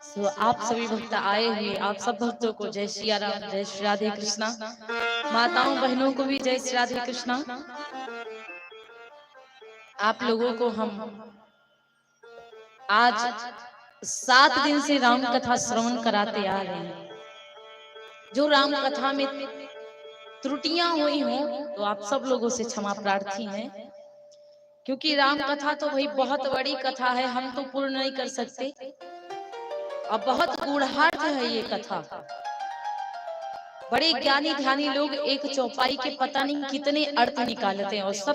आप सभी भक्त आए हुए आप सब भक्तों को जय सिया राम, जय श्री राधे कृष्णा। माताओं बहनों को भी जय श्री राधे कृष्णा। आप लोगों को हम आज 7 दिन से राम कथा श्रवण कराते आ रहे हैं। जो राम कथा में त्रुटियां हुई हों तो आप सब लोगों से क्षमा प्रार्थी हैं, क्योंकि राम कथा तो भाई बहुत बड़ी कथा है, हम तो पूर्ण नहीं कर सकते और बहुत गूढ़ार्थ है ये कथा। बड़े ज्ञानी ध्यानी लोग एक चौपाई के पता नहीं कितने अर्थ निकालते हैं और सब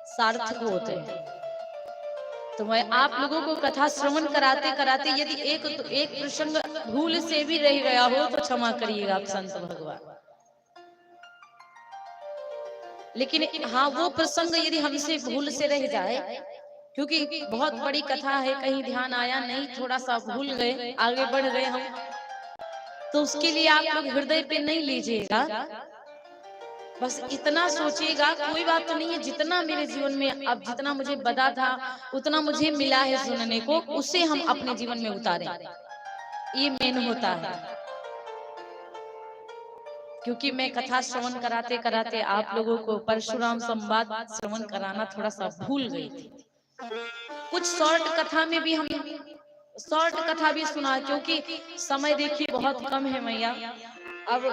सार्थक होते हैं। तो मैं आप लोगों को कथा श्रवण कराते कराते यदि एक प्रसंग भूल से भी रह गया हो तो क्षमा करिएगा आप संत भगवान। लेकिन हाँ, वो प्रसंग यदि हमसे भूल से रह जाए, क्योंकि बहुत बड़ी कथा है, कहीं ध्यान आया नहीं, थोड़ा सा भूल गए, आगे बढ़ गए हम, तो उसके लिए आप लोग हृदय पे नहीं लीजिएगा। बस इतना सोचिएगा कोई बात तो नहीं है, जितना मेरे जीवन में अब जितना मुझे बता था उतना मुझे मिला है सुनने को, उसे हम अपने जीवन में उतारें, ये मेन होता है। क्योंकि मैं कथा श्रवण कराते कराते आप लोगों को परशुराम संवाद श्रवण कराना थोड़ा सा भूल गई थी। कुछ शॉर्ट कथा में भी हम शॉर्ट कथा भी सुना, क्योंकि समय देखिए बहुत कम है मैया। अब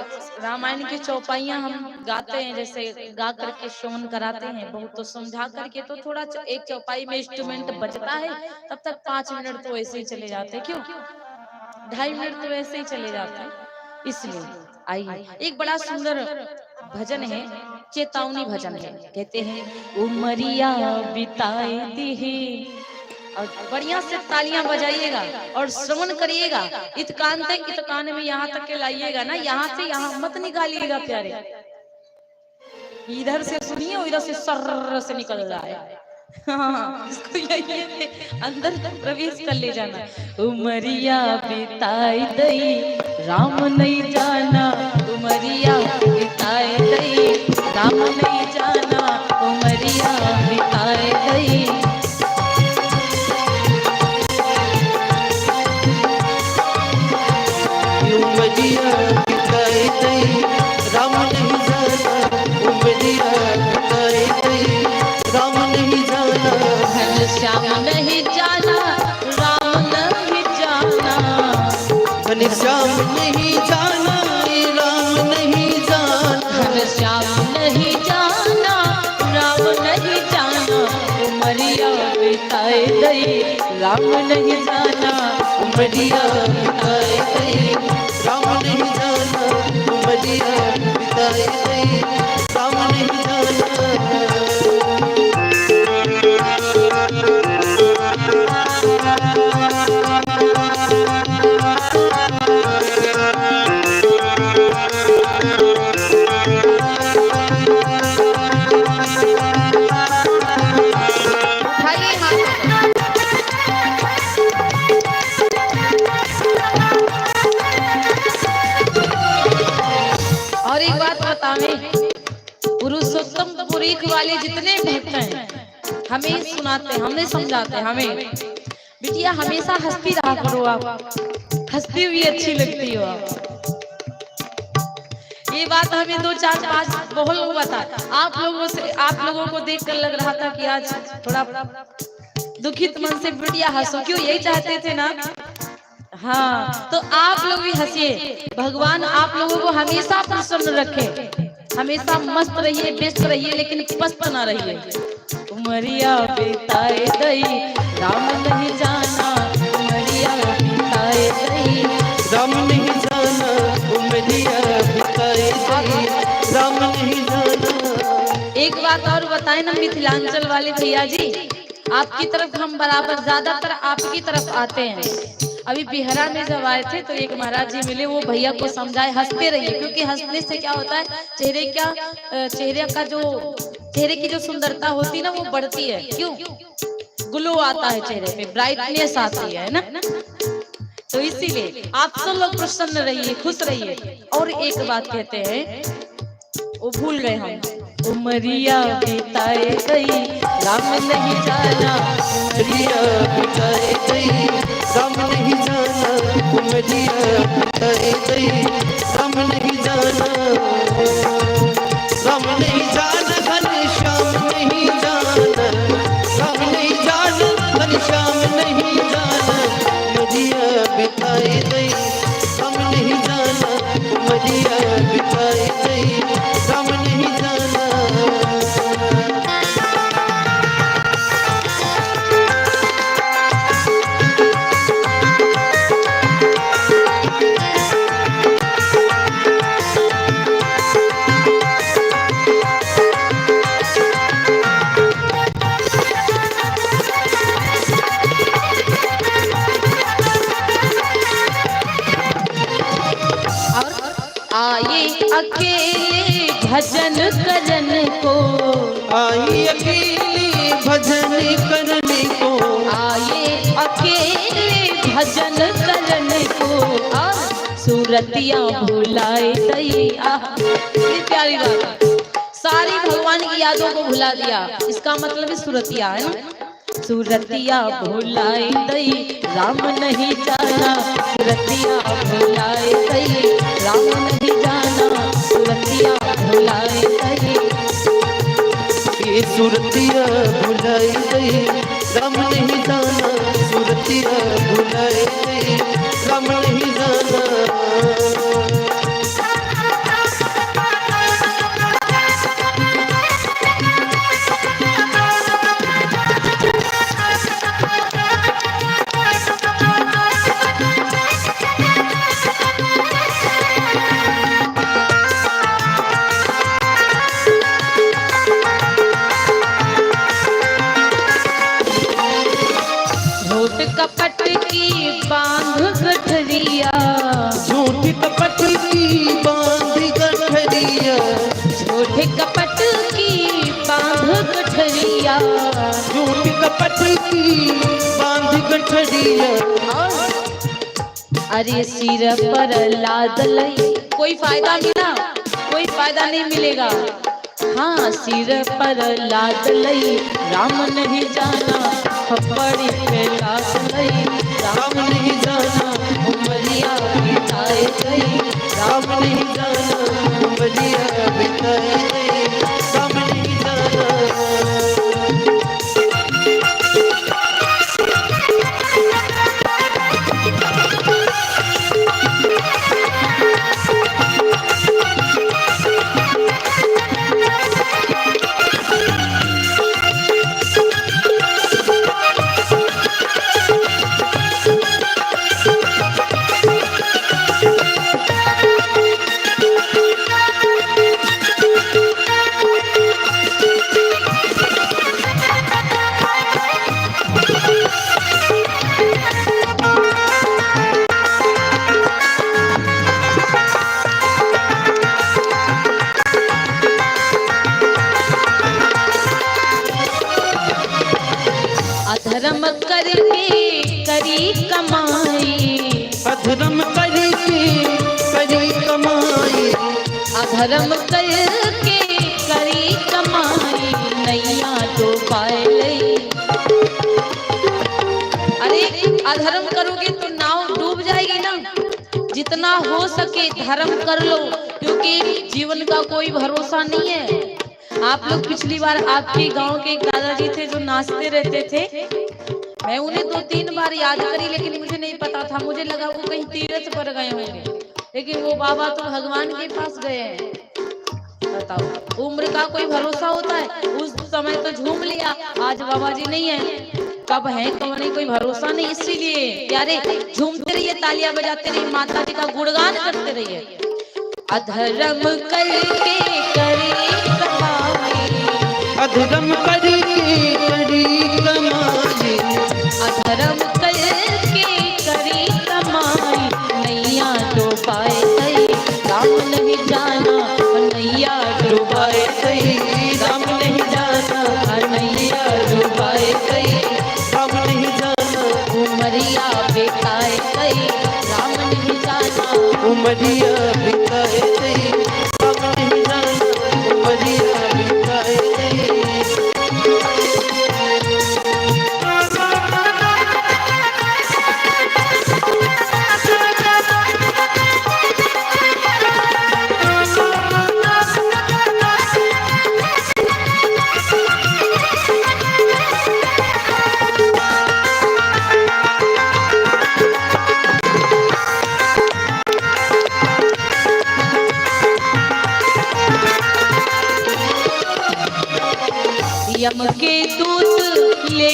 रामायण की चौपाइयां हम गाते हैं, जैसे गा करके श्रवण कराते हैं बहुत, तो समझा करके तो थोड़ा एक चौपाई में इंस्ट्रूमेंट बजता है, तब तक 5 मिनट तो ऐसे ही चले जाते हैं, क्यों 2.5 मिनट तो ऐसे ही चले जाते हैं। इसलिए आइए, एक बड़ा सुंदर भजन है, चेतावनी भजन है। कहते हैं उमरिया बिताए दी, और बढ़िया से तालियां बजाइएगा और श्रवण करिएगा। इत कान में यहाँ तक के लाइएगा ना, यहाँ से यहाँ मत निकालिएगा प्यारे। इधर से सुनिए, इधर से सर्र से निकल रहा है। हाँ, इसको यही अंदर प्रवेश कर ले जाना। उमरिया बिताई दई राम नहीं जाना, उमरिया बिताई दई राम नहीं जाना, उमरिया बिताई दई। उमरिया बिताई दई राम नहीं जाना, उमरिया बिताई दई राम नहीं जाना, घनश्याम नहीं जाना राम नहीं जाना, घनश्याम नहीं जाना राम नहीं जाना, घनश्याम नहीं जाना राम नहीं जाना, उमरिया बिताए दई राम नहीं जाना, उमरिया बिताई दई राम नहीं जाना, उमरिया बिताई दई राम नहीं जाना। और एक बात बतावें, पुरुषोत्तम पुरीख वाले जितने भक्त हैं हमें सुनाते, हमें समझाते, हमें बिटिया हमेशा हंसती रहा करो, आप हंसती हुई अच्छी लगती हो आप। ये बात हमें 2 4 5 बहुत लोग बताए। आप लोगों को देखकर लग रहा था कि आज थोड़ा दुखित मन से बिटिया हंसो, क्यों यही चाहते थे ना? हाँ, तो आप लोग भी हंसिए, भगवान आप लोगों को हमेशा प्रसन्न रखे, हमेशा मस्त रहिए, व्यस्त रहिए, लेकिन पस्त ना रहिए। उमरिया बिताए दई राम नहीं जाना, उमरिया बिताए दई राम नहीं जाना, उमरिया बिताए दई राम नहीं जाना। एक बात और बताए ना मिथिलांचल वाले भैया जी, आपकी तरफ हम बराबर ज्यादातर आपकी तरफ आते हैं। अभी बिहार में जब आए थे तो एक महाराज जी मिले, वो भैया को समझाए हंसते रहिए, क्योंकि हंसने से क्या होता है, चेहरे की जो सुंदरता होती है ना वो बढ़ती है, क्यों ग्लो आता है चेहरे पे, ब्राइटनेस आती है ना। तो इसीलिए आप सब लोग प्रसन्न रहिए, खुश रहिए। और एक बात कहते हैं, वो भूल गए हम, उमरिया बिताए दई राम नहीं जाना, उमरिया बिताए दई राम नहीं जाना उमरिया बिताए गई, राम नहीं जाना, राम नहीं जाना घनश्याम नहीं जाना, राम नहीं जाना घनश्याम नहीं जाना, उमरिया बिताए गई, राम नहीं जाना उमरिया बिताए गई, राम नहीं जाना। आए अकेले भजन करन को, आई अकेली भजन करने को, आए अकेले भजन करन को, और सूरतिया भुलाए दैया। ये प्यारी बात है, सारी भगवान की यादों को भुला दिया, इसका मतलब है सूरतिया है ना। सूरतिया भुलाए दई राम नहीं जाना, सूरतिया भुलाए दई राम नहीं जाना, सूरतिया भुलाए दई। ये सूरतिया भुलाए गई, राम नहीं जाना, सूरतिया भुलाए गई, राम नहीं जाना। कपट की बांध गठरिया, झूठ कपट की बांध गठरिया, झूठ कपट की बांध गठरिया, झूठ कपट की बांध गठरिया। अरे सिर पर लाद लई, कोई फायदा मिला? कोई फायदा नहीं मिलेगा। हाँ, सिर पर लाद लई राम नहीं जाना, खपड़ी पे लाद लई राम नहीं जाना, उमरिया बिताए गई, राम नहीं जाना उमरिया बिताए गई, राम नहीं जाना। अधर्म करके करी कमाई, अधर्म करके करी कमाई, अधर्म करके करी कमाई, नैया तो पाए लई। अरे अधर्म करोगे तो नाव डूब जाएगी ना। जितना हो सके धर्म कर लो, क्योंकि जीवन का कोई भरोसा नहीं है। आप लोग पिछली बार आपके गांव के एक दादाजी थे जो नाचते रहते थे, मैं उन्हें 2-3 बार याद करी, लेकिन मुझे नहीं पता था, मुझे लगा वो कहीं तीर्थ पर गए होंगे, लेकिन वो बाबा तो भगवान के पास गए हैं। बताओ, उम्र का कोई भरोसा होता है? उस समय तो झूम लिया, आज बाबा जी नहीं है, कब है कब नहीं कोई भरोसा नहीं। इसीलिए प्यारे झूमते रहिए, तालियां बजाते रहिए, माता जी का गुणगान करते रहिए। अधर्म करके करी कमाई, अधर्म करके करी कमाई, अधर्म करके करी कमाई, नैया डुबाए गई राम नहीं जाना, नैया डुबाए गई राम नहीं जाना, नैया डुबाए गई राम नहीं जाना, उमरिया बिताए गई राम नहीं जाना, उमरिया बिताए गई, राम नहीं जाना, उमरिया बिताए गई।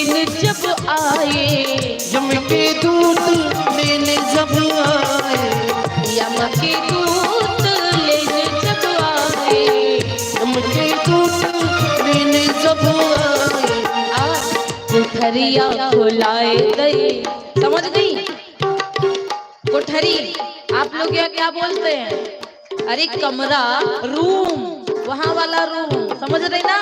लेने जब आए, यम के दूत लेने जब आए, यम के दूत लेने जब आए, यम के दूत लेने जब आए, कोठरिया खुलाए गई। समझ गई? कोठरी आप लोग यहाँ क्या बोलते हैं? अरे कमरा, रूम, वहाँ वाला रूम, समझ रहे ना?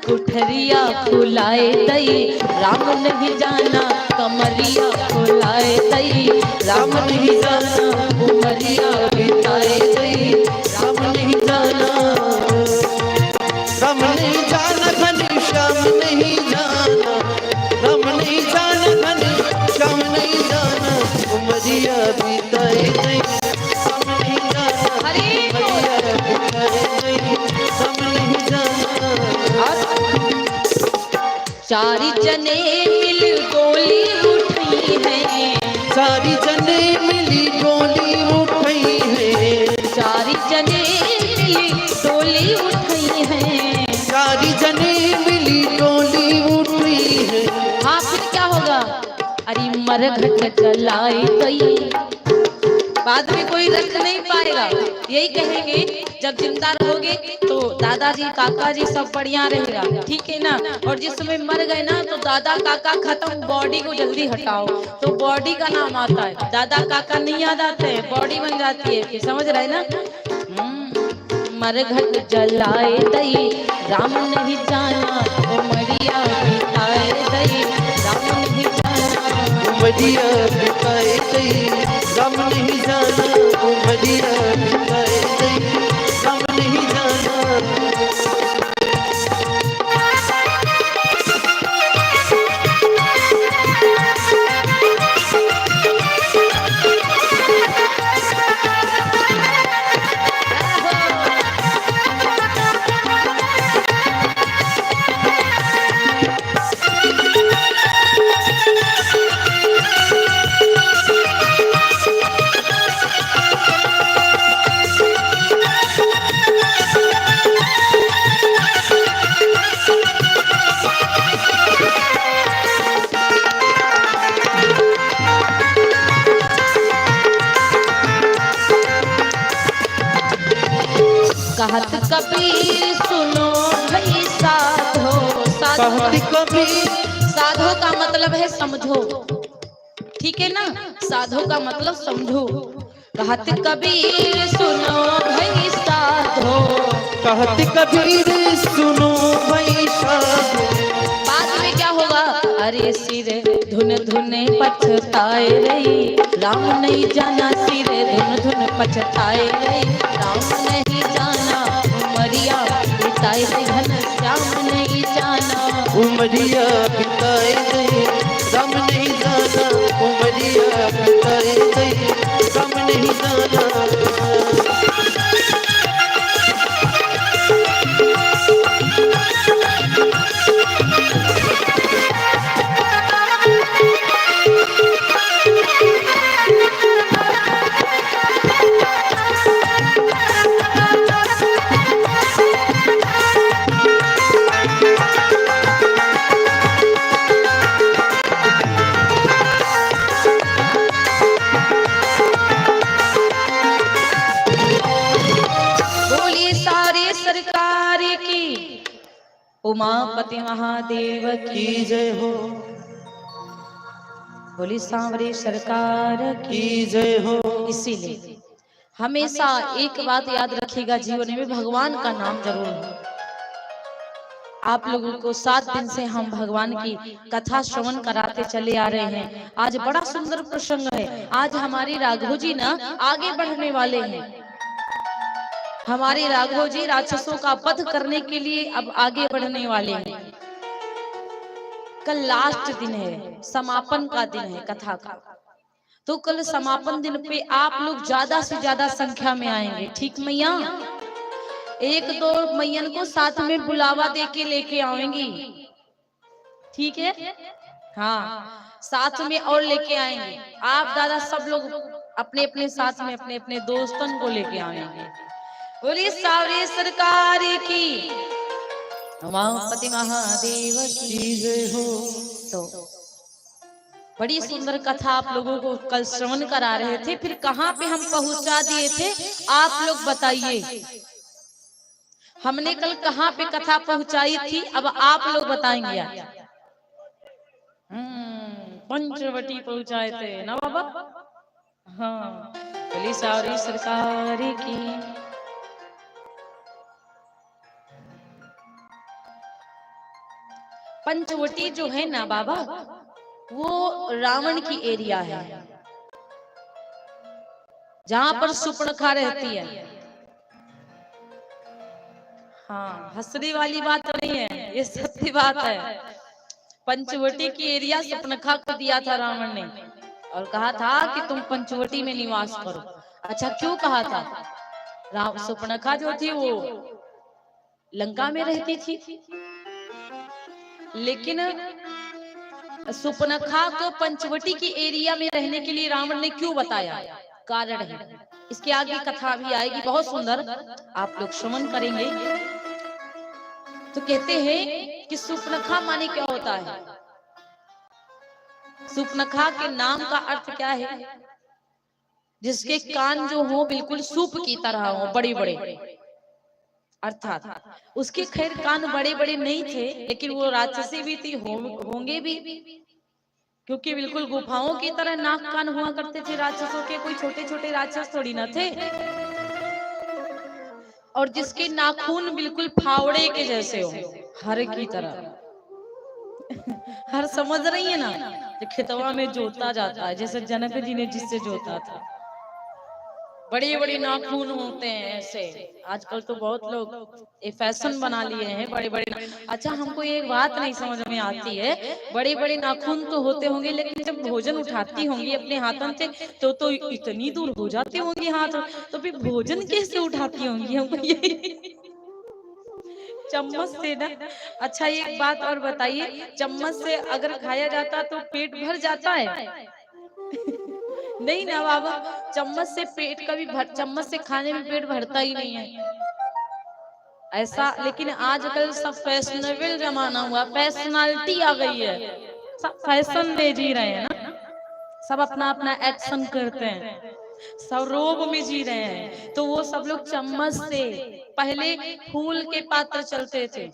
कोठरिया खुलाए दई, राम नहीं जाना कमरिया खुलाए दई, राम नहीं जाना उमरिया बिताए दई, राम नहीं जाना, राम नहीं जाना घनश्याम नहीं जाना, राम नहीं जाना घनश्याम नहीं जाना, उमरिया बिताए गई, राम नहीं जाना, उमरिया बिताए गई, राम नहीं जाना। चारि जने मिल गोली उठी है, सारी जने मिली डोली उठी है, चारि जने मिली डोली उठी है। सारी जने मिली डोली उठी है। हाँ फिर क्या होगा? अरे मरघट जलाई गई, बाद में कोई रख नहीं पाएगा। यही कहेंगे जब जिंदा रहोगे तो दादाजी काका जी सब बढ़िया रहेगा, ठीक है ना? और जिस समय मर गए ना तो दादा काका खत्म, बॉडी को जल्दी हटाओ, तो बॉडी का नाम आता है। दादा काका नहीं याद आते हैं, बॉडी बन जाती है, फिर समझ रहे ना? मरघट जलाए दई, राम नहीं जाना उमरिया बिताए दई, राम नहीं जाना उमरिया बिताए गई, राम नहीं जाना, उमरिया बिताए गई, राम नहीं जाना। कहत कबीर सुनो भई साधो, साधो कहत कबीर, साधो का मतलब है समझो, ठीक है ना? साधो का मतलब समझो। कहत कबीर सुनो भई साधो, कहत कबीर सुनो भाई साधो। बाद में क्या होगा? अरे सिर धुन धुन पछताए रही, राम नहीं जाना सिर धुन धुन पछताए रही, राम नहीं जाना उमरिया बिताए रही, घनश्याम नहीं जाना उमरिया बिताए गई, राम नहीं जाना, उमरिया बिताए गई, राम नहीं जाना। उमापति महादेव की की जय हो, बोली सांवरे सरकार की। की जय हो। इसीलिए हमेशा एक बात याद रखिएगा, जीवन में भगवान का नाम जरूर हो। आप लोगों को 7 दिन से हम भगवान की कथा श्रवण कराते चले आ रहे हैं। आज बड़ा सुंदर प्रसंग है। आज हमारी राघव जी ना आगे बढ़ने वाले हैं। हमारे राघव जी राक्षसों का वध करने के लिए अब आगे बढ़ने वाले हैं। कल लास्ट दिन है, समापन का दिन है कथा का। तो कल समापन दिन पे आप लोग ज्यादा से ज्यादा संख्या में आएंगे, ठीक मैया? 1-2 मैयन को साथ में बुलावा दे के लेके आएंगी, ठीक है? हाँ, साथ में और लेके आएंगे। आप दादा सब लोग अपने अपने साथ में अपने अपने दोस्तन को लेके आएंगे। बोली सावरे सरकार की। उमापति महादेव की जय हो। तो बड़ी सुंदर कथा आप लोगों को कल श्रवण करा रहे थे, फिर कहाँ पे हम पहुंचा दिए थे आप लोग बताइए। हमने कल कहाँ पे कथा पहुंचाई थी, अब आप लोग बताएंगे आज। पंचवटी पहुंचाए थे ना बाबा। हाँ, बोली सारी सरकार की। पंचवटी जो है ना बाबा, वो रावण की एरिया है, जहां पर सुपर्णखा रहती है। हाँ, हंसने वाली बात नहीं है, ये सत्य बात है। पंचवटी की एरिया सुपर्णखा को दिया था रावण ने, और कहा था कि तुम पंचवटी में निवास करो। अच्छा, क्यों कहा था? सुपर्णखा जो थी वो लंका में रहती थी, लेकिन सुपर्णखा को पंचवटी की एरिया में रहने के लिए रावण ने क्यों बताया? कारण है, इसके आगे कथा भी आएगी बहुत सुंदर, आप लोग श्रवण करेंगे। तो कहते हैं कि सुपर्णखा माने क्या होता है? सुपर्णखा के नाम का अर्थ क्या है? जिसके कान जो हो बिल्कुल सूप की तरह हो, बड़े बड़े। अर्थात उसके खैर कान बड़े बड़े नहीं थे, लेकिन वो राक्षसी भी थी, होंगे भी, क्योंकि बिल्कुल गुफाओं की तरह नाक कान हुआ करते थे राक्षसों के। कोई छोटे छोटे राक्षस थोड़ी ना थे। और जिसके नाखून बिल्कुल फावड़े के जैसे हो, हर की तरह। हर समझ रही है ना, जो खेतवा में जोता जाता है, जैसे जनक जी ने जिससे जोता था, बड़े बड़े नाखून होते हैं ऐसे। आजकल तो बहुत लोग ये फैशन बना लिए हैं, बड़े बड़े। अच्छा, हमको एक बात नहीं समझ में आती है, बड़े बड़े नाखून तो होते होंगे, लेकिन जब भोजन उठाती होंगी अपने हाथों से तो इतनी दूर हो जाते होंगे हाथ, तो फिर भोजन कैसे उठाती होंगी? हमको ये चम्मच से ना। अच्छा, एक बात और बताइए, चम्मच से अगर खाया जाता तो पेट भर जाता है? नहीं ना बाबा, चम्मच से पेट कभी चम्मच से खाने में पेट भरता ही नहीं है ऐसा। लेकिन आजकल सब फैशनेबल जमाना हुआ, फैशनलिटी आ गई है, सब फैशन ले जी रहे हैं ना, सब अपना अपना एक्शन करते हैं, सब रोब में जी रहे हैं। तो वो सब लोग चम्मच से, पहले फूल के पात्र चलते थे,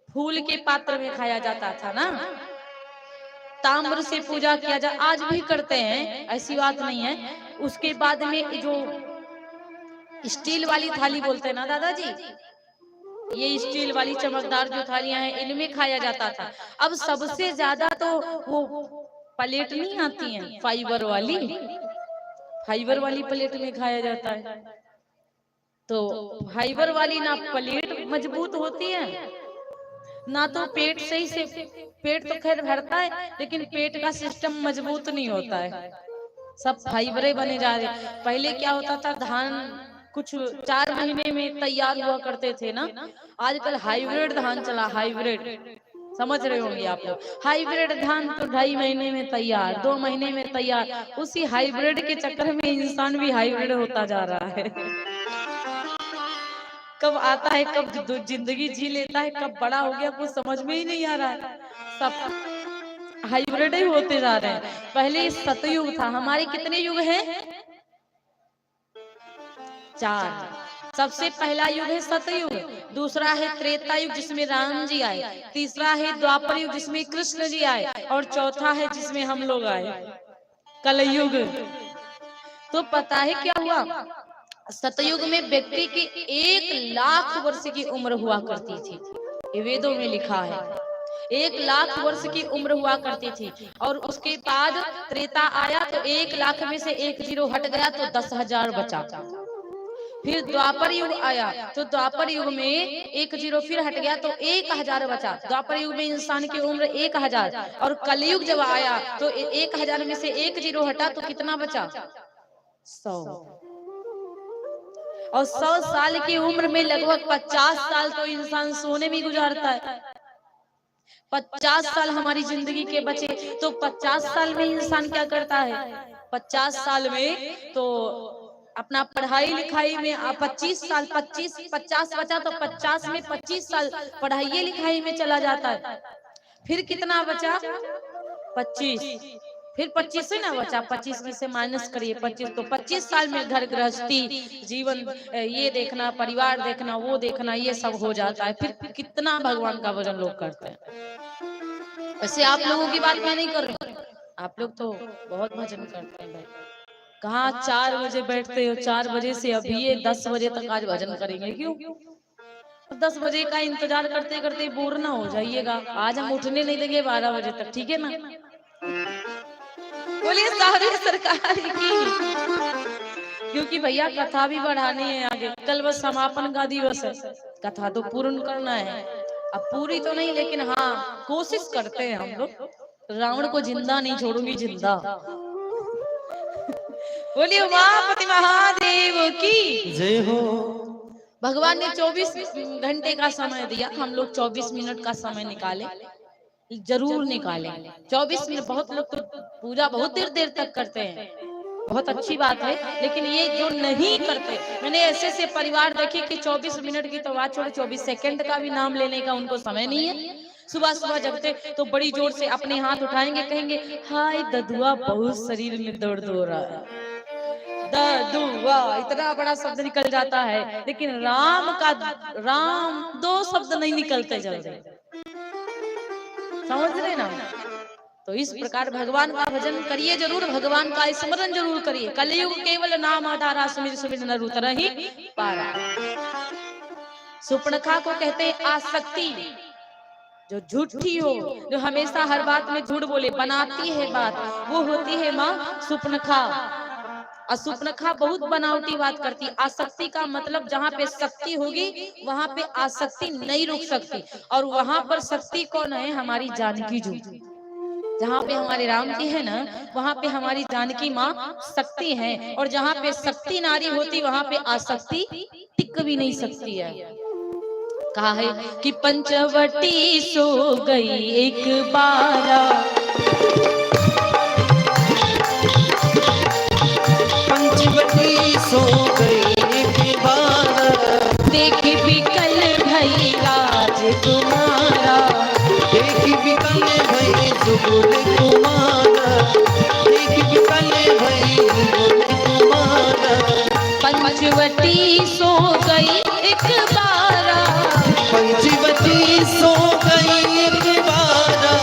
फूल के पात्र में खाया जाता था ना, ताम्र से पूजा किया जा, आज भी करते हैं, ऐसी बात नहीं है। उसके बाद में जो स्टील वाली थाली बोलते हैं ना दादाजी, ये स्टील वाली चमकदार जो थालियां हैं, इनमें खाया जाता था। अब सबसे ज्यादा तो वो प्लेट नहीं आती हैं, फाइबर वाली प्लेट में खाया जाता है। तो फाइबर वाली ना प्लेट मजबूत होती है, ना तो पेट सही से, पेट तो खैर भरता है, लेकिन पेट का सिस्टम मजबूत नहीं होता है, सब फाइबरे बने जा रहे। पहले क्या होता था, धान कुछ 4 महीने में तैयार हुआ करते थे ना, आजकल हाइब्रिड धान चला, हाइब्रिड, समझ रहे होंगे आप लोग। हाइब्रिड धान तो 2.5 महीने में तैयार, 2 महीने में तैयार। उसी हाइब्रिड के चक्कर में इंसान भी हाइब्रिड होता जा रहा है। कब आता है, कब जिंदगी जी लेता है, कब बड़ा हो गया, कुछ समझ में ही नहीं आ रहा है, सब हाइब्रिड ही होते जा रहे हैं। पहले सतयुग था, हमारे कितने युग हैं? 4। सबसे पहला युग है सतयुग, दूसरा है त्रेता युग जिसमें राम जी आए, तीसरा है द्वापर युग जिसमें कृष्ण जी आए, और चौथा है जिसमें हम लोग आए, कलयुग। तो पता है क्या हुआ? सतयुग में व्यक्ति की 1 लाख वर्ष की उम्र हुआ करती थी, ये वेदों में लिखा है, 1 लाख वर्ष की उम्र हुआ करती थी। और उसके बाद त्रेता आया तो 1 लाख में से 1 जीरो हट गया तो 10,000 बचा। फिर द्वापर युग आया तो द्वापर युग में 1 जीरो फिर हट गया तो 1,000 बचा। द्वापर युग में इंसान की उम्र 1,000, और कलयुग जब आया तो 1,000 में से 1 जीरो हटा तो कितना बचा? 100। और 100 साल की उम्र में लगभग 50 साल तो इंसान सोने में गुजारता है। 50 साल हमारी जिंदगी के बचे, तो 50 साल में इंसान क्या करता है? 50 साल में तो अपना पढ़ाई लिखाई में 25 साल 50 बचा तो 50 में 25 साल पढ़ाई लिखाई में चला जाता है। फिर कितना बचा 25, फिर 25 से ना बचा, 25 में से माइनस करिए 25, तो 25 साल में घर गृहस्थी जीवन ये देखना, परिवार देखना, वो देखना, ये सब हो जाता है। फिर कितना भगवान का भजन लोग करते हैं। वैसे आप लोगों की बात मैं नहीं कर रही हूँ, आप लोग तो बहुत भजन करते हैं भाई। कहाँ 4 बजे बैठते हो, 4 बजे से अभी ये 10 बजे तक आज भजन करेंगे, क्यों? 10 बजे का इंतजार करते करते बोर ना हो जाइएगा। आज हम उठने नहीं देंगे 12 बजे तक, ठीक है ना? बोलिए सारी सरकार की, क्योंकि भैया कथा भी बढ़ानी है आगे। कल बस समापन का दिवस है, कथा तो पूर्ण करना है। अब पूरी तो नहीं, लेकिन हाँ कोशिश करते हैं हम लोग। रावण को जिंदा नहीं छोड़ूंगी, जिंदा। बोलिए उमापति महादेव की जय हो। भगवान ने 24 घंटे का समय दिया, हम लोग 24 मिनट का समय निकाले, जरूर निकालें 24 मिनट। बहुत लोग तो पूजा बहुत देर देर तक करते हैं, बहुत अच्छी बात है, लेकिन ये जो नहीं करते, मैंने ऐसे ऐसे परिवार देखे कि 24 मिनट की तो बात छोड़े, 24 सेकंड का भी नाम लेने का उनको समय नहीं है। सुबह सुबह जगते तो बड़ी जोर से अपने हाथ उठाएंगे, कहेंगे हाय ददुआ बहुत शरीर में दर्द हो रहा है। ददुआ इतना बड़ा शब्द निकल जाता है, लेकिन राम 2 शब्द नहीं निकलते जल्दी, समझ रहे ना? तो इस प्रकार भगवान का भजन करिए जरूर, भगवान का स्मरण जरूर करिए। कलयुग केवल नाम आधारा, सुमिर सुमिर नर उतरहि पारा। सुपर्णखा को कहते हैं आसक्ति, जो झूठी हो, जो हमेशा हर बात में झूठ बोले, बनाती है बात, वो होती है माँ सुपर्णखा। और सुपर्णखा बहुत बनावटी बात करती। आसक्ति का मतलब जहाँ पे शक्ति होगी वहां पे आसक्ति नहीं रुक सकती, और वहां पर शक्ति कौन है? हमारी जानकी जी। जहाँ पे हमारे राम जी है ना, वहाँ पे हमारी जानकी माँ शक्ति है, और जहाँ पे शक्ति नारी होती वहाँ पे आसक्ति टिक भी नहीं सकती है। कहा है कि पंचवटी सो गई एक बारा, पंचवटी सो गई एक बारा, देखी बिकल भई राजकुमारा, देखी बिकल भई जुगुल कुमारा, देखी बिकल भई जुगुल कुमारा। पंचवटी सो गई एक बारा, पंचवटी सो गई एक बारा,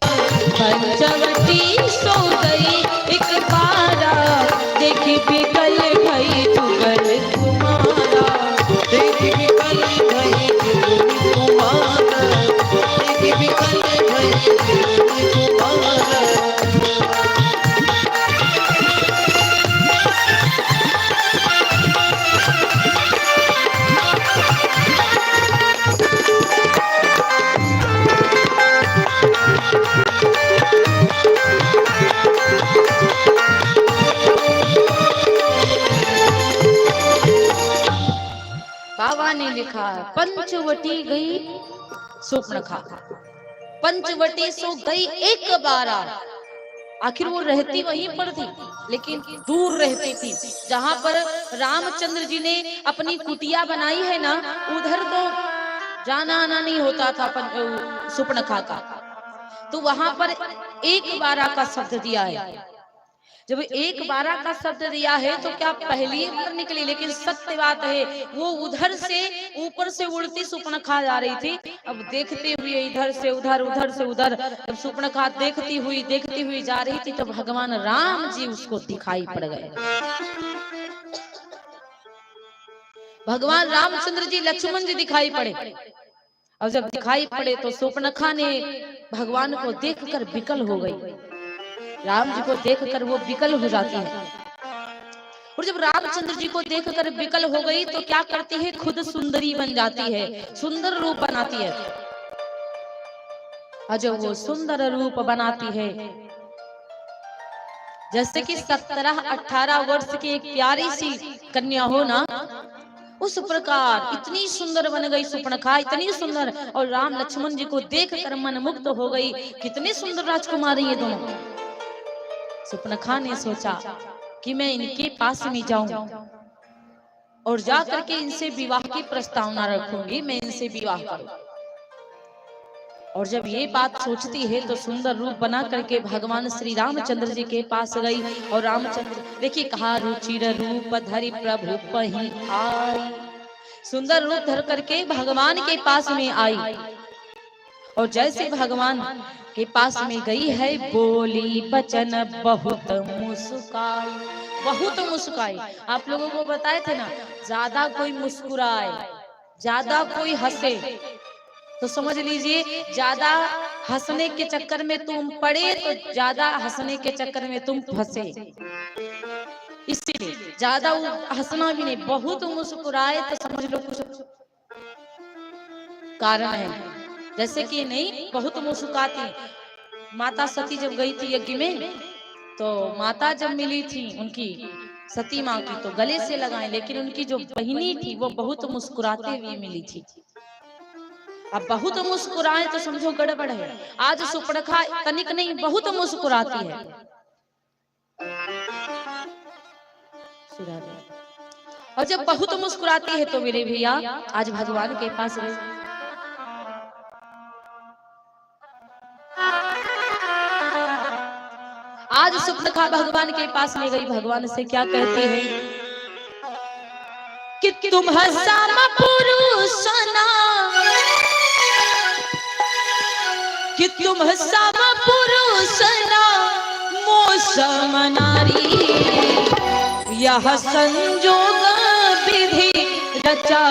पंचवटी सो गई एक बारा, देखी बिकल भई जुगल कुमारा, देखी बिकल भई जुगुल कुमारा, देखी बिकल भई जुगुल कुमारा। बाबा ने लिखा पंचवटी गई सुपर्णखा, पंचवटी सो गई एक बारा। आखिर वो रहती वहीं पर थी, लेकिन दूर रहती थी। जहां पर रामचंद्र जी ने अपनी कुटिया बनाई है ना, उधर तो जाना आना नहीं होता था सुपर्णखा का। तो वहां पर एक बारा का शब्द दिया है। जब एक बारा का शब्द दिया है तो क्या पहली बार निकली, लेकिन सत्य बात है वो उधर से ऊपर से उड़ती सुपर्णखा जा रही थी। अब देखते हुए इधर से उधर, उधर से उधर, जब सुपर्णखा देखती हुई जा रही थी तो भगवान राम जी उसको दिखाई पड़ गए। भगवान रामचंद्र जी, लक्ष्मण जी दिखाई पड़े। अब जब दिखाई पड़े तो सुपर्णखा ने भगवान को देखकर विकल हो गई। राम जी को देखकर वो विकल हो जाती है, और जब रामचंद्र जी को देखकर विकल हो गई तो क्या करती है? खुद सुंदरी बन जाती है, सुंदर रूप बनाती है। और जब वो सुंदर रूप बनाती है, जैसे कि 17-18 वर्ष की एक प्यारी सी कन्या हो ना, उस प्रकार इतनी सुंदर बन गई सुपर्णखा, इतनी सुंदर। और राम लक्ष्मण जी को देखकर मन मुग्ध हो गई। कितने सुंदर राजकुमारी ये दोनों। सुपर्णखा ने सोचा कि मैं इनके पास में जाऊं, और जा करके इनसे विवाह की प्रस्तावना रखूंगी, मैं इनसे विवाह करूं। और जब ये बात सोचती है तो सुंदर रूप बना करके भगवान श्री रामचंद्र जी के पास गई। और रामचंद्र देखिए कहा रुचिर रूप धरि प्रभु पही आई, सुंदर रूप धर करके भगवान के पास में आई। और जैसे भगवान के पास में गई है, बोली बचन बहुत मुस्काई, बहुत मुस्काई। आप लोगों को बताए थे ना, ज्यादा कोई मुस्कुराए, ज्यादा कोई हंसे तो समझ लीजिए ज्यादा हंसने के चक्कर में तुम पड़े तो ज्यादा हंसने के चक्कर में तुम फंसे। इसीलिए ज्यादा हंसना भी नहीं, बहुत मुस्कुराए तो समझ लो कुछ कारण है। जैसे कि नहीं बहुत मुस्कुराती। माता सती जब गई थी यज्ञ में, तो माता जब मिली थी उनकी सती माँ की तो गले से लगाए, लेकिन उनकी जो बहिनी थी वो बहुत मुस्कुराते हुए मिली थी। अब बहुत मुस्कुराए तो समझो गड़बड़ है। आज सुपर्णखा तनिक नहीं बहुत मुस्कुराती है। और जब बहुत मुस्कुराती है तो मेरे भैया आज भगवान के पास गए। आज सुपर्णखा भगवान के पास में गई, भगवान से क्या कहते हैं कि तुम हसाम पुरुष ना, कि तुम सब पुरुष ना मौसम नारी, यह संजोग विधि रचा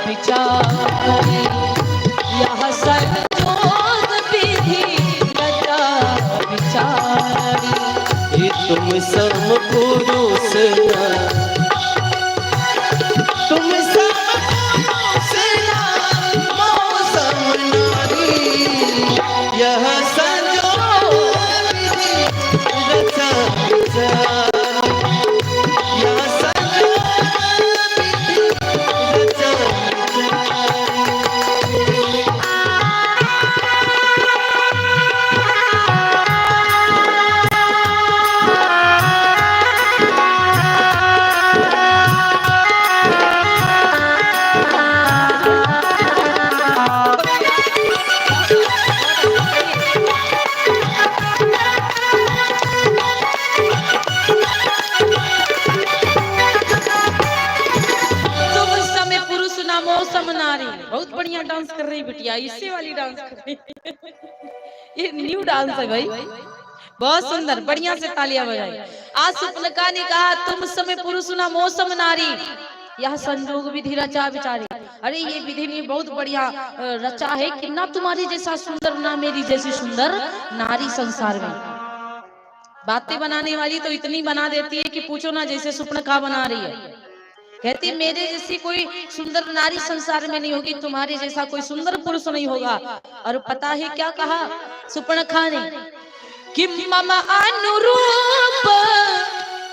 विचारी, यह संजोग विधि रचा विचारी। ये तुम सम पुरुष ना, तुम सम पुरुष ना मौसम नारी, यह संजोग विधि रचा विचारी, यह संजोग विधि रचा विचारी। बहुत बढ़िया डांस कर रही बिटिया, इससे वाली डांस कर रही ये न्यू डांस है भाई, बहुत सुंदर, बढ़िया से तालियां बजाई। आज सुपर्णखा ने कहा तुम समय पुरुष ना मौसम नारी, यह संजोग विधि रचा विचारी। अरे ये विधि ने बहुत बढ़िया रचा है कि ना तुम्हारी जैसा सुंदर ना मेरी जैसी सुंदर नारी संसार में। बातें बनाने वाली तो इतनी बना देती है कि पूछो ना, जैसे सुपर्णखा बना रही है। कहती मेरे जैसी कोई सुंदर नारी संसार में नहीं होगी, तुम्हारे जैसा कोई सुंदर पुरुष नहीं होगा। और पता है क्या कहा सुपर्णखा ने कि मम अनुरूप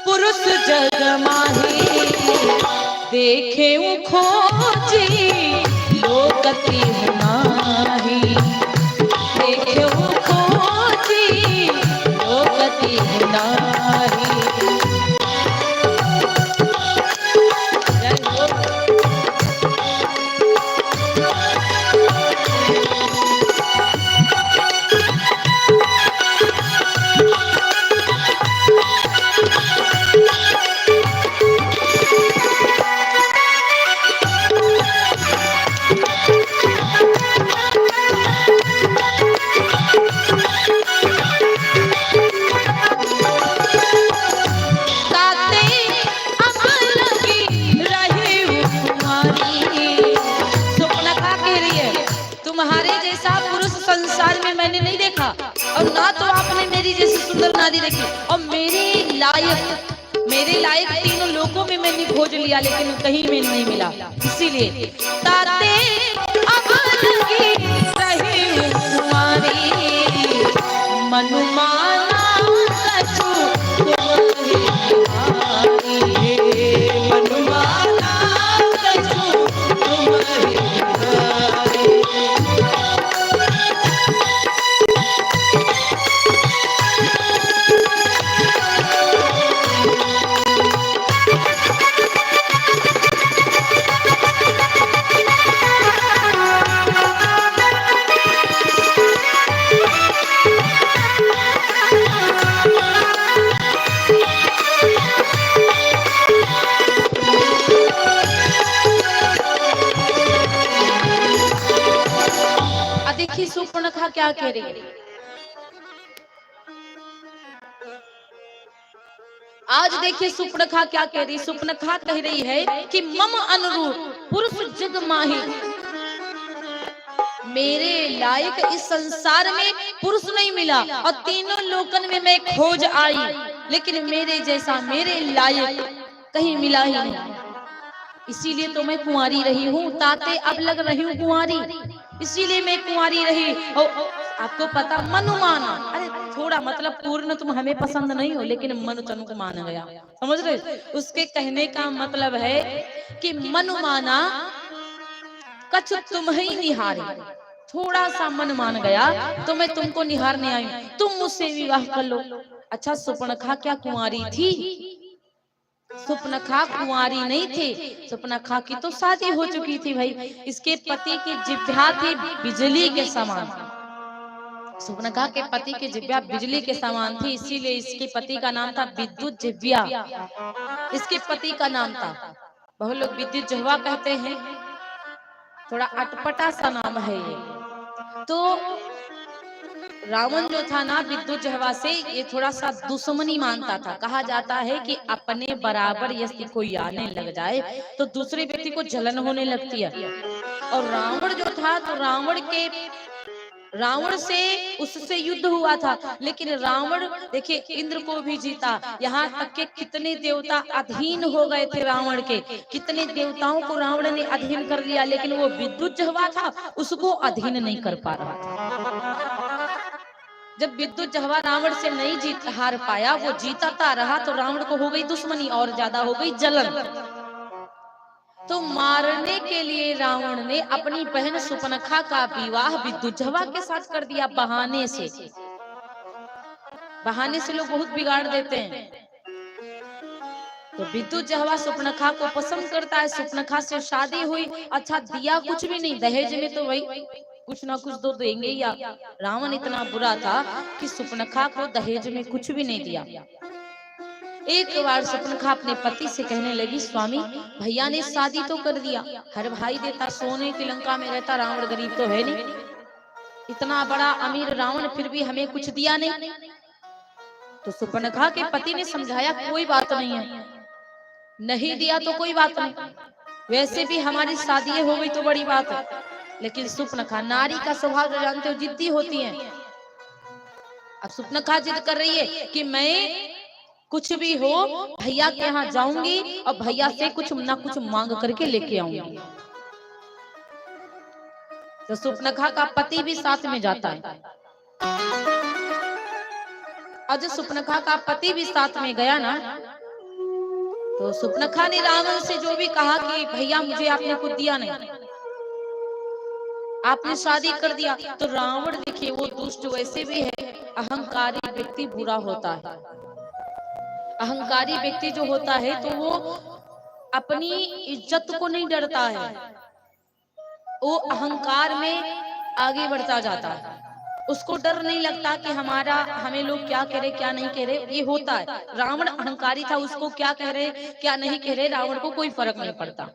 पुरुष जग माही, देखे खोजी लोकति नाही, देखे खोजी लोकति नाही। मैंने नहीं देखा और ना तो आपने मेरी जैसी सुंदर नारी देखी, और मेरे लायक तीनों लोगों में मैंने खोज लिया लेकिन कहीं में नहीं मिला। इसीलिए ताते अबलगी रही तुम्हारी, मनुमाना कछु तुम्हारी, मनुमाना कछु तुम्हारी। देखिए शूर्पणखा क्या कह रही है। आज देखिए शूर्पणखा क्या कह रही है। शूर्पणखा कह रही है कि मम अनुरूप पुरुष जग माही, मेरे लायक इस संसार में पुरुष नहीं मिला और तीनों लोकन में मैं खोज आई, लेकिन मेरे जैसा मेरे लायक कहीं मिला ही नहीं। इसीलिए तो मैं कुंवारी रही हूँ, ताते अब लग रही हूँ कुंवारी, इसीलिए मैं कुंवारी रही। और आपको पता मनु माना, अरे थोड़ा मतलब पूर्ण तुम हमें पसंद नहीं हो लेकिन मनु तनु को माना गया, समझ रहे। उसके कहने का मतलब है कि मनु माना कछ तुम ही निहारे, थोड़ा सा मन मान गया तो मैं तुमको निहारने आई, तुम मुझसे विवाह कर लो। अच्छा शूर्पणखा क्या कुंवारी थी? शूर्पणखा कुंवारी नहीं थी, शूर्पणखा की तो शादी हो चुकी थी भाई। इसके पति की जिह्वा थी बिजली के समान, शूर्पणखा के पति की जिह्वा बिजली के समान थी, इसीलिए इसके पति का नाम था विद्युत जिह्वा, इसके पति का नाम था। बहुत लोग विद्युत जिह्वा कहते हैं, थोड़ा अटपटा सा नाम है ये। तो रावण जो था ना विद्युत जिह्वा से ये थोड़ा सा दुश्मनी मानता था। कहा जाता है कि अपने बराबर यदि कोई आने लग जाए तो दूसरे व्यक्ति को जलन होने लगती है। और रावण जो था तो रावण से उससे युद्ध हुआ था, लेकिन रावण देखिए इंद्र को भी जीता, यहाँ तक के कितने देवता अधीन हो गए थे रावण के, कितने देवताओं को रावण ने अधीन कर लिया, लेकिन वो विद्युत जिह्वा था उसको अधीन नहीं कर पा रहा था। जब विद्युत जिह्वा रावण से नहीं जीत हार पाया, वो जीता रहा, तो रावण को हो गई दुश्मनी और ज्यादा हो गई जलन। तो मारने के लिए रावण ने अपनी बहन शूर्पणखा का विवाह विद्युत जिह्वा के साथ कर दिया, बहाने से। बहाने से लोग बहुत बिगाड़ देते हैं। तो विद्युत जिह्वा शूर्पणखा को पसंद करता है, शूर्पणखा से शादी हुई। अच्छा दिया कुछ भी नहीं, दहेज में तो वही कुछ ना कुछ तो देंगे या। रावण इतना बुरा था कि शूर्पणखा को दहेज में कुछ भी नहीं दिया। एक बार शूर्पणखा अपने पति से कहने लगी, स्वामी भैया ने शादी तो कर दिया, हर भाई देता, सोने की लंका में रहता, रावण गरीब तो है नहीं, इतना बड़ा अमीर रावण फिर भी हमें कुछ दिया नहीं। तो शूर्पणखा के पति ने समझाया कोई बात नहीं है, नहीं दिया तो कोई बात नहीं, वैसे भी हमारी शादी हो गई तो बड़ी बात है। लेकिन शूर्पणखा, नारी का स्वभाव जो जानते हो जिद्दी होती है। अब शूर्पणखा जिद कर रही है कि मैं कुछ भी हो भैया के यहाँ जाऊंगी और भैया से कुछ ना कुछ मांग करके लेके आऊंगी। तो शूर्पणखा का पति भी साथ में जाता है। और जब शूर्पणखा का पति भी साथ में गया ना, तो शूर्पणखा ने रावण से जो भी कहा कि भैया मुझे आपने कुछ दिया नहीं, आपने शादी कर दिया। तो रावण देखिए वो दुष्ट वैसे भी है, अहंकारी व्यक्ति बुरा होता है। अहंकारी व्यक्ति जो होता है तो वो अपनी इज्जत को नहीं डरता है, वो अहंकार में आगे बढ़ता जाता है। उसको डर नहीं लगता कि हमें लोग क्या कह रहे क्या नहीं कह रहे, ये होता है। रावण अहंकारी था, उसको क्या कह रहे क्या नहीं कह रहे रावण को कोई फर्क नहीं पड़ता।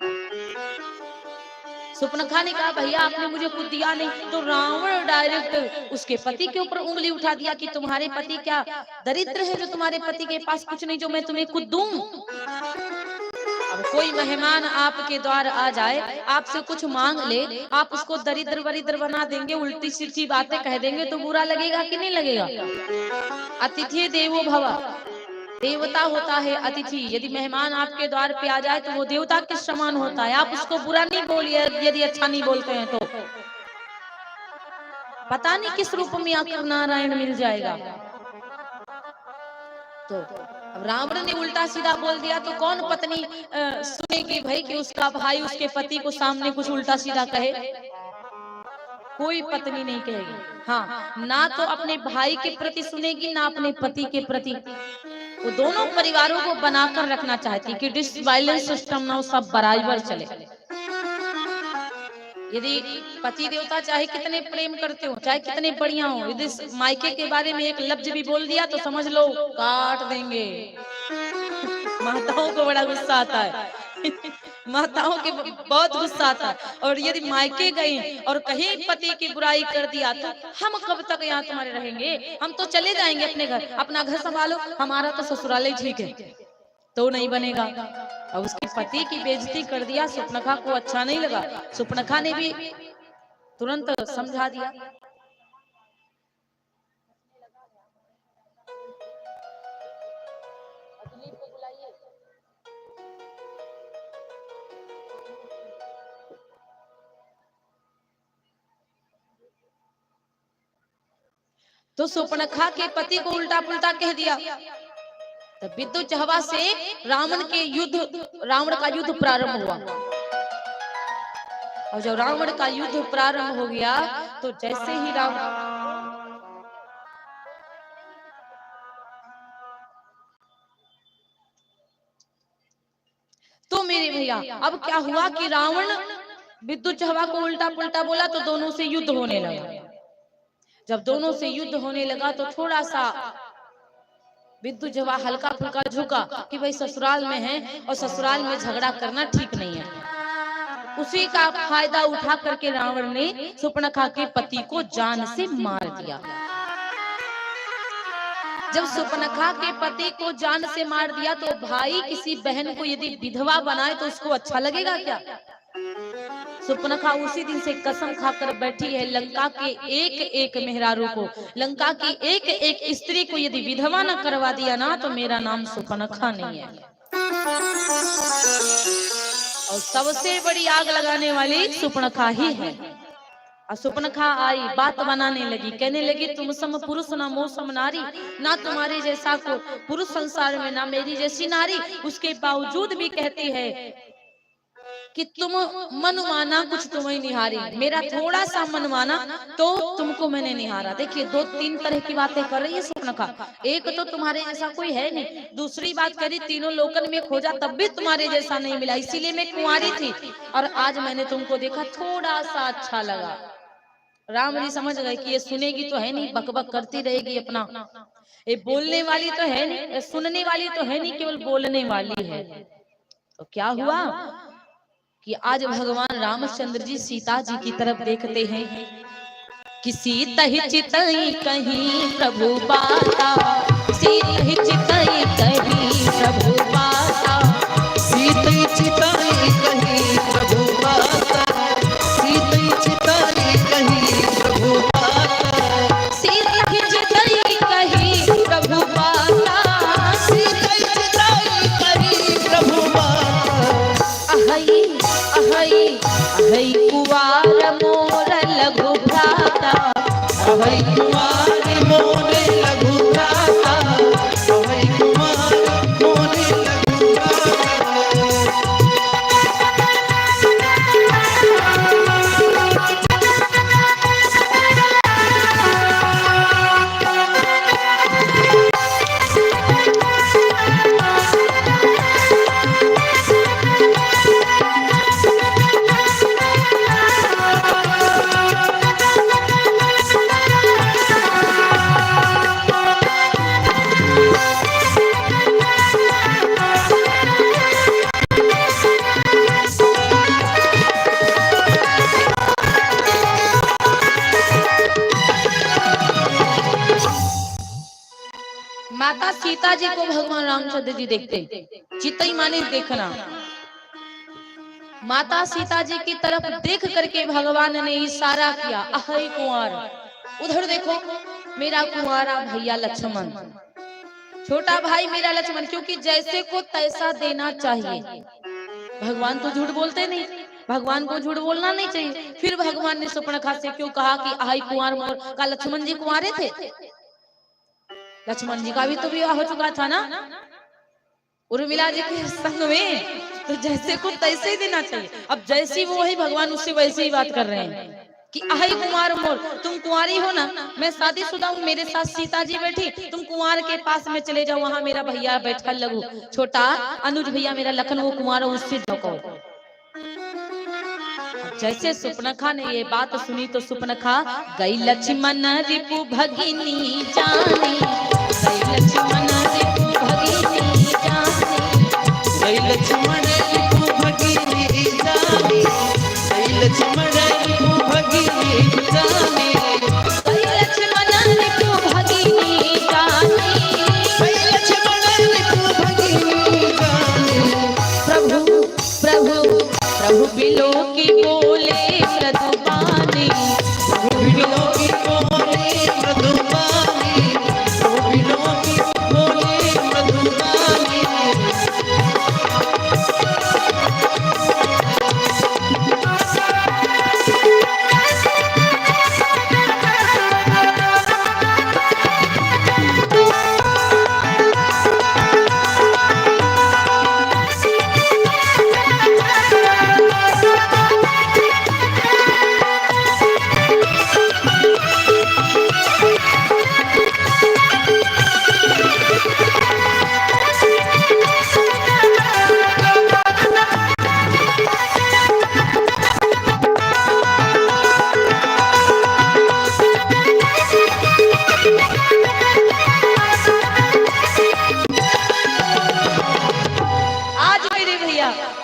शूर्पणखा ने कहा भैया आपने मुझे कुछ दिया नहीं, तो रावण डायरेक्ट उसके पति के ऊपर उंगली उठा दिया कि तुम्हारे पति क्या दरिद्र है जो तुम्हारे पति के पास कुछ नहीं जो मैं तुम्हें कुछ दूं। अब कोई मेहमान आपके द्वार आ जाए, आपसे कुछ मांग ले, आप उसको दरिद्र वरिद्र बना देंगे, उल्टी सीधी बातें कह देंगे तो बुरा लगेगा कि नहीं लगेगा? अतिथि देवो भव, देवता होता है अतिथि। यदि मेहमान आपके द्वार पे आ जाए तो वो देवता के समान होता है, आप उसको बुरा नहीं बोलिए यदि अच्छा नहीं बोलते हैं तो। पता नहीं किस रूप में आपको नारायण मिल जाएगा। तो अब रावण ने उल्टा सीधा बोल दिया तो कौन पत्नी सुनेगी भाई कि उसका भाई उसके पति को सामने कुछ उल्टा सीधा कहे? कोई पत्नी नहीं कहेगी। हाँ, ना तो अपने भाई के प्रति सुनेगी ना अपने पति के प्रति। वो दोनों परिवारों को बनाकर रखना चाहती कि डिस वायलेंस सिस्टम ना सब बराबर चले। यदि पति देवता चाहे कितने प्रेम करते हो, चाहे कितने बढ़िया हो, यदि मायके के बारे में एक लफ्ज भी बोल दिया तो समझ लो काट देंगे। माताओं को बड़ा गुस्सा आता है। माताओं के बहुत गुस्सा आता है। और यदि मायके गए और कहीं पति की बुराई कर दिया तो हम कब तक यहाँ तुम्हारे रहेंगे, हम तो चले जाएंगे अपने घर, अपना घर संभालो, हमारा तो ससुराल ठीक है। तो नहीं बनेगा। अब उसके पति की बेइज्जती कर दिया, सुपनखा को अच्छा नहीं लगा। सुपनखा ने भी तुरंत समझा दिया। तो सुपनखा के पति को उल्टा पुल्टा कह दिया। तब विद्युत हवा से रावण का युद्ध प्रारंभ हुआ। और जब रावण का युद्ध प्रारंभ हो गया तो जैसे ही रावण, तो मेरे भैया अब क्या हुआ कि रावण विद्युत हवा को उल्टा पुल्टा बोला तो दोनों से युद्ध होने लगा। जब दोनों से युद्ध होने लगा तो थोड़ा सा विद्युत हवा हल्का फुल्का झुका कि भाई ससुराल में है और ससुराल में झगड़ा करना ठीक नहीं है। उसी का फायदा उठा करके रावण ने सुपनखा के पति को जान से मार दिया। जब सुपनखा के पति को जान से मार दिया तो भाई किसी बहन को यदि विधवा बनाए तो उसको अच्छा लगेगा क्या? सुपनखा उसी दिन से कसम खाकर बैठी है, लंका के एक एक मेहरारू को, लंका की एक एक स्त्री को यदि विधवा न करवा दिया ना तो मेरा नाम सुपनखा नहीं है। और सबसे बड़ी आग लगाने वाली सुपनखा ही है। और सुपनखा आई, बात बनाने लगी, कहने लगी तुम सम पुरुष ना मोह सम नारी, ना तुम्हारे जैसा को पुरुष संसार में ना मेरी जैसी नारी। उसके बावजूद भी कहती है कि तुम मनमाना कुछ तुम्हें निहारी, मेरा थोड़ा सा मनमाना तो तुमको मैंने निहारा। देखिए दो तीन तरह की बातें कर रही है सुपनखा। एक तो तुम्हारे जैसा कोई है नहीं, दूसरी बात करी तीनों लोकन में खोजा तब भी तुम्हारे जैसा नहीं मिला, इसीलिए मैं कुंवारी थी और आज मैंने तुमको देखा थोड़ा सा अच्छा लगा। राम जी समझ गए कि ये सुनेगी तो है नहीं, बकबक करती रहेगी अपना, ये बोलने वाली तो है नहीं, सुनने वाली तो है नहीं, केवल बोलने वाली है। तो क्या हुआ कि आज भगवान रामचंद्र जी सीता जी की तरफ देखते हैं कि सीता ही चितई कहीं प्रभु बाता, सीता ही चितई कहीं प्रभु बाता, सीता ही चितई कहीं प्रभु बाता, सीता ही चितई कहीं प्रभु बाता, सीता ही चितई कहीं प्रभु बाता, सीता ही चितई कहीं प्रभु बाता। अहई अहई अहई कुवार मोर लघु भ्राता, अहै कुमार मोरे लघु भ्राता, अहै कुमार मोरे लघु भ्राता। माता सीता जी को भगवान रामचंद्र जी देखते, चितई माने देखना। माता सीता जी की तरफ देख करके भगवान ने इशारा किया, अहै कुंवर, उधर देखो मेरा कुंवारा भैया लक्ष्मण, छोटा भाई मेरा लक्ष्मण। क्योंकि जैसे को तैसा देना चाहिए। भगवान तो झूठ बोलते नहीं, भगवान को झूठ बोलना नहीं चाहिए। फिर भगवान ने सुपर्णखा से क्यों कहा कि अहै कुंवर मोर? का लक्ष्मण जी कुंवारे थे? लक्ष्मण जी का भी तो विवाह हो चुका था ना उर्मिला जी के संग में, तो जैसे को तैसे ही देना चाहिए। अब जैसी वो है भगवान उससे वैसे ही बात कर रहे हैं कि अहै कुंवर मोर, तुम कुंवारी हो ना, मैं शादीशुदा हूँ, मेरे साथ सीता जी बैठी, तुम कुंवर के पास में चले जाओ, वहां मेरा भैया बैठा लघु छोटा अनुज भैया मेरा लखन वो कुंवार, उससे ढको। जैसे सुपर्णखा ने ये बात सुनी तो सुपर्णखा गई लक्ष्मण रिपु भगिनी जानी, गई लक्ष्मण रिपु भगिनी जानी, गई लक्ष्मण रिपु भगिनी लक्ष्मण रिपु भगिनी जाने, कई लक्ष्मण रिपु भगिनी जाने, कई लक्ष्मण रिपु भगिनी जाने। प्रभु प्रभु प्रभु बिलो की बोले मृदुबानी, प्रभु बिलो की बोले मृदुबानी, प्रभु बिलो की बोले मृदुबानी।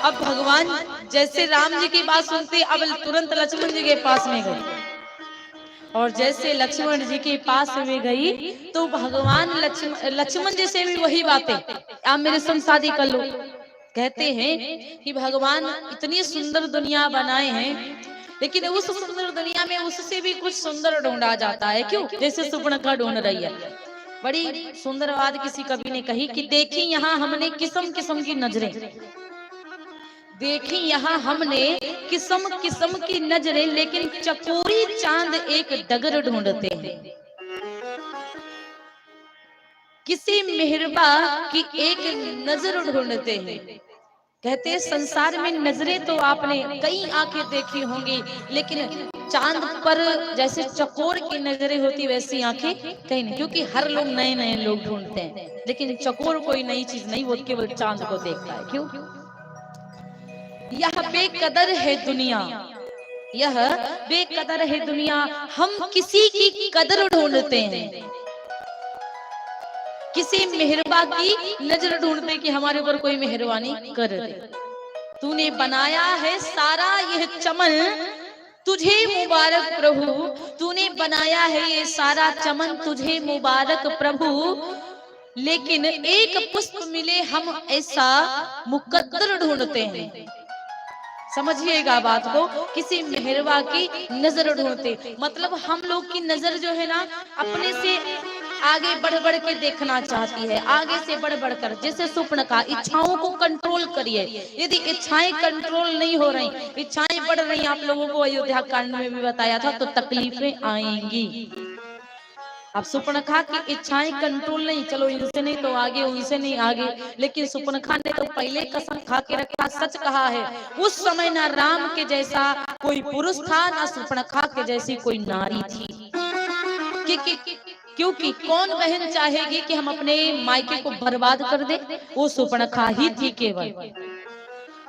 अब भगवान जैसे राम जी की बात सुनते अब तुरंत लक्ष्मण जी के पास में गई, और जैसे लक्ष्मण जी के पास में गई तो भगवान लक्ष्मण जी से भी वही बातें, आप मेरे संग शादी कर लो। कहते हैं कि भगवान इतनी सुंदर दुनिया बनाए हैं, लेकिन उस सुंदर दुनिया में उससे भी कुछ सुंदर ढूंढा जाता है। क्यों? जैसे सुपर्णखा ढूंढ रही है। बड़ी सुंदर बात किसी कवि ने कही कि देखी यहाँ हमने किस्म किस्म की नजरें, देखी यहाँ हमने किस्म किस्म की नजरें, लेकिन चकोरी चांद एक डगर ढूंढते हैं। किसी मेहरबा की एक नजर ढूंढते हैं। कहते हैं संसार में नजरें तो आपने कई आंखें देखी होंगी, लेकिन चांद पर जैसे चकोर की नजरें होती वैसी आंखें कहीं नहीं, क्योंकि हर लोग नए नए लोग ढूंढते हैं, लेकिन चकोर कोई नई चीज नहीं, वो केवल चांद को देखता है। क्यों? यह बेकदर है दुनिया, यह बेकदर है दुनिया, हम किसी की कदर ढूंढते हैं, किसी मेहरबा की नजर ढूंढते कि हमारे ऊपर कोई मेहरबानी कर दे। तूने बनाया है सारा यह चमन, तुझे मुबारक प्रभु, तूने बनाया है ये सारा चमन, तुझे मुबारक प्रभु, लेकिन एक पुष्प मिले हम ऐसा मुकद्दर ढूंढते हैं। समझिएगा बात को, किसी मेहरबा की नजर ढूंढते, मतलब हम लोग की नजर जो है ना अपने से आगे बढ़ बढ़ के देखना चाहती है, आगे से बढ़ बढ़ कर। जैसे सुपर्णखा, इच्छाओं को कंट्रोल करिए, यदि इच्छाएं कंट्रोल नहीं हो रही, इच्छाएं बढ़ रही, आप लोगों को अयोध्या कांड में भी बताया था, तो तकलीफें आएंगी। अब सुपर्णखा की इच्छाएं कंट्रोल नहीं, चलो इनसे नहीं तो आगे, उनसे नहीं आगे, लेकिन सुपर्णखा ने तो पहले कसम खा के रखा, सच कहा है, उस समय ना राम के जैसा कोई पुरुष था, ना सुपर्णखा के जैसी कोई नारी थी। क्योंकि कौन बहन चाहेगी कि हम अपने मायके को बर्बाद कर दे? वो सुपर्णखा ही थी केवल।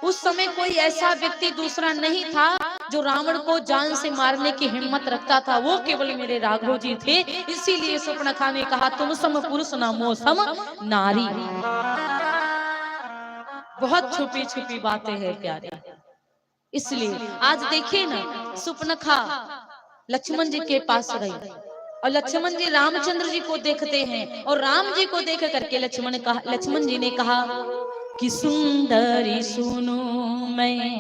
उस समय कोई ऐसा व्यक्ति दूसरा नहीं था जो रावण को जान से मारने की हिम्मत रखता था, वो केवल मेरे राघव जी थे। इसीलिए सुपर्णखा ने कहा, तुम सम पुरुष न मो सम नारी। बहुत छुपी छुपी बातें हैं प्यारे। इसलिए आज देखिए ना, सुपर्णखा लक्ष्मण जी के पास रही, और लक्ष्मण जी रामचंद्र जी को देखते हैं, और राम जी को देख करके लक्ष्मण जी ने कहा कि सुंदरी सुनो मैं,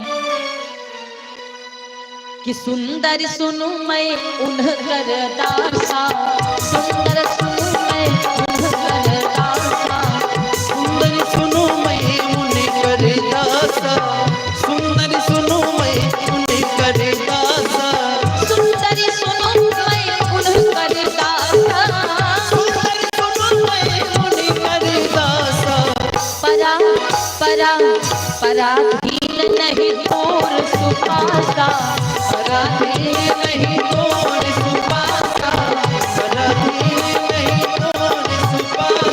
कि सुंदर सुनो मैं उनकर दासा, सुंदर सुनो मैं उनकर दासा, सुंदर सुनो मैं उनकर दासा, सुंदर सुनो मैं उनकर दासा, सुंदर सुनो मैं उनकर दासा, सुंदर सुनो मैं उनकर दासा। परा परा पराधीन नहीं तोर सुपासा, पराधीन नहीं तोर सुपासा, पराधीन नहीं तोर सुपासा।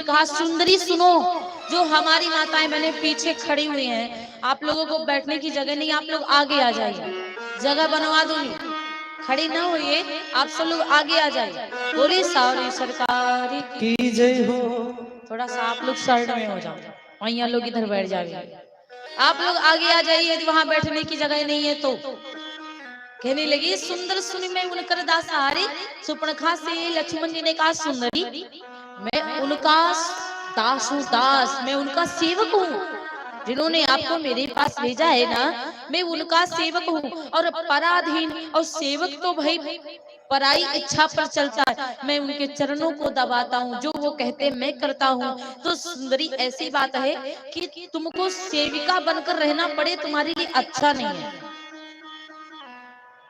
जी कहा सुंदरी सुनो, जो हमारी माताएं बहनें पीछे खड़ी हुई हैं, आप लोगों को बैठने की जगह नहीं, आप लोग आगे आ जाइए, जगह बनवा दूंगी, खड़ी ना होइए, आप सब लोग आगे आ जाइए। बोली सारी सरकार की जय हो। थोड़ा सा आप लोग साइड में हो जाओ, वहीं लोग इधर बैठ जाइए, आप लोग आगे आ जाइए, यदि वहां बैठने की जगह नहीं है तो। कहने लगी सुंदर सुनी मैं उनकर दासारी, सुपर्णखा से लक्ष्मण जी ने कहा सुंदरी मैं उनका दास हूँ, दास मैं उनका सेवक हूँ, जिन्होंने आपको मेरे पास भेजा है ना, मैं उनका सेवक हूँ। और पराधीन और सेवक तो भाई पराई इच्छा पर चलता है, मैं उनके चरणों को दबाता हूँ, जो वो कहते मैं करता हूँ। तो सुंदरी ऐसी बात है कि तुमको सेविका बनकर रहना पड़े तुम्हारे लिए अच्छा नहीं है।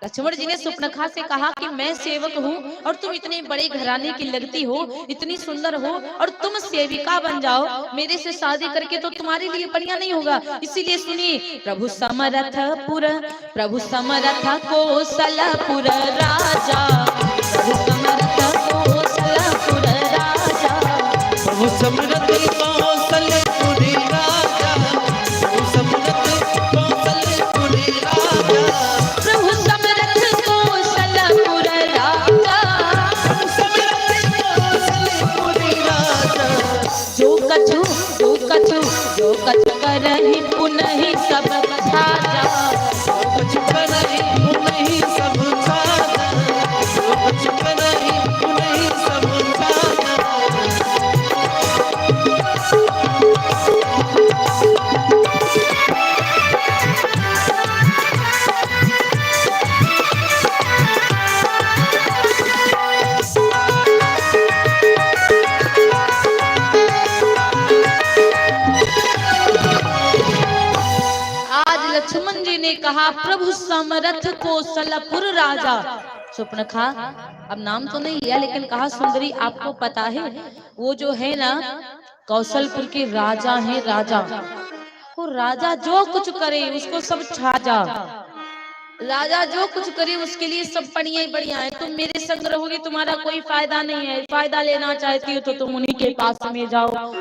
लक्ष्मण जी ने सुपर्णखा से कहा कि मैं सेवक हूँ और तुम इतने बड़े घराने की लगती हो, इतनी सुंदर हो और तुम सेविका बन जाओ, मेरे से शादी करके तो तुम्हारे लिए बढ़िया नहीं होगा। इसीलिए सुनिए, प्रभु समरथपुर कौशलपुर राजा, प्रभु समरथ कौशलपुर राजा, प्रभु समरथ कौशलपुर राजा, प्रभु समरथ कौशलपुर राजा, प्रभु समरथ कौशलपुर राजा, कौशलपुर राजा। जो कछु करहि पुनहि सब साजा, कुछ करहि पुनहि सब साजा, कुछ करहि पुनहि सब साजा। लक्ष्मण जी ने कहा प्रभु समरथ कौशलपुर राजा। सुपर्णखा अब नाम तो नहीं लिया, लेकिन कहा सुंदरी आपको पता है वो जो है ना कौशलपुर के राजा है, राजा वो राजा जो कुछ करे उसको सब छाजा, राजा जो कुछ करे उसके लिए सब बढ़िया ही बढ़िया है। तुम मेरे संग रहोगी तुम्हारा कोई फायदा नहीं है, फायदा लेना चाहती हो तो तुम उन्हीं के पास में जाओ।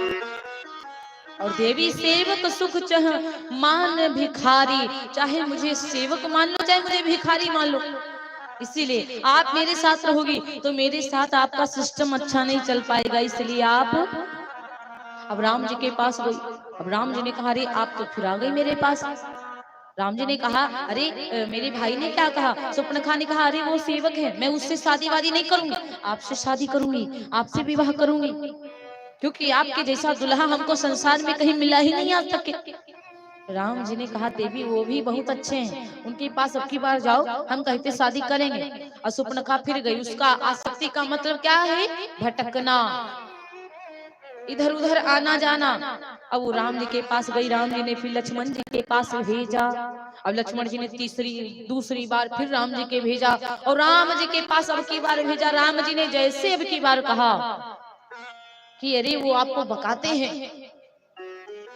और देवी सेवक सुख चह मान भिखारी, चाहे मुझे सेवक मान लो चाहे मुझे भिखारी मान लो, इसीलिए आप मेरे साथ रहोगी तो मेरे साथ आपका सिस्टम अच्छा नहीं चल पाएगा, इसलिए आप अब राम जी के पास गई। अब राम जी ने कहा अरे आप तो फिर आ गई मेरे पास। राम जी ने कहा अरे मेरे भाई ने क्या कहा? सुपर्णखा ने कहा अरे वो सेवक है, मैं उससे शादी वादी नहीं करूंगी, आपसे शादी करूंगी, आपसे विवाह करूंगी, क्योंकि आपके जैसा दुल्हा हमको संसार में कहीं मिला ही नहीं आज तक के। राम जी ने कहा देवी वो भी बहुत अच्छे हैं, उनके पास अब की बार जाओ, हम कहते शादी करेंगे। और सुपर्णखा फिर गई। उसका आसक्ति का मतलब क्या है? भटकना, इधर उधर आना जाना। अब वो राम जी के पास गई, राम जी ने फिर लक्ष्मण जी के पास भेजा। अब लक्ष्मण जी ने दूसरी बार फिर राम जी के भेजा और राम जी के पास अब की बार भेजा। राम जी ने जैसे अब की बार कहा कि अरे वो आपको बकाते हैं,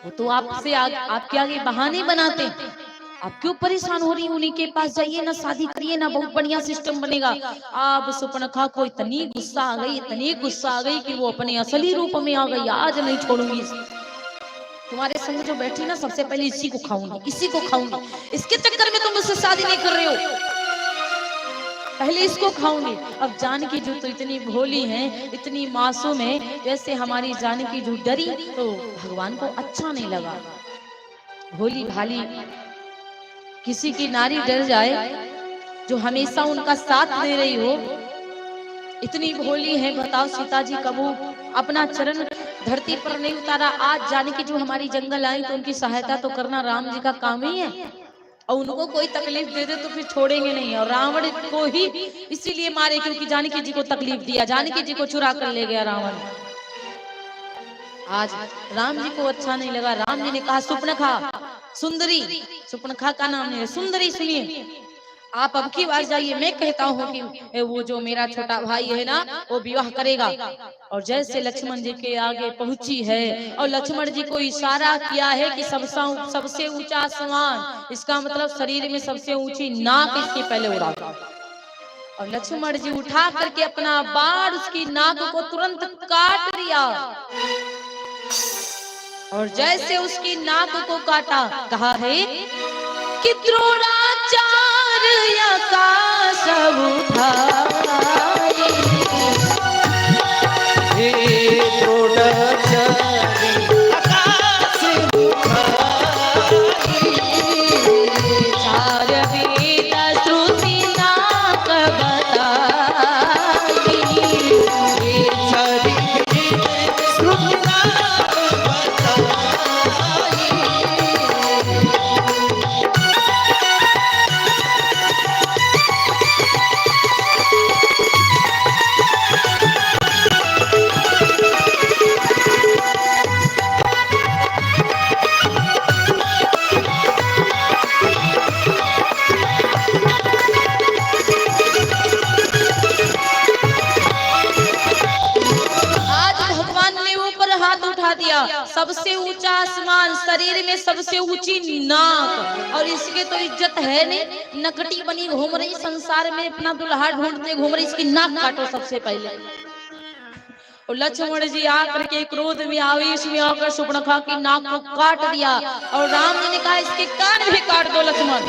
वो तो आपसे आपके आगे बहाने बनाते हैं, आप क्यों परेशान हो रही? उन्हीं के पास जाइए ना, शादी करिए ना, बहुत बढ़िया सिस्टम बनेगा। अब सुपर्णखा को इतनी गुस्सा आ गई, इतनी गुस्सा आ गई कि वो अपने असली रूप में आ गई। आज नहीं छोड़ूंगी, तुम्हारे संग जो बैठी ना सबसे पहले इसी को खाऊंगी, इसी को खाऊंगी, इसके चक्कर में तुम मुझसे शादी नहीं कर रहे हो, पहले इसको खाऊंगी। अब जानकी जो तो इतनी भोली है, इतनी मासूम है, जैसे हमारी जानकी जो डरी तो भगवान को अच्छा नहीं लगा। भोली भाली किसी की नारी डर जाए जो हमेशा उनका साथ दे रही हो, इतनी भोली है। बताओ सीता जी कबू अपना चरण धरती पर नहीं उतारा। आज जानकी जो हमारी जंगल आई तो उनकी सहायता तो करना राम जी का काम ही है, और उनको कोई तकलीफ दे दे तो फिर छोड़ेंगे नहीं। और रावण को ही इसीलिए मारे क्योंकि जानकी जी को तकलीफ दिया, जानकी जी को चुरा कर ले गया रावण। आज राम जी को अच्छा नहीं लगा। राम जी ने कहा सुपर्णखा, सुंदरी, सुपर्णखा का नाम नहीं है, सुंदरी सुनिए, आप अब की बार जाइए, मैं कहता हूँ कि वो जो मेरा छोटा भाई है ना वो विवाह करेगा। और जैसे लक्ष्मण जी के आगे पहुंची है और लक्ष्मण जी को इशारा किया है कि सबसे ऊंचा आसमान, इसका मतलब शरीर में सबसे ऊंची नाक इसके पहले उड़ा दो। और लक्ष्मण जी उठा करके अपना बाण उसकी नाक को तुरंत काट दिया। और जैसे उसकी नाक को काटा, कहा है कि द्रोणाचार्य आकाश उठाए, हे द्रोणाचार्य आकाश उठाए, चार वेद श्रुति नाक बताई, हे चार वेद श्रुति नाक बताई। आज भगवान ने ऊपर हाथ उठा दिया, सबसे ऊंचा आसमान, शरीर में सबसे ऊंची नाक, और इसके तो इज्जत है नहीं, नकटी बनी घूम रही संसार में, अपना दुल्हा ढूंढते घूम रही, इसकी नाक काटो सबसे पहले। और लक्ष्मण जी आकर के क्रोध में आवेश में आकर शूर्पणखा की नाक को काट दिया, और राम जी ने कहा इसके कान भी काट दो लक्ष्मण।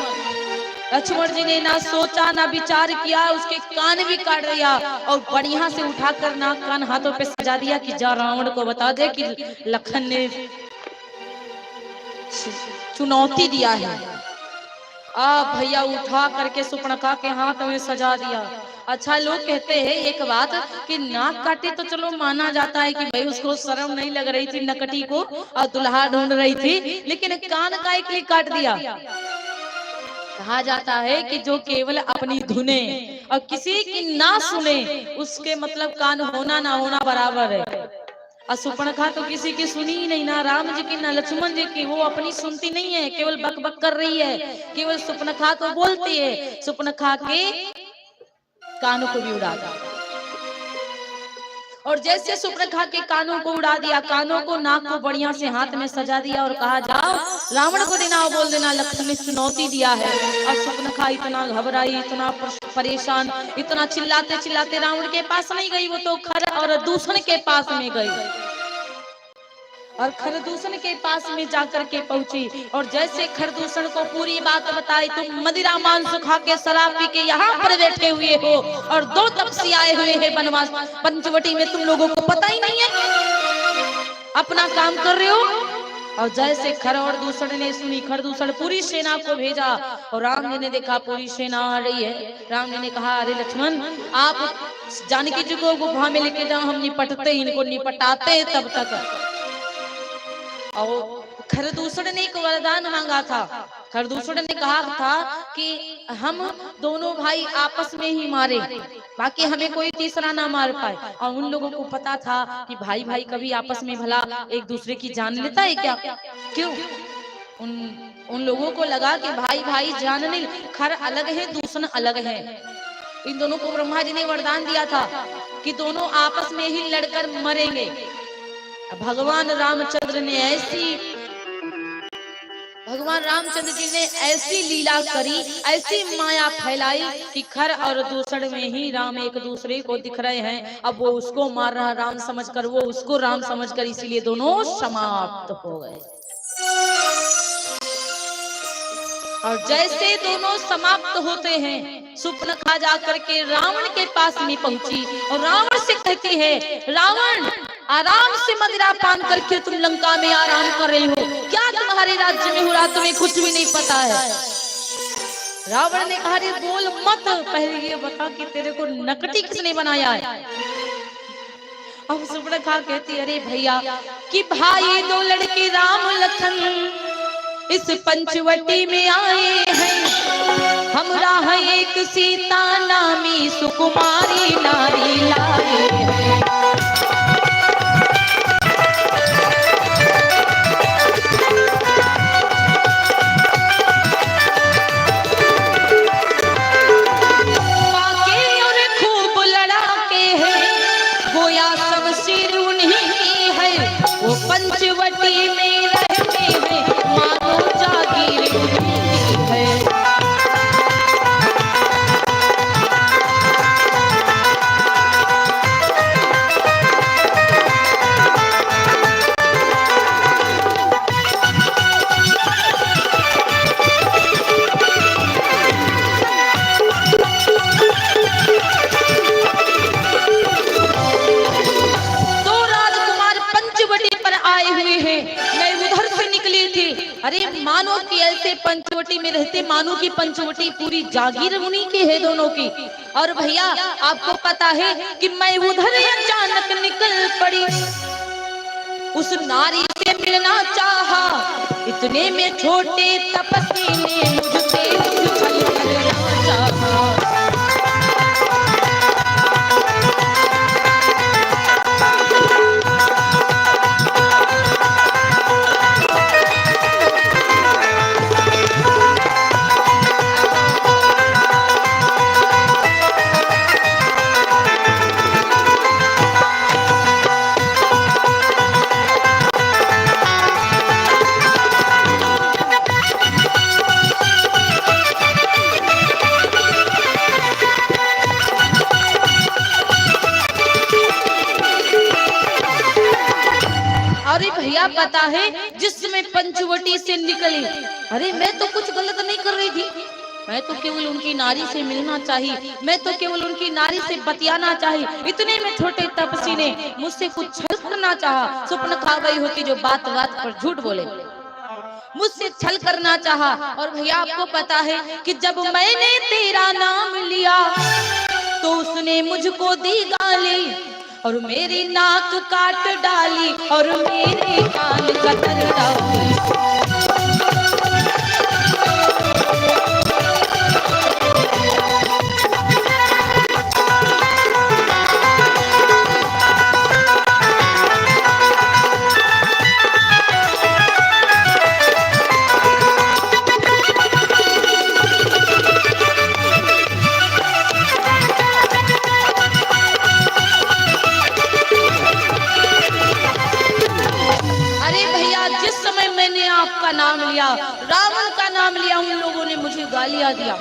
लक्ष्मण जी ने ना सोचा ना विचार किया, उसके कान भी काट दिया, और बढ़िया से उठाकर नाक कान हाथों पे सजा दिया कि जा रावण को बता दे कि लखन ने चुनौती दिया है। आप भैया उठा करके शूर्पणखा के हाथ में सजा दिया। अच्छा, लोग कहते हैं एक बात कि नाक काटे तो चलो माना जाता है कि भाई उसको शर्म नहीं लग रही थी नकटी को और दुल्हा ढूंढ रही थी, लेकिन कान का एक लिए काट दिया। कहा जाता है कि जो केवल अपनी धुने और किसी की ना सुने, उसके मतलब कान होना ना होना बराबर है। और शूर्पणखा तो किसी की सुनी ही नहीं, ना राम जी की ना लक्ष्मण जी की, वो अपनी सुनती नहीं है, केवल बक बक कर रही है, केवल शूर्पणखा तो बोलती है। शूर्पणखा के कानों को भी उड़ा दिया, और जैसे शूर्पणखा के कानों को उड़ा दिया, कानों को नाक को बढ़िया से हाथ में सजा दिया, और कहा जाओ रावण को देना बोल देना, लक्ष्मण ने चुनौती दिया है। और शूर्पणखा इतना घबराई, इतना परेशान, इतना चिल्लाते चिल्लाते रावण के पास नहीं गई, वो तो खर और दूषण के पास में गई, और खरदूषण के पास में जाकर के पहुंची, और जैसे खरदूषण को पूरी बात बताई, तुम मदिरा मांस खा के शराब पी के यहाँ पर बैठे हुए हो, और 2 तपस्वी आए हुए हैं वनवास पंचवटी में, तुम लोगों को पता ही नहीं है, अपना काम कर रहे हो। और जैसे खर और दूषण ने सुनी, खरदूषण पूरी सेना को भेजा, और राम जी ने देखा पूरी सेना आ रही है। राम जी ने कहा अरे लक्ष्मण, आप जानकी जी को गुफा में लेके जाओ, हम निपटते इनको निपटाते तब तक। और खरदूषण ने एक वरदान मांगा था। खरदूषण ने कहा था कि हम दोनों भाई आपस में ही मारे, बाकी हमें कोई तीसरा ना मार पाए। और उन लोगों को पता था कि भाई भाई कभी आपस में भला एक दूसरे की जान लेता है क्या? क्यों? उन लोगों को लगा कि भाई भाई जान नहीं, खर अलग है दूषण अलग है। इन दोनों को ब्रह्मा जी ने वरदान दिया था कि दोनों आपस में ही लड़कर मरेंगे। भगवान रामचंद्र जी ने ऐसी लीला करी, ऐसी माया फैलाई कि खर और दूषण में ही राम एक दूसरे को दिख रहे हैं। अब वो उसको मार रहा राम समझकर, वो उसको राम समझकर, इसीलिए दोनों समाप्त हो गए। और जैसे दोनों समाप्त होते हैं, शूर्पणखा जाकर के रावण के पास में पहुंची, और रावण से कहती है रावण, आराम से मदिरा पान करके तुम लंका में आराम कर रही हो, क्या तुम्हारे राज्य में हो रहा तुम्हें कुछ भी नहीं पता है? रावण ने कहा बोल मत, पहले ये बता कि तेरे को नकटी किसने बनाया है? अब शूर्पणखा कहती अरे भैया कि भाई 2 लड़के राम लखन इस पंचवटी में आए हैं, हमरा है एक सीता नामी सुकुमारी नारी लाए हैं। पंचवटी में रहते हैं, मानो जागीर है। पंचवटी में रहते, मानो की पंचवटी पूरी जागीर उन्हीं की है दोनों की। और भैया आपको पता है कि मैं उधर अचानक निकल पड़ी, उस नारी से मिलना चाहा, इतने में छोटे तपस्वी ने मुझसे छल करना चाहा। अरे भैया पता है जिसमें पंचवटी से निकली, अरे मैं तो कुछ गलत नहीं कर रही थी, मैं तो केवल उनकी नारी से मिलना चाहिए, मैं तो केवल उनकी नारी से बतियाना चाहिए। इतने में छोटे तपसी ने मुझसे कुछ छल करना चाहा। स्वप्न खा गई होती जो बात बात पर झूठ बोले, मुझसे छल करना चाहा। और भैया आपको पता है कि जब मैंने तेरा नाम लिया तो उसने मुझको दी गाली, और मेरी नाक काट डाली और मेरे कान कतर डाली। आपका नाम लिया, रावण का नाम लिया, उन लोगों ने मुझे गालियां दिया,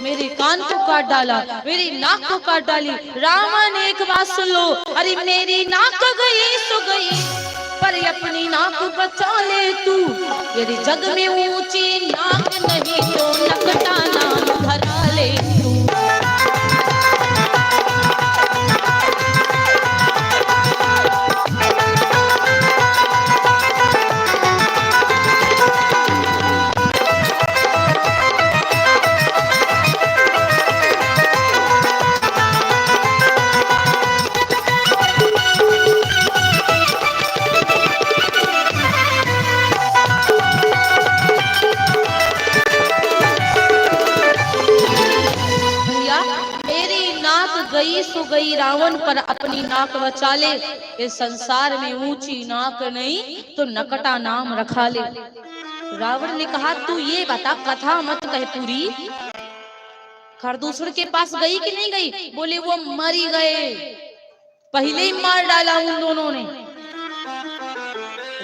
मेरे कान को काट डाला, मेरी नाक को काट डाली। रावण एक बात सुन लो, अरे मेरी नाक गई सो गई, पर अपनी नाक बचा ले तू। यदि जग में ऊंची नाक नहीं तो नकटा नाम धरा ले तू। गई सो गई रावण, पर अपनी नाक बचा ले। इस संसार में ऊंची नाक नहीं तो नकटा नाम रखा ले। रावण ने कहा तू ये बता, कथा मत कह पूरी, खरदूषण के पास गई कि नहीं गई? बोले वो मरी गए, पहले ही मार डाला उन दोनों ने।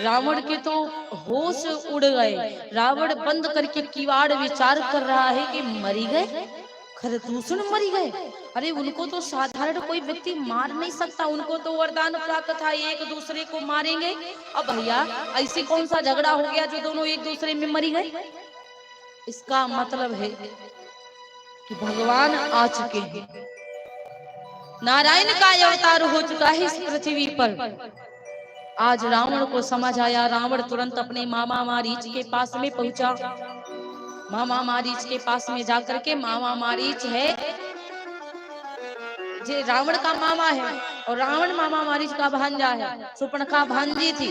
रावण के तो होश उड़ गए। रावण बंद करके किवाड़ विचार कर रहा है कि मरी गए, खरदूषण मरी गए। अरे उनको तो साधारण कोई व्यक्ति मार नहीं सकता, उनको तो वरदान प्राप्त था एक दूसरे को मारेंगे। अब भैया ऐसे कौन सा झगड़ा हो गया जो दोनों एक दूसरे में मरी गए? इसका मतलब है कि भगवान आ चुके हैं, नारायण का अवतार हो चुका है इस पृथ्वी पर। आज रावण को समझ आया। रावण तुरंत अपने मामा मारीच के पास में पहुंचा। मामा मारीच के पास में जाकर के, मामा मारीच है जे रावण का मामा है और रावण मामा मारीच का भांजा है, सुपर्णखा भांजी थी।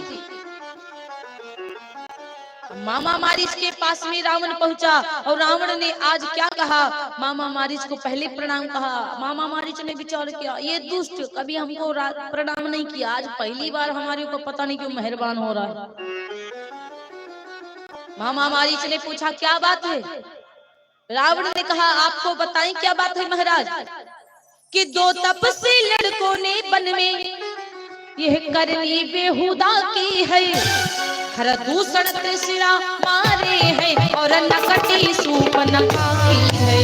मामा मारीच के पास में रावण पहुंचा और रावण ने आज क्या कहा? मामा मारीच को पहले प्रणाम कहा। मामा मारीच ने विचार किया, ये दुष्ट कभी हमको प्रणाम नहीं किया, आज पहली बार हमारे ऊपर पता नहीं क्यों मेहरबान हो रहा है। मामा मारीच ने पूछा क्या बात है? रावण ने कहा आपको बताएं क्या बात है महाराज, कि दो तपस्वी लड़कों ने वन में यह करनी बेहुदा की है, खरदूषण तृष्णा मारे हैं और नकटी सूर्पनखा की है।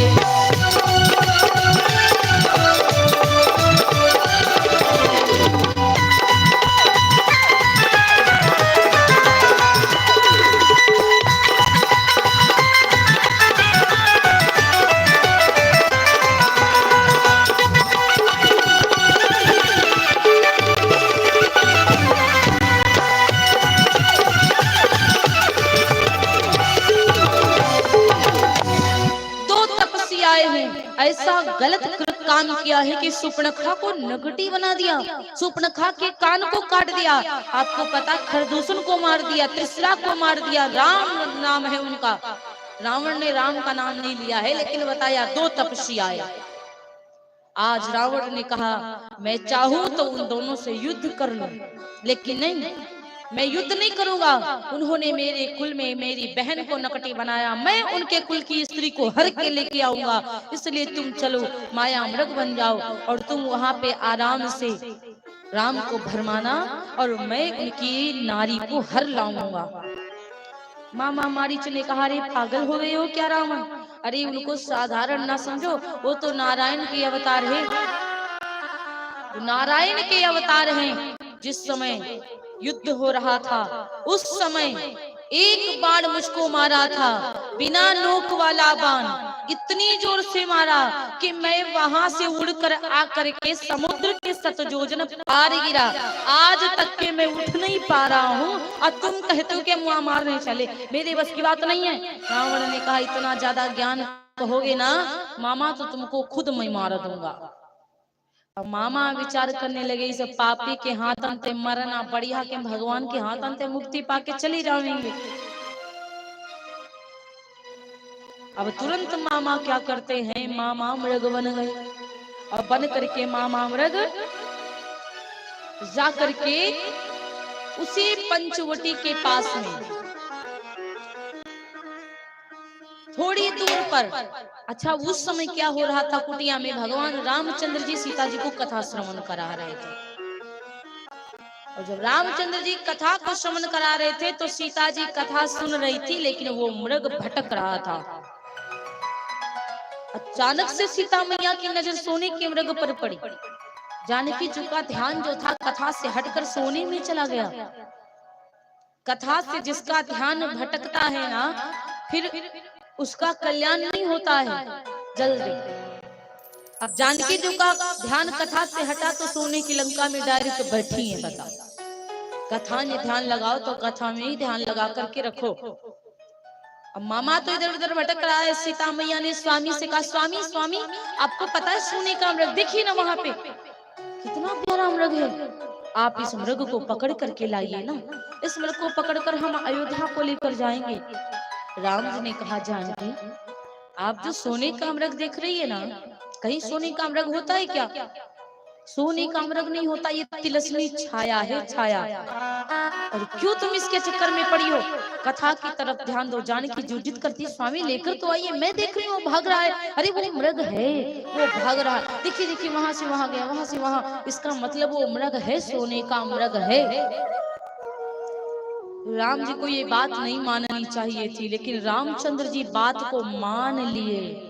ऐसा गलत काम किया है कि सुपर्णखा को नगटी बना दिया, सुपर्णखा के कान को काट दिया। आपको पता, खरदूषण को मार दिया, त्रिशला को मार दिया। राम नाम है उनका, रावण ने राम का नाम नहीं लिया है, लेकिन बताया 2 तपस्वी आए। आज रावण ने कहा मैं चाहूं तो उन दोनों से युद्ध कर लूं, लेकिन नहीं, मैं युद्ध नहीं करूंगा। उन्होंने मेरे कुल में मेरी बहन को नकटी बनाया, मैं उनके कुल की स्त्री को हर के लेके आऊंगा। इसलिए तुम चलो, माया मृग बन जाओ और तुम वहां पे आराम से राम को भरमाना और मैं उनकी नारी को हर लाऊंगा। मामा मारीच ने कहा, अरे पागल हो गए हो क्या रावण? अरे उनको साधारण ना समझो, वो तो नारायण के अवतार है, नारायण के अवतार हैं। जिस समय युद्ध हो रहा था उस समय एक बाण मुझको मारा था, बिना नोक वाला बाण, इतनी जोर से मारा कि मैं वहां से उड़कर आकर के समुद्र के 7 योजन पार गिरा। आज तक के मैं उठ नहीं पा रहा हूँ और तुम कहते हो कि मुआ मारने चले, मेरे बस की बात नहीं है। रावण ने कहा, इतना ज्यादा ज्ञान कहोगे ना मामा तो तुमको खुद मैं मार दूंगा। मामा विचार करने लगे, इस पापी के हाथ अंते मरना बढ़िया के भगवान के हाथ अंते मुक्ति पाके चली जाएंगे। अब तुरंत मामा क्या करते हैं, मामा मृग बन गए और बन करके मामा मृग जा करके उसी पंचवटी के पास में थोड़ी दूर पर, अच्छा उस समय क्या हो रहा था, कुटिया में भगवान रामचंद्र जी सीता जी को कथा श्रवण करा रहे थे। और जब रामचंद्र जी कथा को श्रवण करा रहे थे तो सीता जी कथा सुन रही थी, लेकिन वो मृग भटक रहा था। अचानक से सीता मैया की नजर सोने के मृग पर पड़ी। जानकी जी का ध्यान जो था कथा से हटकर सोने में चला गया। कथा से जिसका ध्यान भटकता है ना, फिर उसका कल्याण नहीं होता है जल्दी। अब जानकी जी का ध्यान कथा से हटा तो सोने की लंका में डायरेक्ट बैठी है। बता, कथा में ध्यान लगाओ तो कथा में ही ध्यान लगा करके रखो। अब मामा तो इधर उधर भटक रहा है। सीता मैया ने स्वामी से कहा, स्वामी स्वामी आपको पता है सोने का मृग, देखिए ना वहां पे कितना प्यारा मृग है, आप इस मृग को पकड़ करके लाइए ना, इस मृग को पकड़कर हम अयोध्या को लेकर जाएंगे। राम जी ने कहा, जानकी आप जो सोने का मृग देख रही है ना, कहीं सोने का मृग होता है क्या? सोने का मृग नहीं होता, ये तिलस्मी छाया है, छाया। और क्यों तुम इसके चक्कर में पड़ी हो? कथा की तरफ ध्यान दो। जानकी जो जिद करती, स्वामी लेकर तो आइए, मैं देख रही हूँ भाग रहा है। अरे वो मृग है, वो भाग रहा है, देखिए देखिए वहां से वहां गया, वहां से वहां, इसका मतलब वो मृग है, सोने का मृग है। राम जी को ये बात नहीं माननी चाहिए थी, लेकिन रामचंद्र जी बात को मान लिए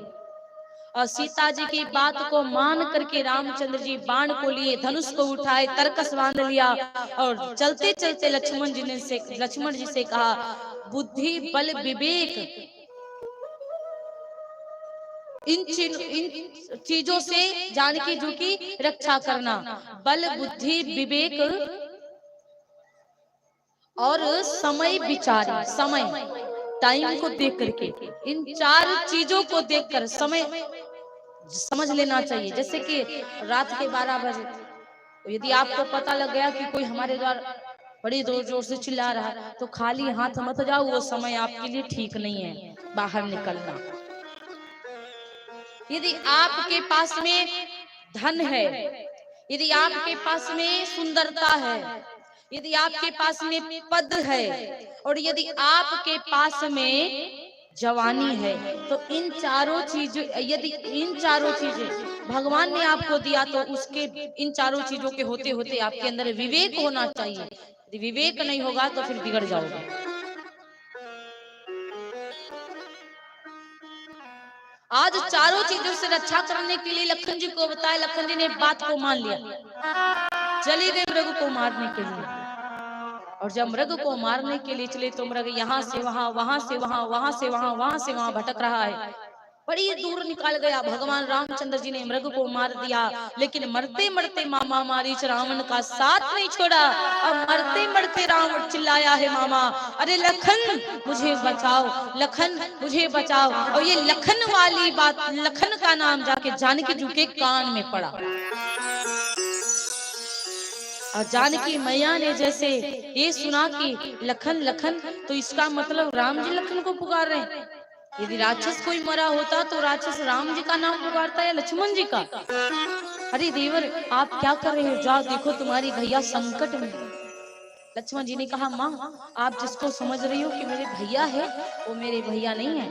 और सीता जी की बात को मान करके रामचंद्र जी बाण को लिए, धनुष को उठाए, तरकस बांध लिया और चलते चलते लक्ष्मण जी से कहा, बुद्धि बल विवेक इन चीजों से जानकी जी की रक्षा करना। बल बुद्धि विवेक और समय विचार, समय टाइम को देख करके, इन 4 चीजों को देखकर समय समझ लेना चाहिए। जैसे कि रात के 12 बजे यदि आपको पता लग गया कि कोई हमारे द्वारा बड़ी जोर जोर से चिल्ला रहा है, तो खाली हाथ मत जाओ, वो समय आपके लिए ठीक नहीं है, बाहर निकलना। यदि आपके पास में धन है, यदि आपके पास में सुंदरता है, यदि आपके पास में पद है और यदि आपके पास में जवानी है, तो इन चारों चीजों, यदि इन चारों चीजें भगवान ने आपको दिया तो उसके इन चारों चीजों के होते होते आपके अंदर विवेक होना चाहिए। यदि विवेक नहीं होगा तो फिर बिगड़ जाओगे। आज चारों चीजों से रक्षा करने के लिए लखन जी को बताया, लखन जी ने बात को मान लिया, चले गए मृग को मारने के लिए। और जब मृग को मारने के लिए चले तो मृग यहाँ से वहां, वहां से वहां, वहां से वहां, वहां से वहां भटक रहा है। बड़ी दूर निकाल गया। भगवान रामचंद्र जी ने मृग को मार दिया, लेकिन मरते मरते मामा मारीच रावण का साथ नहीं छोड़ा। अब मरते मरते रावण चिल्लाया है मामा, अरे लखन मुझे बचाओ, लखन मुझे बचाओ। और ये लखन वाली बात, लखन का नाम जाके जानकी जी के कान में पड़ा। और जानकी मैया ने जैसे ये सुना कि लखन लखन, तो इसका मतलब राम जी लखन को पुकार रहे हैं। यदि राक्षस कोई मरा होता तो राक्षस राम जी का नाम पुकारता या लक्ष्मण जी का? अरे देवर आप क्या कर रहे हो, जाओ देखो तुम्हारी भैया संकट में। लक्ष्मण जी ने कहा माँ, आप जिसको समझ रही हो कि मेरे भैया है, वो मेरे भैया नहीं है,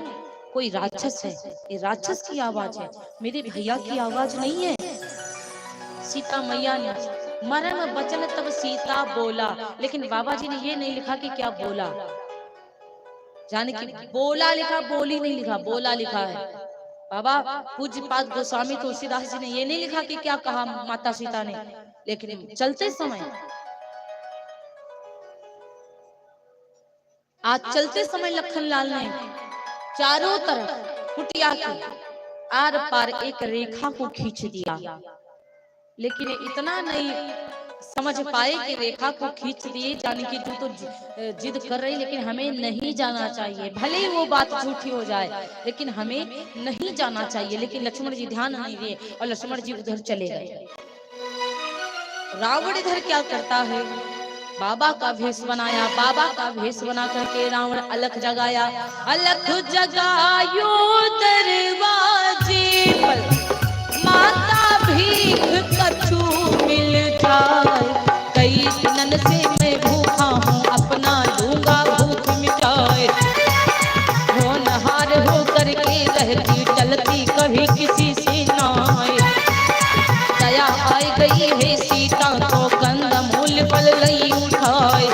कोई राक्षस है। ये राक्षस की आवाज है, मेरे भैया की आवाज नहीं है। सीता मैया ने मरम बचन तब सीता बोला, लेकिन बाबा जी ने ये नहीं लिखा कि क्या बोला। जानकी बोला लिखा, बोली नहीं लिखा, बोला लिखा है। बाबा पूज्य पाद गोस्वामी तुलसीदास जी ने ये नहीं लिखा कि क्या कहा माता सीता ने, लेकिन चलते समय, आज चलते समय लखनलाल ने चारों तरफ कुटिया की आर पार एक रेखा को खींच दिया, लेकिन इतना नहीं समझ पाए कि रेखा को खींच दिए। जानकी जी तो जिद कर रही, लेकिन हमें नहीं जाना चाहिए, भले ही वो बात झूठी हो जाए, लेकिन हमें नहीं जाना चाहिए। लेकिन लक्ष्मण जी ध्यान नहीं दिए और लक्ष्मण जी उधर चले गए। रावण इधर क्या करता है, बाबा का भेष बनाया, बाबा का भेष बना करके रावण अलख जगाया। अलख जगायो दरवाजे पर, माता भीख कछु मिल जाए। कई दिनन से मैं भूखा हूँ, अपना लूंगा भूख मिटाए। होनहार हो करके रहती चलती, कभी किसी से ना आए। दया आई गई है सीता को, कंद मूल फल लई उठाए।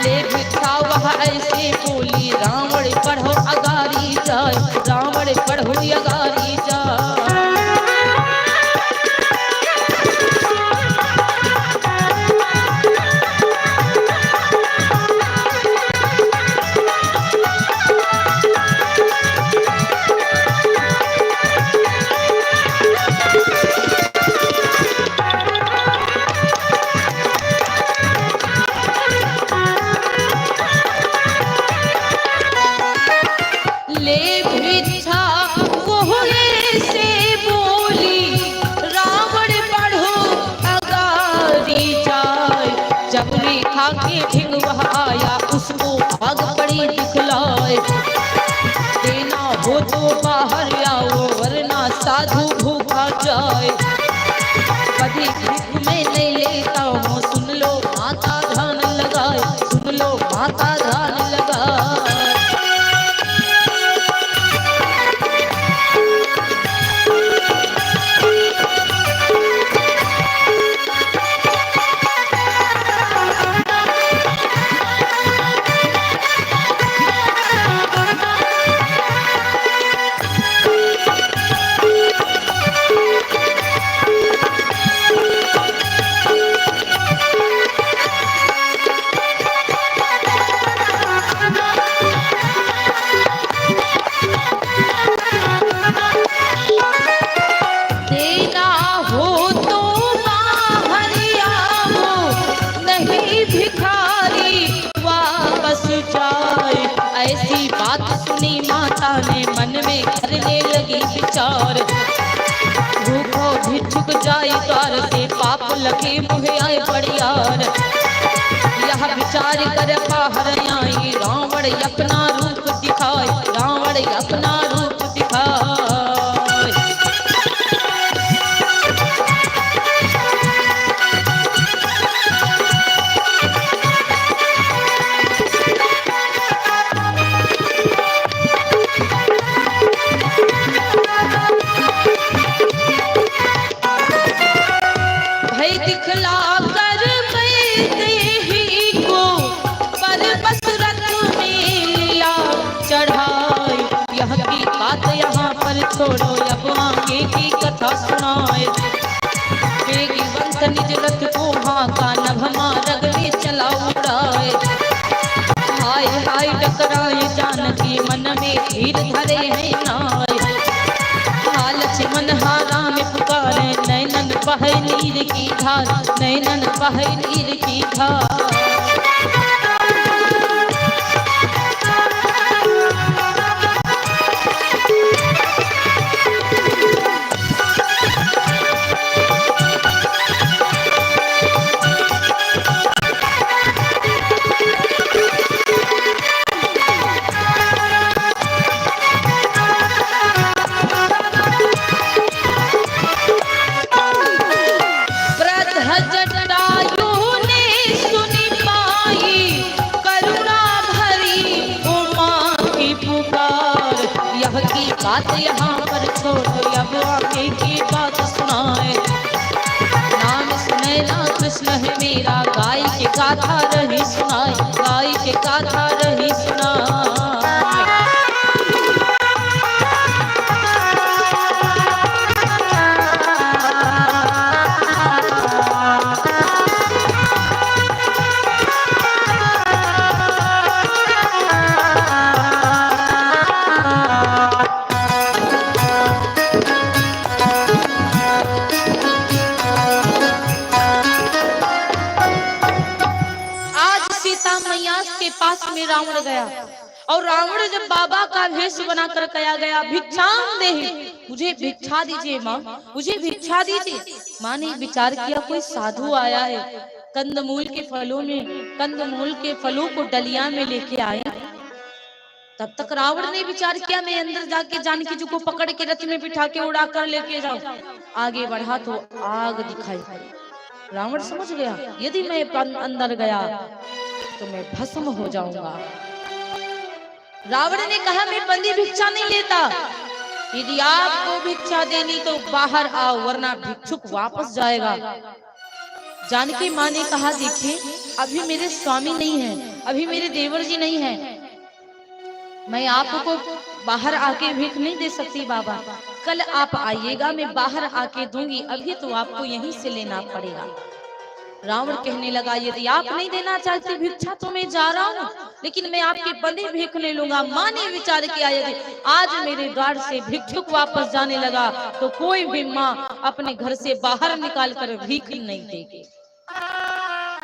ले भिक्षा वह ऐसे बोली, रावण पढ़ो अगारी जाए, रावण पढ़ो अगारी जाए। आया उसको भाग पड़ी दिखलाए। देना हो तो बाहर आओ, वरना साधु भूखा जाए। कभी भीख में नहीं लेता हूँ, सुन लो माता ध्यान लगाए, सुन लो माता ध्यान लगाए। विचार भूखो भी झुक जाए द्वार से, पाप लगे मुहे आए बड़ियार। यह विचार कर बाहर आई, रावण अपना रूप दिखाए, रावण अपना रूप दिखाए। छोड़ो अब आगे की कथा सुनाए। वेगवंत निज रथ को हाका, नभ मार्ग में चला उड़ाए। हाय हाय टकराए जानकी, मन में धीर धरे हैं नाय। बहे नीर की धार, नैनन बहे नीर की धार। बात यहाँ पर छोड़ अब आगे की बात सुनाए। नाम सुनैना कृष्ण है मेरा, गाय के गाथा रही सुनाए, गाय के गाथा रही सुनाए। पास में रावण गया और रावण जब बाबा का भेष बनाकर कया गया, भिक्षाम देहि, मुझे भिक्षा दीजिए माँ, मुझे भिक्षा दीजिए। माँ ने विचार किया कोई साधु आया है, कंदमूल के फलों में, कंदमूल के फलों को डलिया में लेके आए। तब तक रावण ने विचार किया मैं अंदर जाके जानकी जी को पकड़ के रथ में बिठा के उड़ा कर लेके जाऊं। आगे बढ़ा तो आग दिखाई। रावण समझ गया यदि मैं अंदर गया तो मैं भस्म हो जाऊंगा। रावण ने कहा मैं बंदी भिक्षा नहीं लेता, यदि आपको भिक्षा देनी तो बाहर आओ वरना भिक्षुक वापस जाएगा। जानकी माँ ने कहा देखिए अभी मेरे स्वामी नहीं है, अभी मेरे देवर जी नहीं है, मैं आपको बाहर आके भीख नहीं दे सकती बाबा, कल आप आइएगा मैं बाहर आके दूंगी, अभी तो आपको यहीं से लेना पड़ेगा। रावण कहने लगा यदि आप नहीं देना चाहते भिक्षा तो मैं जा रहा हूँ, लेकिन मैं आपके बंदी भीख नहीं लूंगा। माँ ने विचार किया यदि आज मेरे द्वार से भिक्षुक वापस जाने लगा तो कोई भी माँ अपने घर से बाहर निकाल कर भीख नहीं देगी।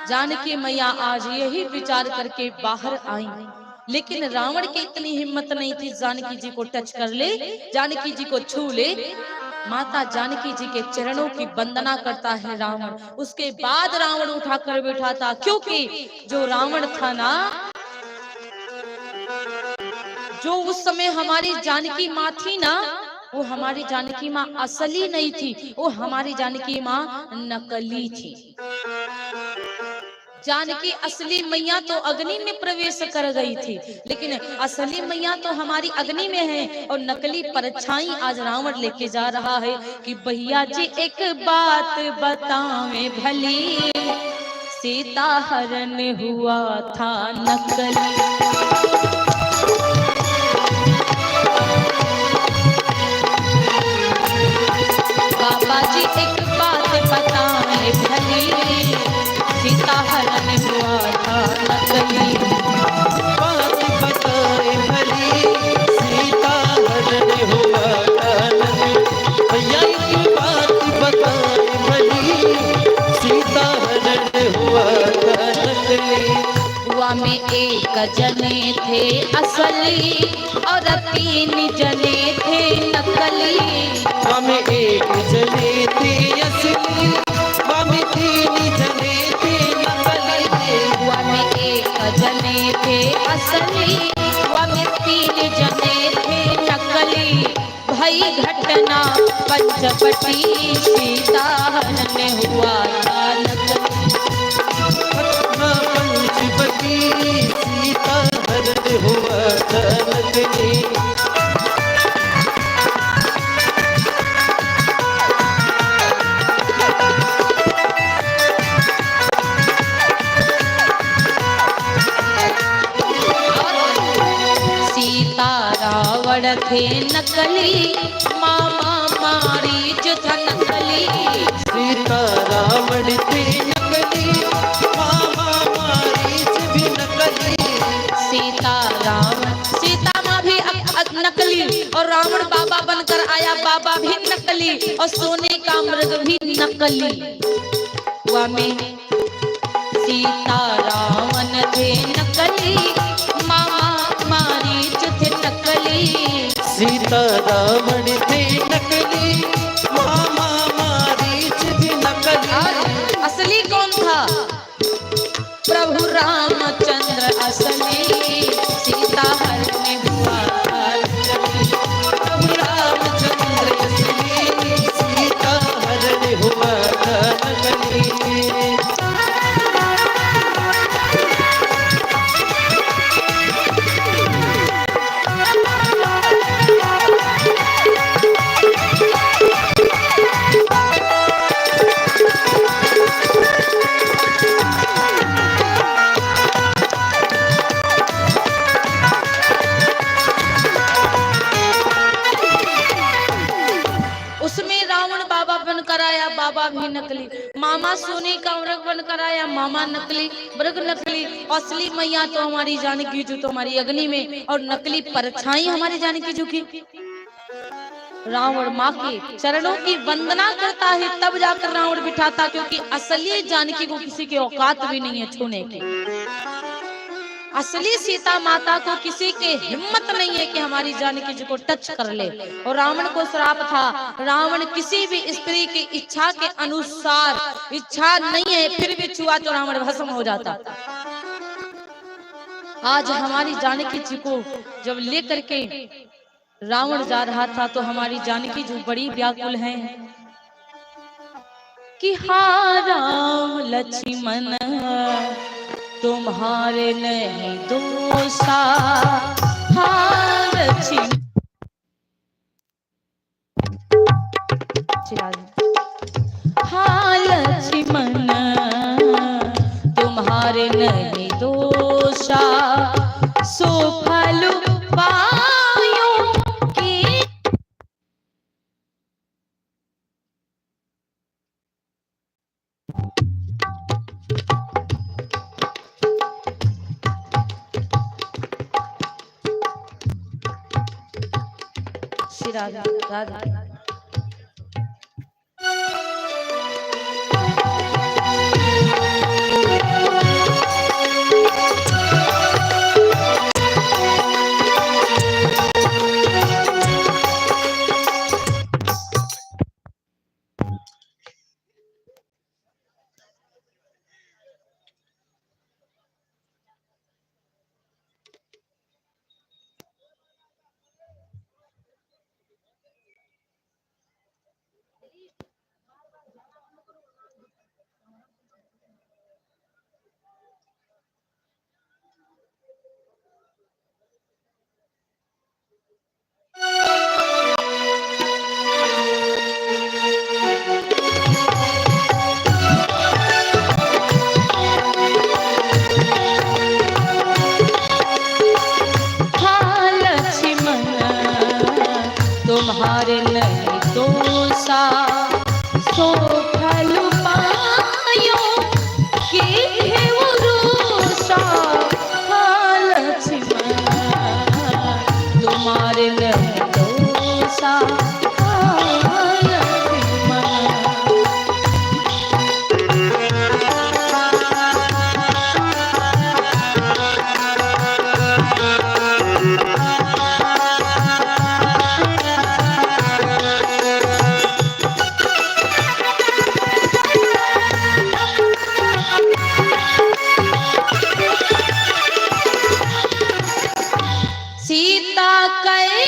जानकी मैया आज यही विचार करके बाहर आई, लेकिन रावण की इतनी हिम्मत नहीं थी जानकी जी को टच कर ले, जानकी जी को छू ले। माता जानकी जी के चरणों की वंदना करता है रावण, उसके बाद रावण उठाकर बैठा था, क्योंकि जो रावण था ना, जो उस समय हमारी जानकी माँ थी ना, वो हमारी जानकी माँ असली नहीं थी, वो हमारी जानकी माँ नकली थी। जानकी असली मैया तो अग्नि में प्रवेश कर गई थी, लेकिन असली मैया तो हमारी अग्नि में है और नकली परछाई आज रावण लेके जा रहा है कि भैया जी एक बात बतावे भली, सीता हरण हुआ था नकली। बाबा जी एक बात बतावे भली, सीता हरण हुआ था नकली। बात बताए भली, सीता हरण हुआ था नकली। भैया की बात बताए भली, सीता हरण हुआ था नकली। हुआ में एक जने थे असली और 3 जने थे नकली। हुआ में एक जने थे असली, हुआ में 3 जने जने थे असली, हुआ में 3 जने थे नकली। भई घटना पंचवटी, सीता हरण हुआ था नकली। घटना पंचवटी, सीता हरण हुआ था नकली। रावण थे नकली, मामा मारीच था नकली। सीता रावण थे नकली, मामा मारीच भी नकली। सीता रावण, सीता माँ भी नकली, और रावण बाबा बनकर आया, बाबा भी नकली, और सोने का मृग भी नकली। हुआ में सीता रावण थे नकली, मामा मारीच थे नकली। सीता रावण थे नकली, मामा मारीच भी नकली। असली कौन था? प्रभु रामचंद्र असली, सीता हरने हुआ नकली। प्रभु रामचंद्र असली, सीता हरण हुआ नकली। बाबा भी नकली, मामा सोने का मृग बनकर आया, मामा नकली, मृग नकली, असली मैया तो हमारी जानकी जो तो हमारी अग्नि में, और नकली परछाई हमारी जानकी जो की। रावण माँ के चरणों की वंदना करता है, तब जाकर रावण बिठाता, क्योंकि असली जानकी को किसी की औकात भी नहीं है छूने की। असली सीता माता को किसी के हिम्मत नहीं है कि हमारी जानकी जी को टच कर ले। और रावण को श्राप था, रावण किसी भी स्त्री की इच्छा के अनुसार, इच्छा नहीं है फिर भी छुआ तो रावण भस्म हो जाता। आज हमारी जानकी जी को जब लेकर के रावण जा रहा था, तो हमारी जानकी जी बड़ी व्याकुल है कि हाँ राम लक्ष्मण तुम्हारे नहीं दोषा, हाँ लक्ष्मण हाँ लक्ष्मण तुम्हारे नहीं दोषा, सो फल पायो की। श्री राधा राधा तुम्हारे नहीं दोषा, सो फल पायो के रोषा, हाँ लक्ष्मण तुम्हारे नहीं दोषा, हाँ लक्ष्मण। सीता कहे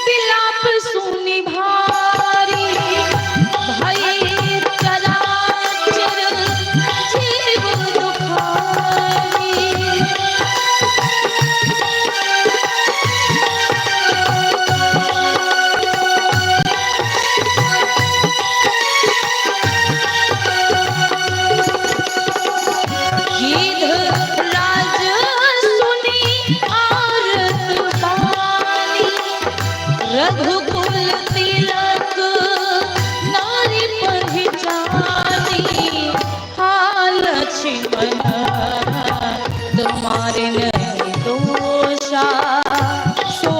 विलाप सुनी भारी, भई चराचर जीव दुखारी। रघुकुल तिलक नारी पहचानी, हाँ लक्ष्मण तुम्हारे नहीं दोषा, सो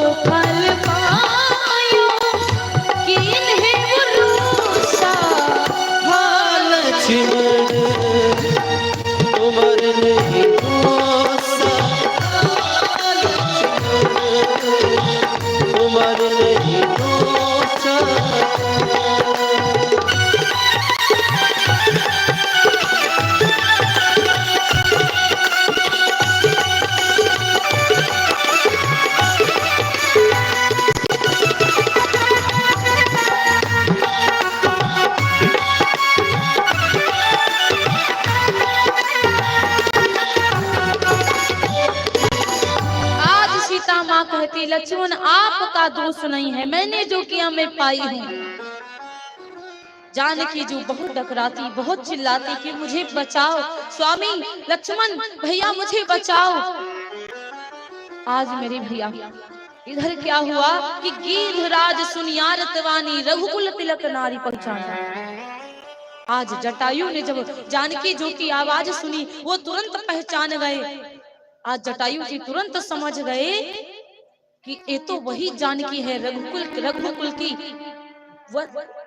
लक्ष्मण आपका दोष नहीं है, मैंने जो किया मैं पाई हूँ। जानकी जो बहुत डकराती, बहुत चिल्लाती कि मुझे बचाओ स्वामी, लक्ष्मण भैया मुझे बचाओ। आज मेरे भैया इधर क्या हुआ कि गीधराज सुनियारतवानी रघुकुल तिलक नारी पहचाना। आज जटायु ने जब जानकी जो की आवाज सुनी वो तुरंत पहचान गए। आज जटायु जी तुरंत समझ गए कि ये तो वही जानकी है, रघुकुल की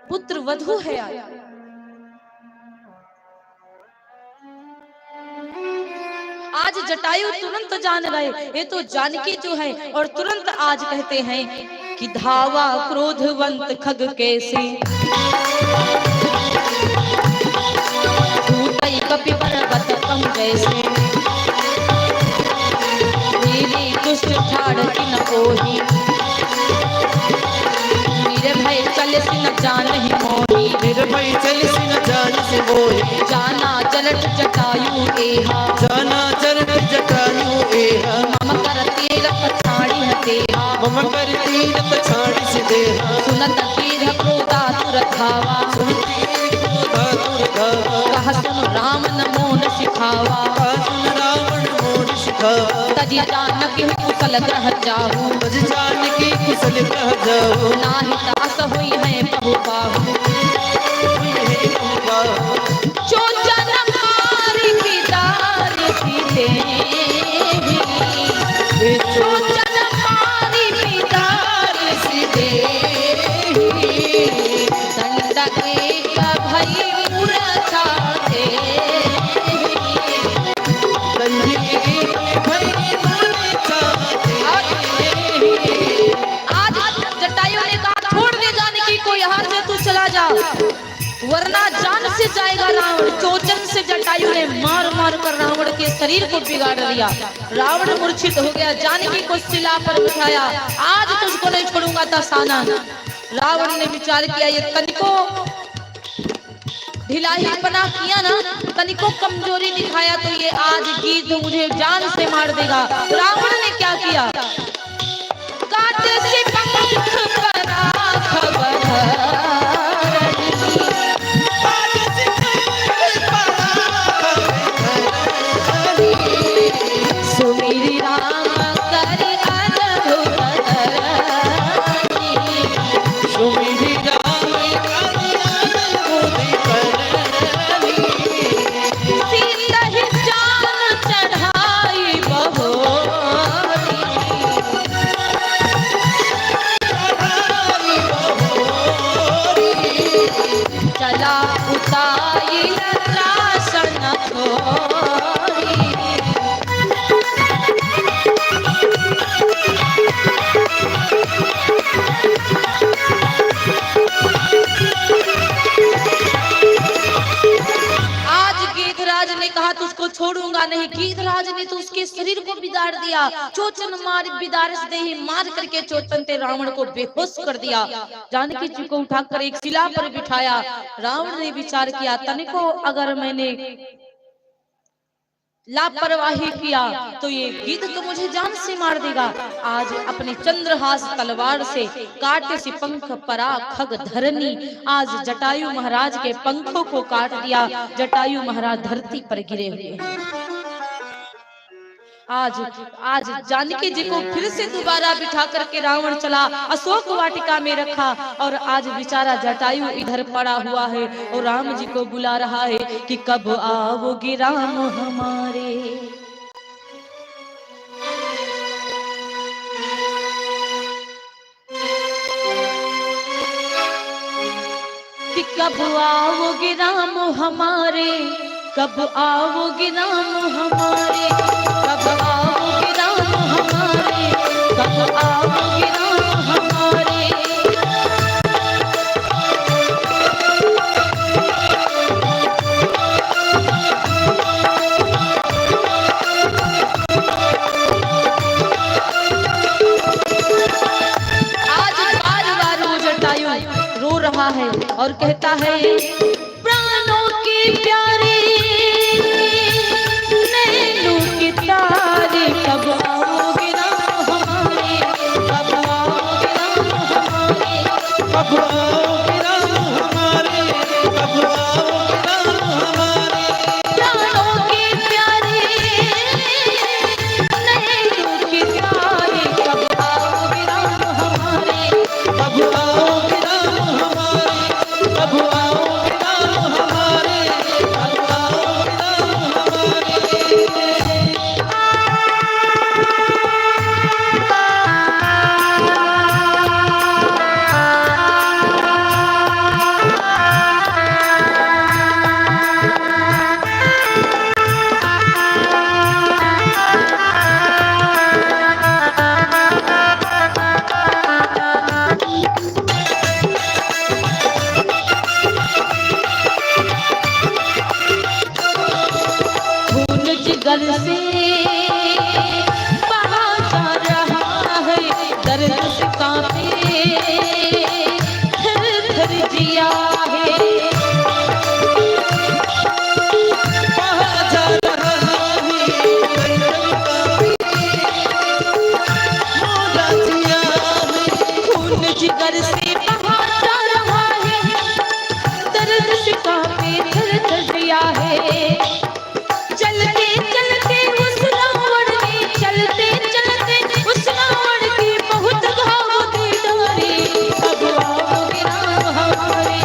पुत्र वधू है। आज जटायु तुरंत जान गए ये तो जानकी जो है, और तुरंत आज कहते हैं कि धावा क्रोधवंत खग कैसे टूटई कपि पर्वत कम जैसे, मेरी दुष्ट ठाड़ की न कोही, भय चले से न जान ही मोही, निर्भय चल सिन जान से मोही, जाना जलट जटायु एहा, जाना चरण जटायु एहा, मम कर तीरथ छाड़ी है देहा, मम कर तीरथ छाड़ी से देहा, सुनत तीर क्रोधा तुर धावा, कहा सुन राम न मोन सिखावा, सुन रावण मोन सिखावा, तजी जानकी कुशल ग्रह जाहू, तज जानकी कुशल ग्रह जाहू, नाही दास हुई है बहु बाहु, जो जन मारी पिदार सीते, जो जन मारी पिदार सीते, दंड एक भई मूर्छा थे, वरना जान से जाएगा रावण। चोचन से जटायु ने मार मार कर रावण के शरीर को बिगाड़ दिया। रावण मूर्छित हो गया, जानकी को शिला पर बिठाया, आज तुझको नहीं छोड़ूंगा दशानन। रावण ने विचार किया ये तनिको ढिलाहीपना किया ना, तनिको कमजोरी दिखाया तो ये आज गीध मुझे जान से मार देगा। रावण ने क्या किया, काटे से पंख पर खबर, सुमिरी राम करि अद्भुत करनी, सुमिरी राम करि अद्भुत करनी, सीतहि जान चढ़ाई बहोरी, चला उताई रासन थोरी। ने कहा तुझको छोड़ूंगा नहीं, गीधराज ने तो उसके शरीर को बिगाड़ दिया, चोचन मार बिदारस दे ही मार करके चोचन ते रावण को बेहोश कर दिया। जानकी जी को उठाकर एक शिला पर बिठाया। रावण ने विचार किया तनिको अगर मैंने लापरवाही किया तो ये गिद्ध तो मुझे जान से मार देगा। आज अपने चंद्रहास तलवार से काटे से पंख परा खग धरनी, आज जटायु महाराज के पंखों को काट दिया। जटायु महाराज धरती पर गिरे हुए हैं। आज जानकी जी को फिर से दोबारा बिठा करके रावण चला, अशोक वाटिका में रखा और आज बेचारा जटायु इधर पड़ा हुआ है और राम जी को बुला रहा है कि कब आओगे राम हमारे। कि कब आओगे राम हमारे, कब आओगे राम हमारे, कब आओगे राम हमारे, कब आओगे राम हमारे। आज बार बार वो जटायु रो रहा है और कहता है प्राणों के प्यारे नैनों की तारे, कब आओगे राम हमारे, कब कब आओगे राम हमारे, कब आओगे राम हमारे। प्राणों के प्यारे नयनों के प्यारे, कब आओगे राम हमारे, कब आओगे राम हमारे, कब आओगे राम हमारे, कब आओगे राम खून जिगर से बहा जा रहा है, दर्द से कांपे थर थर जिया है। बहा जा रहा है, मोरा जिया है। खून जिगर से बहा जा रहा है, दर्द से कांपे थर थर जिया है। चलते चलते उस रावण ने, चलते चलते उस रावण के बहुत घाव दे डाले, कब आओगे राम हमारे,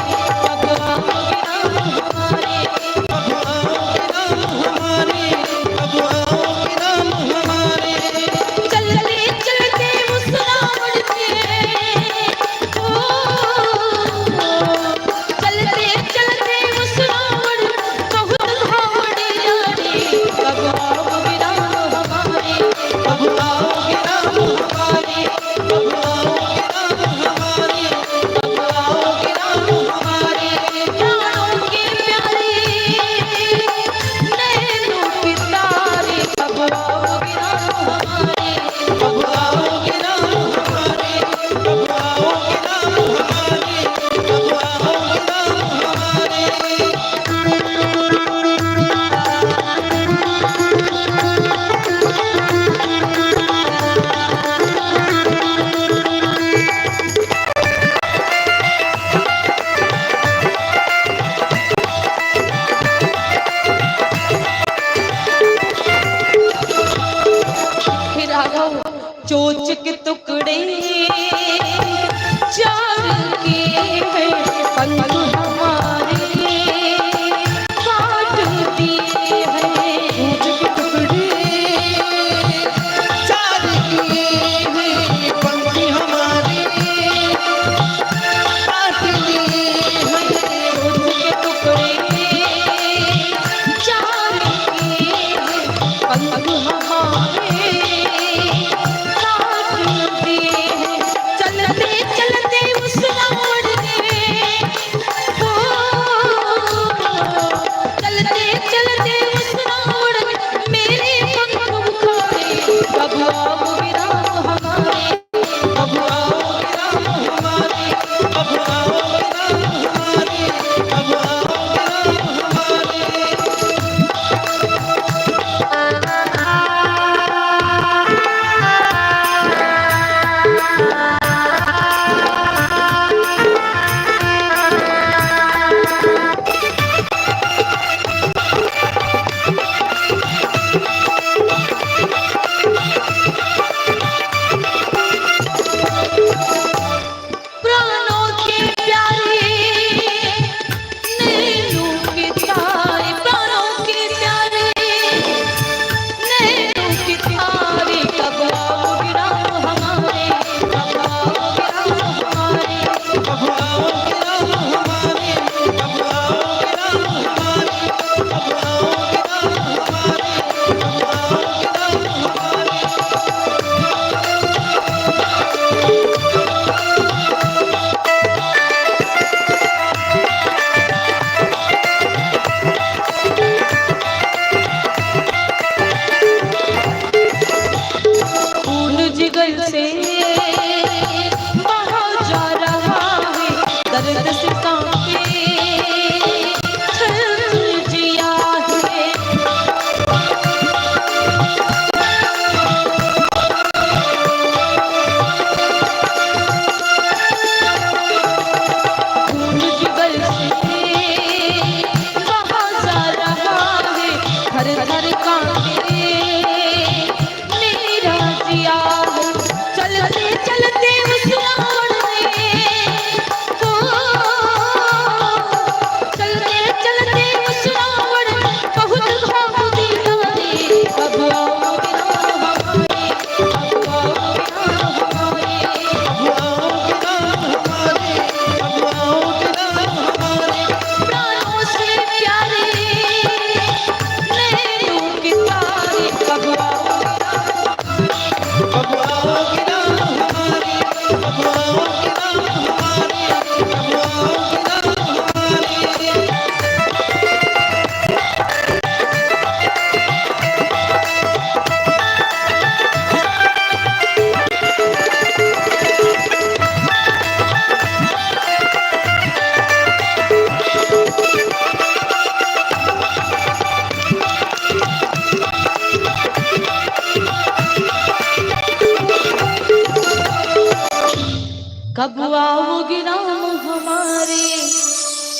कब आओगे राम हमारे,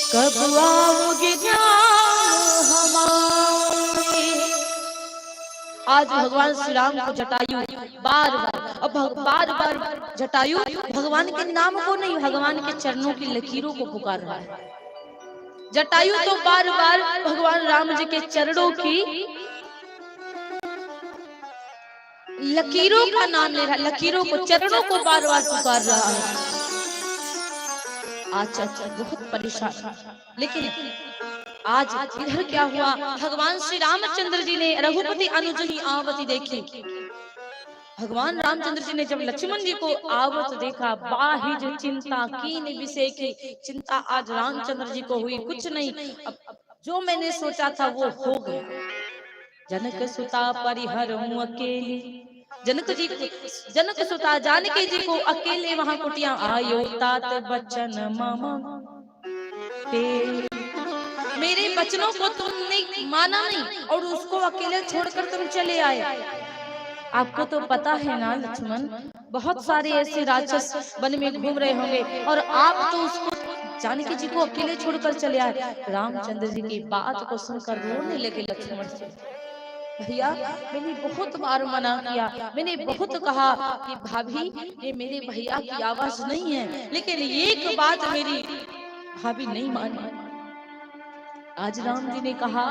कब आओगे राम हमारे। आज भगवान श्री राम को जटायु बार बार, अब बार बार जटायु भगवान के नाम को नहीं, भगवान के चरणों की लकीरों को पुकार रहा है। जटायु तो बार बार भगवान राम जी के चरणों की लकीरों का नाम ले रहा है, लकीरों को, चरणों को बार बार पुकार रहा है। अच्छा बहुत परेशान, लेकिन आज इधर क्या हुआ, भगवान श्री रामचंद्र जी ने रघुपति अनुजनी आवत देखी। भगवान रामचंद्र जी ने जब लक्ष्मण जी को आवत देखा, बाहिज चिंता कीन विषय की चिंता आज रामचंद्र जी को हुई। कुछ नहीं, अब जो मैंने सोचा था वो हो गया। जनक सुता परिहर हूं अकेली, जनक सुता जानकी जी को अकेले वहां कुटिया आयो तात बचन मामा, मेरे बचनों को तुमने माना नहीं और उसको अकेले छोड़कर तुम चले आए। आपको तो पता है ना लक्ष्मण, बहुत सारे ऐसे राक्षस वन में घूम रहे होंगे और आप तो उसको जानकी जी को अकेले छोड़कर चले आए। रामचंद्र जी की बात को सुनकर रोने लगे लक्ष्मण जी। भैया मैंने बहुत बार मना किया, मैंने बहुत कहा कि भाभी ये मेरे भैया की आवाज नहीं है, लेकिन एक बात मेरी भाभी नहीं मानी। आज राम जी ने कहा,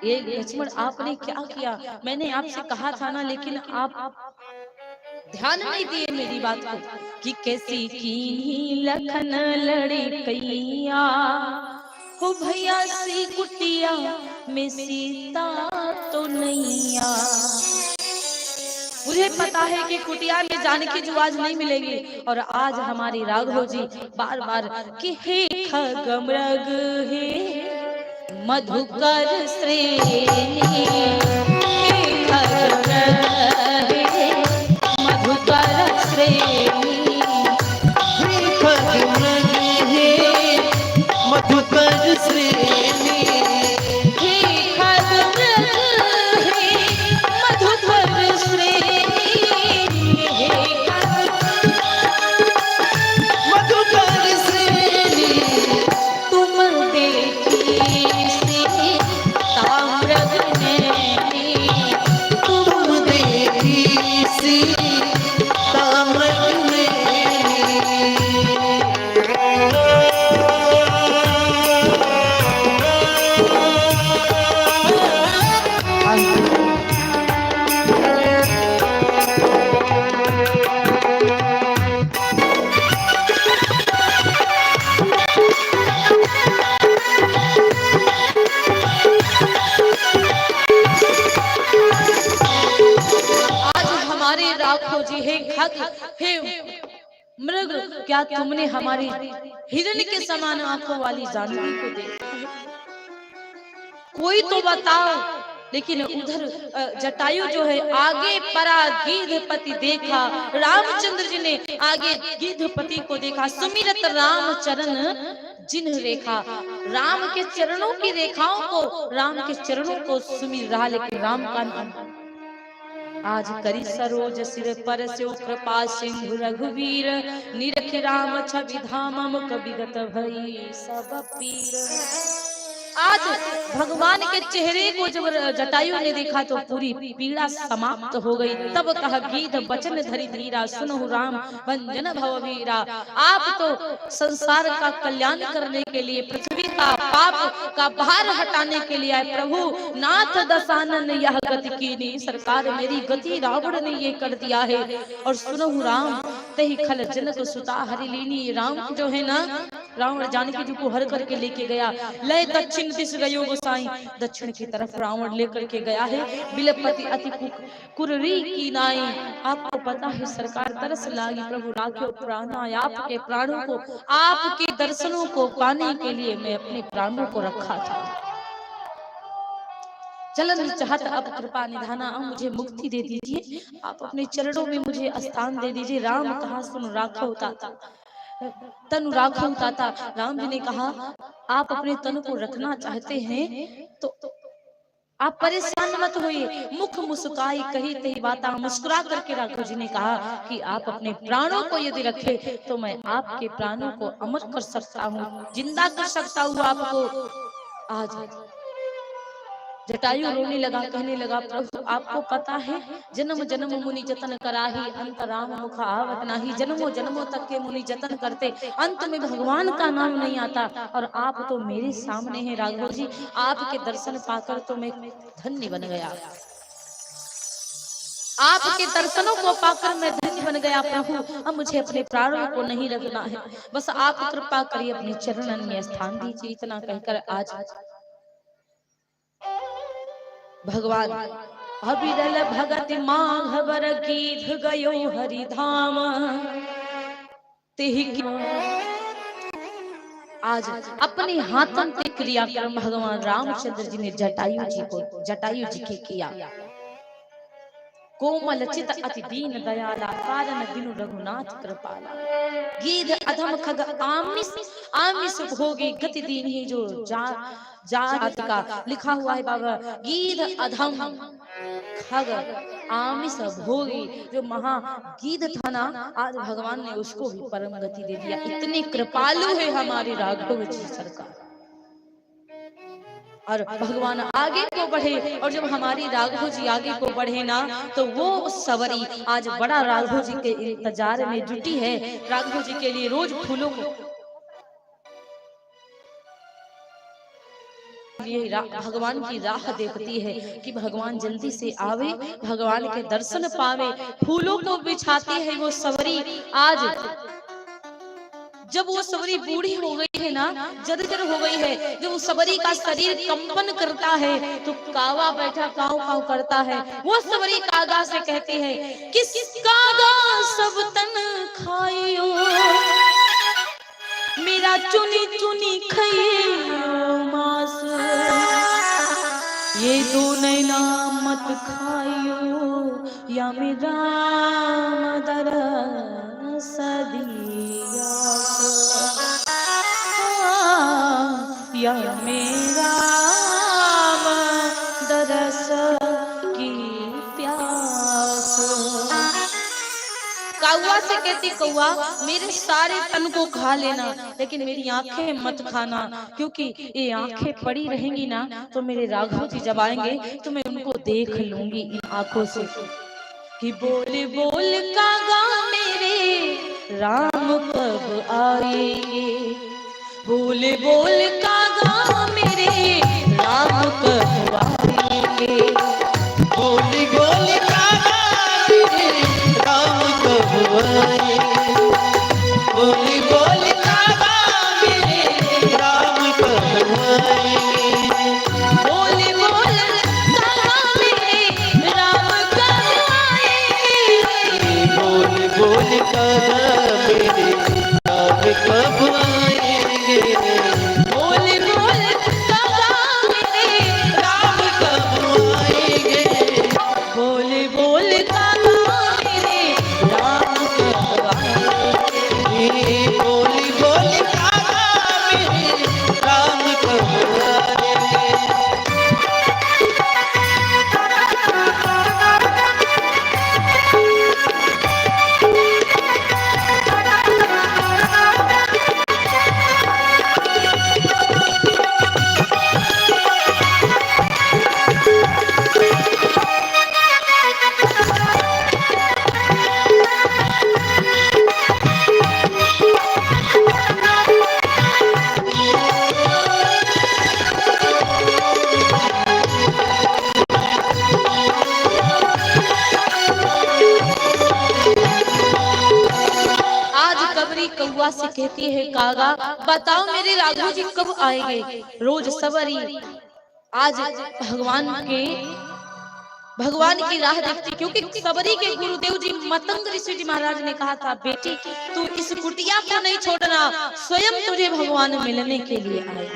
ये लक्ष्मण आपने क्या किया, मैंने आपसे कहा था ना, लेकिन आप ध्यान नहीं दिए मेरी बात को कि कैसी की लखन लड़ी कैया हो भैया सी कुटिया में सीता तो नैया। मुझे पता है कि कुटिया में जानकी जी आज नहीं मिलेगी, और आज हमारे राघव जी बार बार कि हे खगमृग हे मधुकर श्रेणी, हे खगमृग हे मधुकर श्रेणी, हे खगमृग हे मधुकर श्रेणी, हे खगमृग हे मधुकर श्रेणी, हे मधुकर श्रेणी। तुम देखी से ताम्रग नैनी, तुम देखी सी ताम्रग नैनी। आज हमारे राघव जी हे खग हे मृग, क्या तुमने हमारी हिरण के समान आंखों वाली जानकी को देखा है? कोई तो बताओ। लेकिन उधर जटायु जो है आगे परा गिद्धपति देखा, रामचंद्र जी ने आगे गिद्धपति को देखा। सुमिरत राम चरण जिन्ह रेखा, राम के चरणों की रेखाओं को, राम के चरणों को सुमिर रहा, लेकिन राम का नाम आज करी सरोज सिर पर से कृपा सिंधु रघुवीर, निरख राम छवि धामम कविगत भई सब पीर। आज भगवान के चेहरे को जब जटायु ने देखा तो पूरी पीड़ा समाप्त हो गई। तब कहा गीध बचन धरि धीरा, सुनहु राम भंजन भववीरा। आप तो संसार का कल्याण करने के लिए, पृथ्वी का पाप का भार हटाने के लिए आए। प्रभु नाथ दशानन यह गति कीनी, सरकार मेरी गति रावण ने ये कर दिया है। और सुनहु राम तही खल जनक सुता हरि लीनी। राम जो है ना, रावण जानकी जी को हर करके लेके गया। लय दक्षिण दिश गयो गोसाई, दक्षिण की तरफ रावण लेकर के गया है। बिलपति अति कुररी की नाई। आपको पता है सरकार तरस लागी, प्रभु राख्यो प्राणा। आपके प्राणों को, आपके दर्शनों को पाने के लिए मैं अपने प्राणों को रखा था। चलन चाहत अब कृपा निधाना, मुझे मुक्ति दे दीजिए, आप अपने चरणों में मुझे स्थान दे दीजिए। राम कहा सुन राघव ताता, तनु राघव ताता। राम जी ने कहा आप अपने तनु को रखना चाहते हैं तो आप परेशान मत होइए। मुख मुस्काई कही तही बाता। मुस्कुरा करके राघव जी ने कहा कि आप अपने प्राणों को यदि रखे तो मैं आपके प्राणों को अमर कर सकता हूँ, जिंदा कर सकता हूँ आपको। आज जटायु रोने लगा, कहने लगा प्रभु आपको पता है जन्म जन्म मुनि जतन कराही, अंत राम मुख आवत नाही। जन्मों जन्मों तक के मुनि जतन करते, अंत में भगवान का नाम नहीं आता, और आप तो मेरे सामने हैं राघव जी। आपके दर्शन पाकर तो मैं धन्य बन गया, आपके दर्शनों को पाकर मैं धन्य बन गया प्रभु। अब मुझे अपने प्राणों को नहीं रखना है, बस आप कृपा करिए, अपने चरणन में स्थान दीजिए। इतना कहकर आज भगवान अविरल भगत माघवर गीध गयो हरिधाम। तेहि आज अपने हाथों से क्रियाक्रम भगवान रामचंद्र जी ने जटायु जी के किया। कोमल चित अति दीन दयाला, कारण बिनु रघुनाथ कृपाला। गीध अधम खग आमिष, आमिष भोगी गति दीन ही जो जात का लिखा हुआ है बाबा। गीध अधम खग आमिष भोगी, जो महा गीध था ना, आज भगवान ने उसको भी परम गति दे दिया। इतने कृपालु है हमारे राघव जी सरकार। और भगवान आगे को बढ़े, और जब हमारी राघव जी आगे को बढ़े ना, तो वो सवरी आज बड़ा राघव जी के इंतजार में जुटी है। राघव जी के लिए रोज फूलों को भगवान की राह देखती है कि भगवान जल्दी से आवे, भगवान के दर्शन पावे। फूलों को बिछाती है वो सवरी। आज जब वो सवरी बूढ़ी हो गई है ना, जर्जर हो गई है, जब उस सवरी का शरीर कंपन करता है, तो कावा बैठा काव काव करता है। वो सवरी कागा से कहती है, किस कागा सब तन खाइयो, मेरा चुनी चुनी खाइयो मांस। ये दो नैना मत खाइयो, या मेरा दरस दिया, या मेरा दरस की प्यास। कौवा से कहती, कौवा मेरे सारे तन को खा लेना, लेकिन मेरी आंखें मत खाना, क्योंकि ये आंखें पड़ी रहेंगी ना, तो मेरे राघव जी जब आएंगे तो मैं उनको देख लूंगी इन आंखों से। कि बोल बोल कागा मेरे राम कब आएंगे, बोल बोल कागा मेरे राम कब आएंगे। बोल बोल कागा मेरे राम कब आएंगे, बोल बोल कागा मेरे राम कब आएंगे। बोल बोल कागा मेरे राम कब आएंगे, बोल बोल कागा मेरे राम कब आएंगे। बोल बोल कागा मेरे राम कब आएंगे, बोल बोल कागा मेरे राम कब आएंगे। बोल बोल कागा मेरे राम कब आएंगे। कौवा से कहती है, कागा बताओ मेरे राघव जी कब आएंगे। रोज सवरी आज भगवान की राह देखती, क्योंकि सबरी के गुरुदेव जी मतंग ऋषि जी महाराज ने कहा था, बेटी तू इस कुटिया को नहीं छोड़ना, स्वयं तुझे भगवान मिलने के लिए आए।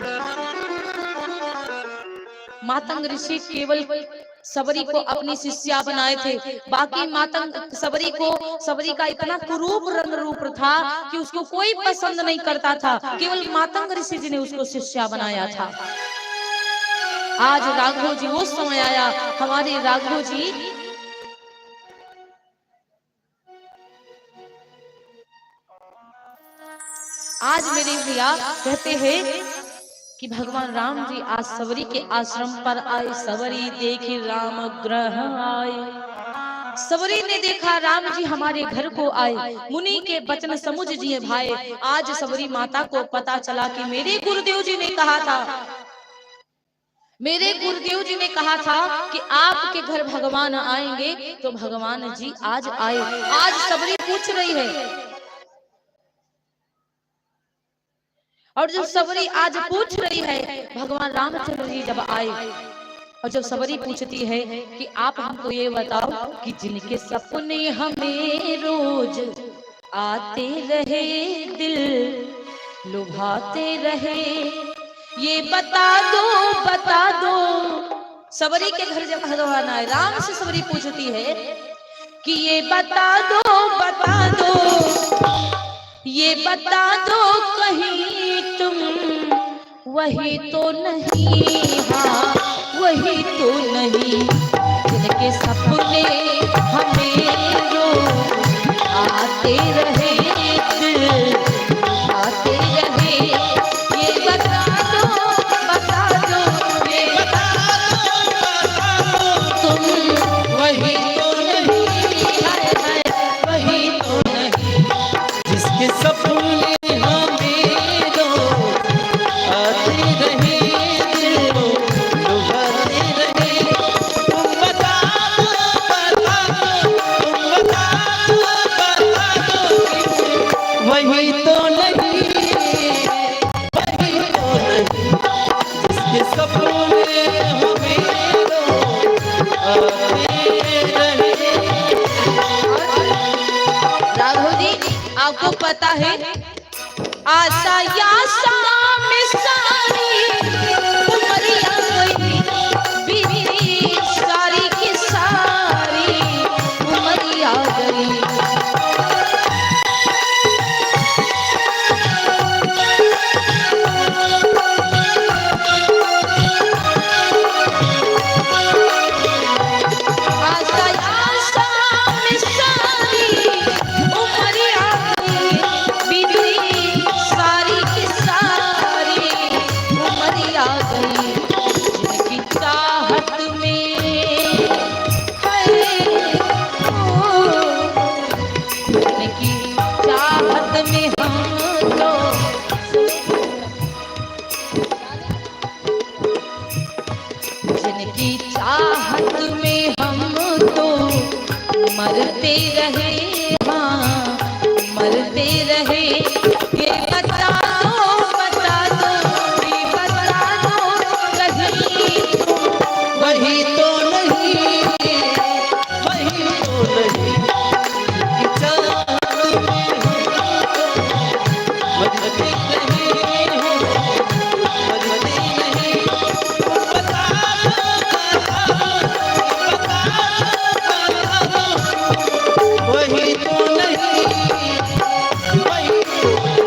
मातंग ऋषि केवल सबरी को अपनी शिष्या बनाए थे, बाकी मातंग सबरी का इतना कुरूप रंग रूप था कि उसको कोई पसंद नहीं करता था, केवल मातंग ऋषि जी ने उसको शिष्या बनाया था। आज राघव जी वो समय आया, हमारे राघव जी आज मेरे भैया कहते हैं कि भगवान राम जी आज सबरी के आश्रम पर आए। सबरी देखे राम ग्रह आए। सबरी ने देखा राम जी हमारे घर को आए। मुनि के वचन समुझ जिए भाई। आज सबरी माता को पता चला कि मेरे गुरुदेव जी ने कहा था, मेरे गुरुदेव जी ने कहा था कि आपके घर भगवान आएंगे, तो भगवान जी आज आए। आज सबरी पूछ रही है, और जब सबरी आज पूछ रही है भगवान रामचंद्र जी जब आए, और जब सबरी पूछती है कि आप हमको ये बताओ कि जिनके सपने हमें रोज आते रहे, दिल लुभाते रहे, ये बता दो। सबरी के घर जब भगवान आए, राम से सबरी पूछती है कि ये बता दो, ये बता दो कहीं तुम वही तो नहीं, हाँ वही तो नहीं, जिनके सपने हमें रोज आते रहे, दिल आते रहे, ये बता दो, ये बता दो तुम वही तो नहीं, वही तो नहीं, जिसके सपने हमें रोज आते रहे, दिल को लुभाते रहे, तुम बता दो, वही तो नहीं, जिसके सपने हमें रोज आते रहे। राघव जी आपको पता है आशा या शाम सारी उमरिया गई, बीती सारी की सारी उमरिया गई। आशा या शाम सारी उमरिया गई, बीती सारी की सारी उमरिया गई। जिनकी चाहत में है जिनकी चाहत में हम तो जिनकी चाहत में हम तो मरते रहे, हाँ मरते रहे, ये बता दो, ये बता दो कहीं तुम वही तो नहीं, वही तो नहीं, कि चाहत में हो मरते रहे हो, मरते रहे, बता दो, वही तो नहीं, वही तो नहीं।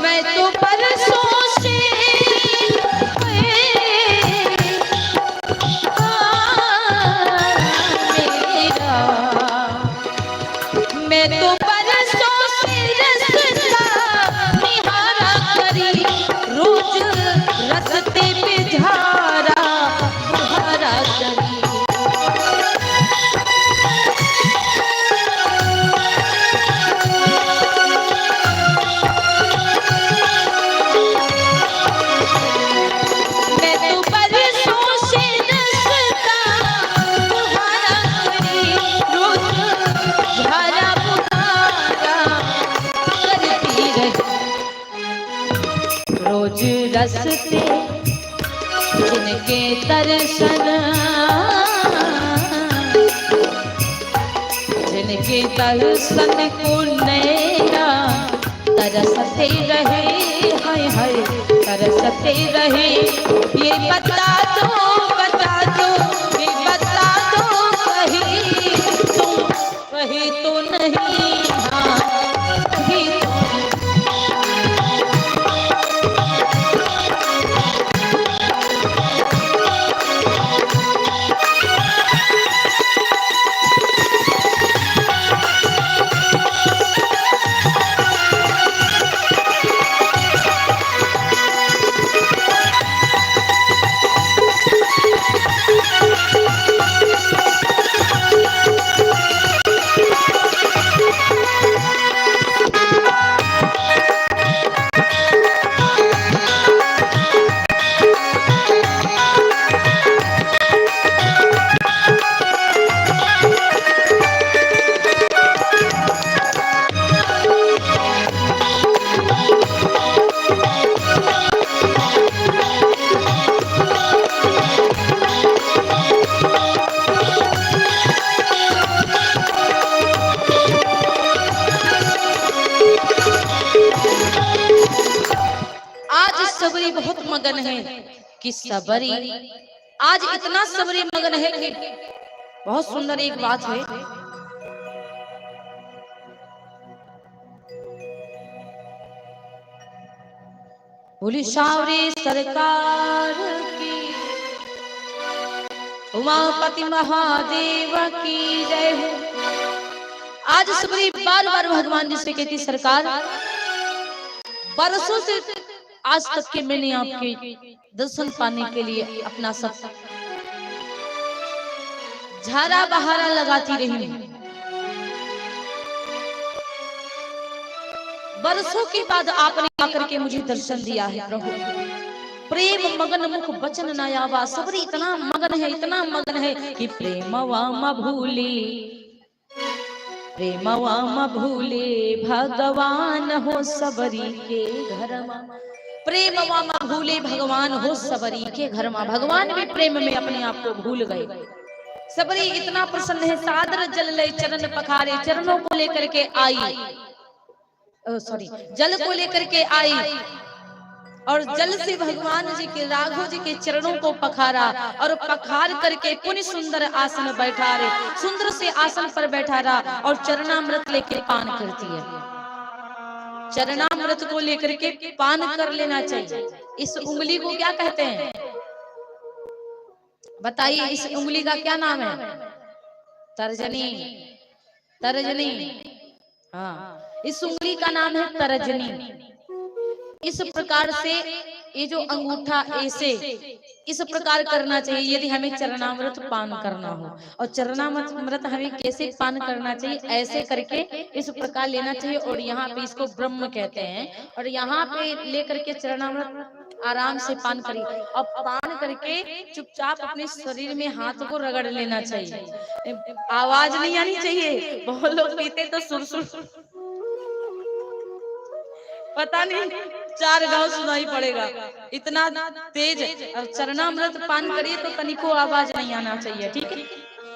मैं तो परसों से मेरा, मैं तो परसों से रसता निहारा करी, रोज रस्ते पे झारा बुहारा करी। मैं तो परसों से रसता बुहारा करी, रोज झारा बुहारा रसते जिनके दर्शन, जिनके दर्शन को नैना तरसते रहे, हाय हाय तरसते रहे। ये बता दो ये बता दो कहीं तो नहीं, हाँ कहीं तो। सबरी बहुत मगन है कि सबरी आज इतना सबरी मगन है कि बहुत सुंदर एक बात है। बोली सावरी सरकार की, उमापति महादेव की जय हो। आज सबरी बार बार भगवान जी से कहती सरकार, बरसों से आज तक के मैंने आपके दर्शन पाने के लिए अपना सब झारा बहारा लगाती रही, बरसों के बाद आपने आकर के मुझे दर्शन दिया है प्रभु। प्रेम मगन मुख बचन न आवा। सबरी इतना मगन है कि प्रेमवा म भूले भगवान हो सबरी के घर में। प्रेमवा म भूले भगवान हो सबरी के घर में। भगवान भी प्रेम में अपने आप को भूल गए। सबरी इतना प्रसन्न है, सादर जल ले चरण पखारे, चरणों को लेकर के आई, जल को लेकर के आई और जल से भगवान जी के राघव जी के चरणों को पखारा और पखार करके पुण्य सुंदर आसन बैठा रहे, सुंदर से आसन पर बैठा रहा और चरणामृत लेकर पान करती है। चरणामृत को लेकर के पान कर लेना चाहिए। इस उंगली को क्या कहते हैं बताइए? इस उंगली का क्या नाम है? तर्जनी। तर्जनी, हाँ, इस उंगली का नाम है तर्जनी। इस प्रकार से ये जो अंगूठा ऐसे इस प्रकार करना चाहिए यदि हमें चरणामृत पान करना हो। और चरणामृत हमें कैसे पान करना चाहिए? ऐसे करके इस प्रकार लेना चाहिए। और यहाँ पे इसको ब्रह्म कहते हैं। और यहाँ पे लेकर के चरणामृत आराम से पान करिए और पान करके चुपचाप अपने शरीर में हाथ को रगड़ लेना चाहिए। आवाज नहीं आनी चाहिए। बहुत लोग पीते तो सुर पता नहीं 4 गांव सुनाई पड़ेगा, इतना तेज। अब चरणामृत पान करिए तो तनिको आवाज नहीं आना चाहिए, ठीक है?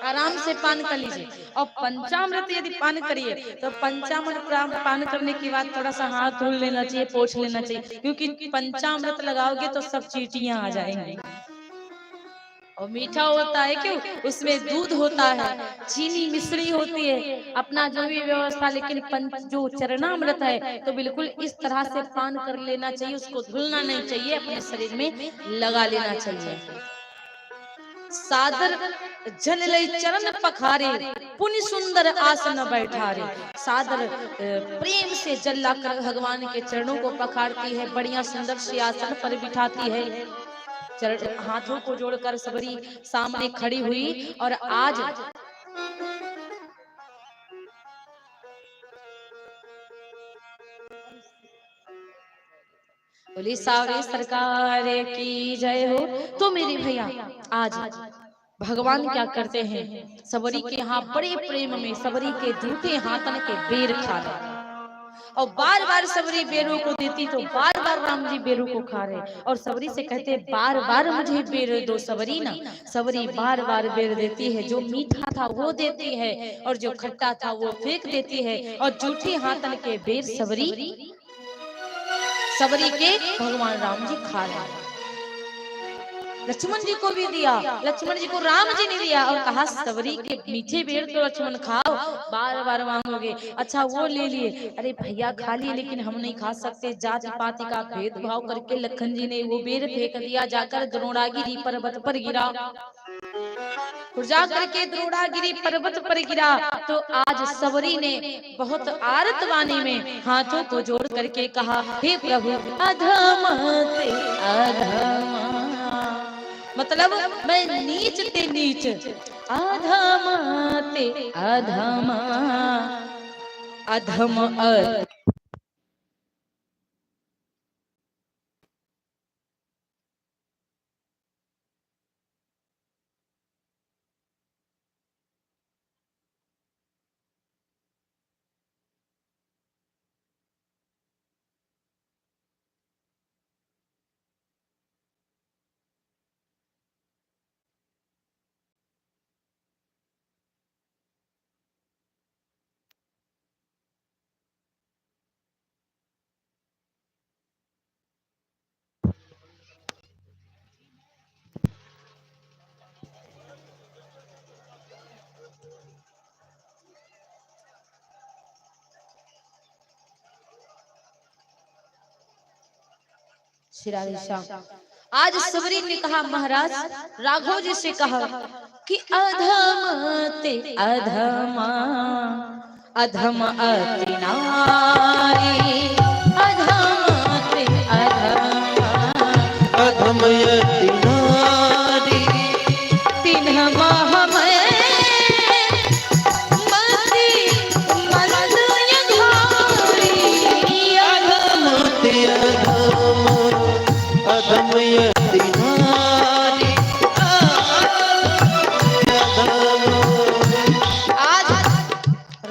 आराम से पान कर लीजिए। और पंचामृत यदि पान करिए तो पंचामृत पान करने के बाद थोड़ा सा हाथ धुल लेना चाहिए, पोंछ लेना चाहिए, क्योंकि पंचामृत लगाओगे तो सब चींटियां आ जाएंगी। और मीठा होता है क्यों? उसमें दूध होता है, चीनी मिश्री होती है, अपना जो भी व्यवस्था। लेकिन जो चरणामृत है तो बिल्कुल इस तरह से पान कर लेना चाहिए, उसको धुलना नहीं चाहिए, अपने शरीर में लगा लेना चाहिए। सादर जल ले चरण पखारे, पुण्य सुंदर आसन बैठारे। सादर प्रेम से जल लाकर भगवान के चरणों को पखारती है, बढ़िया सुंदर से आसन पर बिठाती है। हाथों को जोड़कर सबरी सामने खड़ी हुई और आज बोली सावरी सरकार की जय हो। तो मेरे भैया आज भगवान क्या करते हैं? सबरी के यहाँ बड़े प्रेम में सबरी के जूठे हाथन के बेर खा रहे और बार बार सबरी बेरों को देती तो बार बार राम जी बेरों को खा रहे, और सबरी से कहते बार बार मुझे बेर दो सबरी ना। सबरी बार बार बेर देती है, जो मीठा था वो देती है और जो खट्टा था वो फेंक देती है, और जूठी हाथन के बेर सबरी सबरी के भगवान राम जी खा रहे हैं। लक्ष्मण जी को भी दिया, लक्ष्मण जी को राम जी ने दिया और कहा सबरी के मीठे बेर तो लक्ष्मण खाओ, बार बार मांगोगे। अच्छा वो ले लिए, अरे भैया खा लिए लेकिन हम नहीं खा सकते, जाति पाति का भेदभाव करके लखन जी ने वो बेर फेंक दिया, जाकर द्रोणागिरी पर्वत पर गिरा। जाकर के द्रोणागिरी पर्वत पर गिरा तो आज सबरी ने बहुत आरत वाणी में हाथों को जोड़ करके कहा, हे प्रभु अधम ते अधम, मतलब मैं नीच ते नीच, अधम ते अधम, अधम श्री राधे श्याम। आज सबरी ने कहा महाराज राघव जी से कहा कि अधम ते अधम, अधम अति नारी, अधम ते अधम, अधम यति नारी, तिन्ह मह में मति मंद यघारी, अधम ते अधम, अधम यति नारी, आज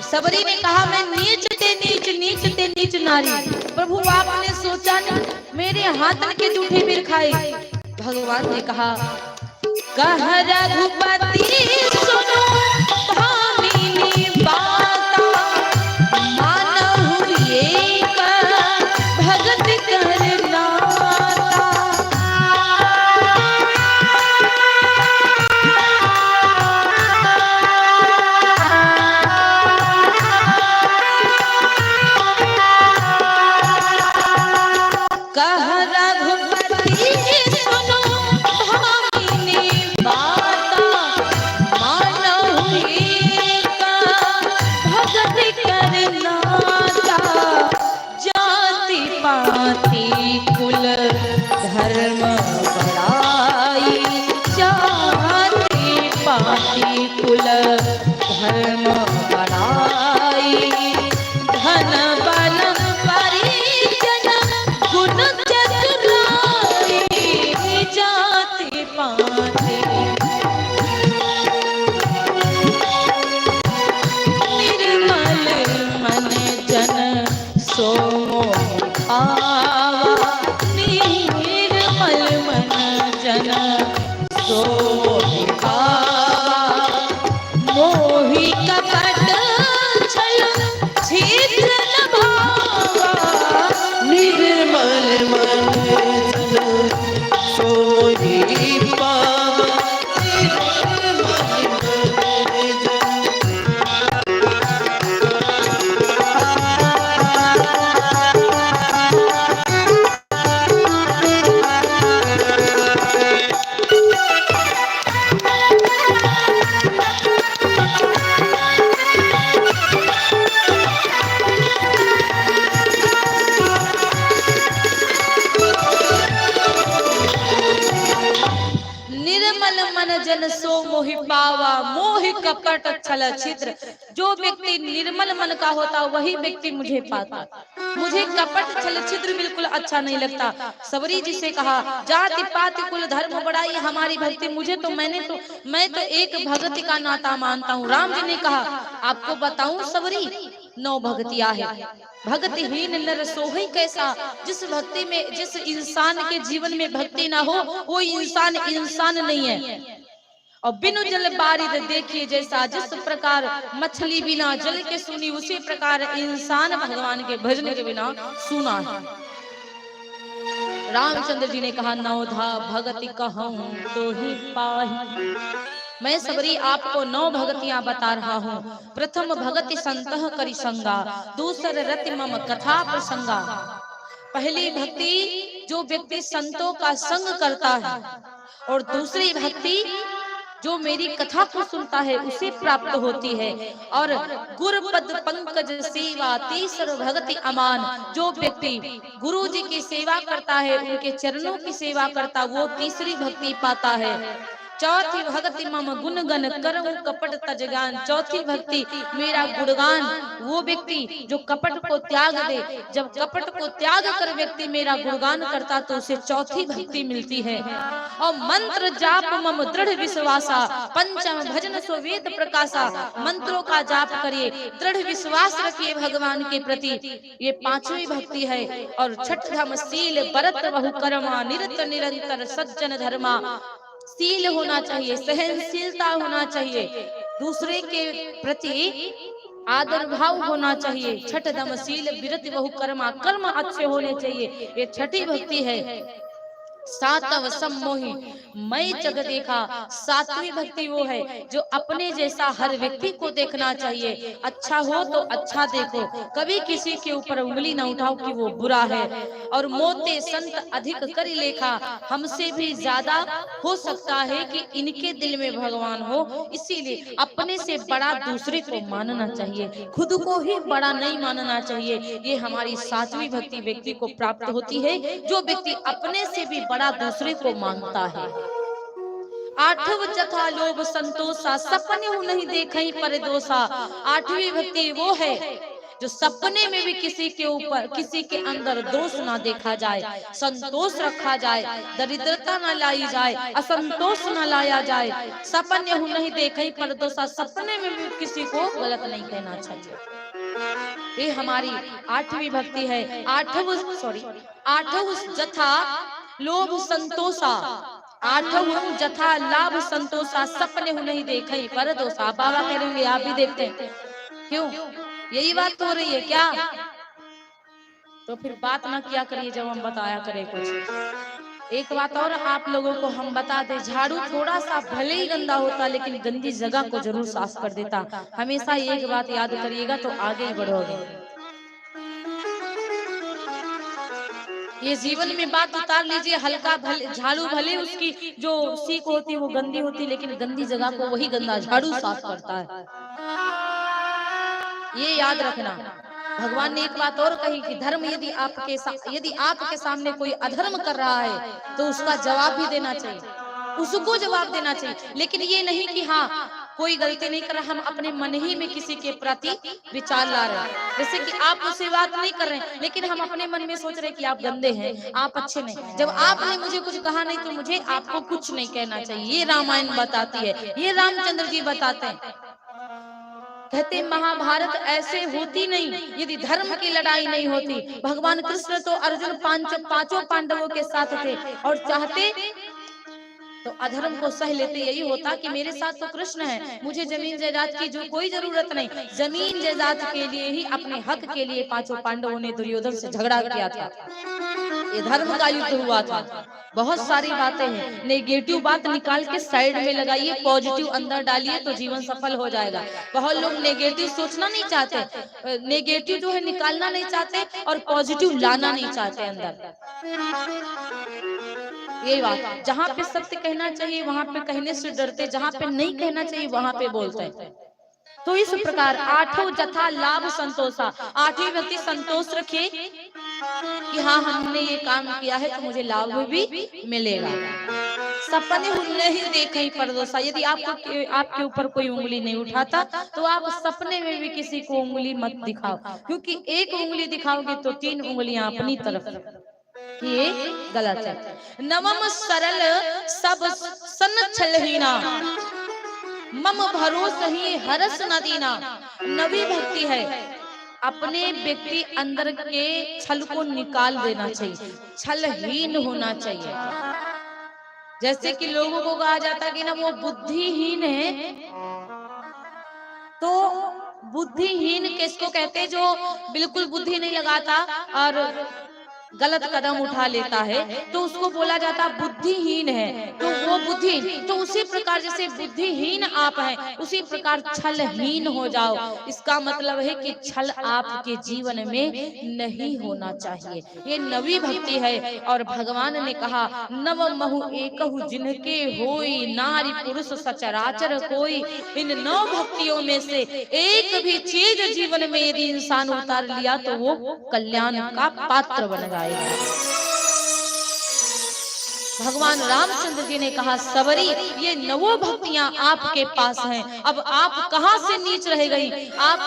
सबरी ने कहा मैं नीच ते नीच, नीच ते नीच नारी। प्रभु आपने सोचा नहीं मेरे हाथन के जूठे बेर खाए। भगवान ने कहा कह रघुपति सुनो भामिनी बाता, मानहु एक भगत करनाता। कह रघुपति सुनो भामिनी बाता, मानहु एक भगत करनाता। जाति पाति कुल धर्म बड़ाई, जाति पाति कुल धर्म बड़ाई, धन बल परिजन गुण चतुराई। जाति पाति निर्मल मन जन सो मोहि पावा, निर्मल मन जन सो मोहि पावा। मोहि कपट छल छिद्र न भावा, निर्मल मन जन सो मोहि पावा, निर्मल मन जन निर्मल मन जन सो मोहि पावा, मोहि कपट छल छिद्र। जो व्यक्ति निर्मल मन का होता वही व्यक्ति मुझे पाता, मुझे कपट छल छिद्र बिल्कुल अच्छा नहीं लगता। सबरी जी से कहा जाति पाति कुल धर्म बड़ाई हमारी भक्ति, मुझे तो मैं तो एक भगत का नाता मानता हूँ। राम जी ने कहा आपको बताऊं सबरी, नौ भक्तियां है। भक्तिहीन नर सोहै कैसा, जिस भक्ति में, जिस इंसान के जीवन में भक्ति ना हो वो इंसान इंसान नहीं है। और बिनु जल बारिद देखिए जैसा, जिस प्रकार मछली बिना जल के सुनी उसी प्रकार इंसान भगवान के भजन के बिना सुना है। रामचंद्र जी ने कहा नवधा भगति कहूं तो ही पाही। मैं सबरी आपको 9 भगतियां बता रहा हूँ। प्रथम भगति संतह करि संगा, दूसर रति मम कथा प्रसंगा। पहली भक्ति जो व्यक्ति संतों का संग करता है, और दूसरी भक्ति जो मेरी कथा को सुनता है उसे प्राप्त होती है। और गुरुपद पंकज सेवा, तीसर भगति अमान। जो व्यक्ति गुरु जी की सेवा करता है, उनके चरणों की सेवा करता, वो तीसरी भक्ति पाता है। चौथी भक्ति मम गुणगन करऊं कपट तजगान। चौथी भक्ति मेरा गुणगान। वो व्यक्ति जो कपट को त्याग दे, जब कपट को त्याग कर व्यक्ति मेरा गुणगान करता तो उसे चौथी भक्ति मिलती है। और मंत्र जाप मम दृढ़ विश्वासा, पंचम भजन सो वेद प्रकाशा। मंत्रों का जाप करिए, दृढ़ विश्वास रखिए भगवान के प्रति, ये पांचवी भक्ति है। और छठम शील बरत बहु कर्मा, निरत निरंतर सज्जन धर्मा। शील होना चाहिए, सहनशीलता होना चाहिए, दूसरे के प्रति आदर भाव होना चाहिए। छठ दम शील विरति बहु कर्मा, कर्म अच्छे होने चाहिए, ये छठी भक्ति है। सातव सम्मोहि मैं जग देखा। सातवीं भक्ति वो है जो अपने जैसा हर व्यक्ति को देखना चाहिए। अच्छा हो तो अच्छा देखो, कभी किसी के ऊपर उंगली न उठाओ कि वो बुरा है। और मोते संत अधिक करि लेखा, हमसे भी ज्यादा हो सकता है कि इनके दिल में भगवान हो, इसीलिए अपने से बड़ा दूसरे को मानना चाहिए, खुद को ही बड़ा नहीं मानना चाहिए। ये हमारी सातवीं भक्ति व्यक्ति को प्राप्त होती है, जो व्यक्ति अपने से भी बड़ा दूसरे को मानता है। आठव जथा लोभ संतोषा, सपने हूं नहीं देखई पर दोषा। आठवीं भक्ति वो है जो सपने में भी किसी के ऊपर, किसी के अंदर दोष ना देखा जाए, संतोष रखा जाए, दरिद्रता ना लाई जाए, असंतोष ना लाया जाए। सपने हूं नहीं देखई पर दोषा, सपने में भी किसी को गलत नहीं कहना चाहिए। ये हमारी आठवीं भक्ति है। आठव जथा लोभ संतोषा, आठव जथा लाभ संतोषा, सपने हूं नहीं देखई पर दोषा। बाबा कह रहे हैं आप भी देखते हैं, क्यों? यही बात हो रही है क्या? तो फिर बात ना किया करिए जब हम बताया करें कुछ। एक बात और आप लोगों को हम बता दें, झाड़ू थोड़ा सा भले ही गंदा होता लेकिन गंदी जगह को जरूर साफ कर देता। हमेशा एक बात याद करिएगा तो आगे ही बढ़ोगे। ये जीवन में बात उतार लीजिए, हल्का भले झाड़ू भले उसकी जो सीख होती है वो गंदी होती, लेकिन गंदी जगह को वही गंदा झाड़ू साफ करता है। ये याद रखना। भगवान ने एक बात और कही कि धर्म यदि आपके सामने कोई अधर्म कर रहा है तो उसका जवाब भी देना चाहिए, उसको जवाब देना चाहिए। लेकिन ये नहीं कि हाँ कोई गलती नहीं कर रहा, हम अपने मन ही में किसी के प्रति विचार ला रहे हैं। जैसे कि आप उससे बात नहीं कर रहे हैं लेकिन हम अपने मन में सोच रहे हैं कि आप गंदे हैं, आप अच्छे नहीं। जब आपने मुझे कुछ कहा नहीं तो मुझे आपको कुछ नहीं कहना चाहिए। ये रामायण बताती है, ये रामचंद्र जी बताते हैं। कहते महाभारत ऐसे होती नहीं यदि धर्म की लड़ाई नहीं होती। भगवान कृष्ण तो अर्जुन पांचों पांडवों के साथ थे और चाहते तो अधर्म को सह लेते। यही होता कि मेरे साथ तो कृष्ण है, मुझे जमीन जायदाद की जो कोई जरूरत नहीं। जमीन जायदाद के लिए ही, अपने हक के लिए पांचों पांडवों ने दुर्योधन से झगड़ा किया था। ये धर्म का युद्ध हुआ था। बहुत सारी बातें हैं, नेगेटिव बात निकाल के साइड में लगाइए, पॉजिटिव अंदर डालिए तो जीवन सफल हो जाएगा। बहुत लोग नेगेटिव सोचना नहीं चाहते, नेगेटिव जो है निकालना नहीं चाहते और पॉजिटिव लाना नहीं चाहते अंदर। ये बात, जहाँ पे सत्य कहना चाहिए वहाँ पे कहने से डरते, जहाँ पे नहीं कहना चाहिए वहाँ पे बोलते हैं। तो इस प्रकार आठों जथा लाभ संतोषा, आठवीं भक्ति संतोष रखिए कि हाँ हमने ये काम किया है तो मुझे लाभ भी मिलेगा। सपने नहीं देखे परदोषा, यदि आपके ऊपर कोई उंगली नहीं उठाता तो आप सपने में भी किसी को उंगली मत दिखाओ, क्योंकि एक उंगली दिखाओगे तो 3 उंगलियां अपनी तरफ, ये गलत है। नवम सरल सब सन छलहीना, मम भरोस ही हरस न दीना। नवी भक्ति है अपने व्यक्ति अंदर के छल को निकाल देना चाहिए, छलहीन होना चाहिए। जैसे कि लोगों को कहा जाता है कि ना वो बुद्धिहीन है, तो बुद्धिहीन किसको कहते हैं? जो बिल्कुल बुद्धि नहीं लगाता और गलत कदम उठा लेता है, तो उसको बोला जाता बुद्धिहीन है। तो वो बुद्धिहीन, तो उसी प्रकार जैसे बुद्धिहीन आप हैं, उसी प्रकार छलहीन हो जाओ। इसका मतलब है कि छल आपके जीवन में नहीं होना चाहिए। ये नवी भक्ति है। और भगवान ने कहा नव महु एकहु जिनके होई, नारी पुरुष सचराचर कोई। इन नौ भक्तियों में से एक भी चीज जीवन में यदि इंसान उतार लिया तो वो कल्याण का पात्र बन जाएगा। भगवान रामचंद्र जी ने कहा सबरी ये नवो भक्तियां आपके पास हैं, अब आप कहां से नीच रह गई? आप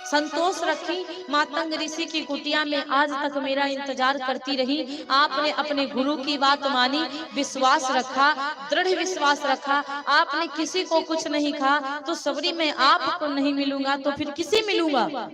संतोष रखी, मातंग ऋषि की कुटिया में आज तक मेरा इंतजार करती रही। आपने अपने गुरु की बात मानी, विश्वास रखा, दृढ़ विश्वास रखा। आपने किसी को कुछ नहीं कहा, तो सबरी मैं आपको नहीं मिलूंगा तो फिर किसे मिलूंगा?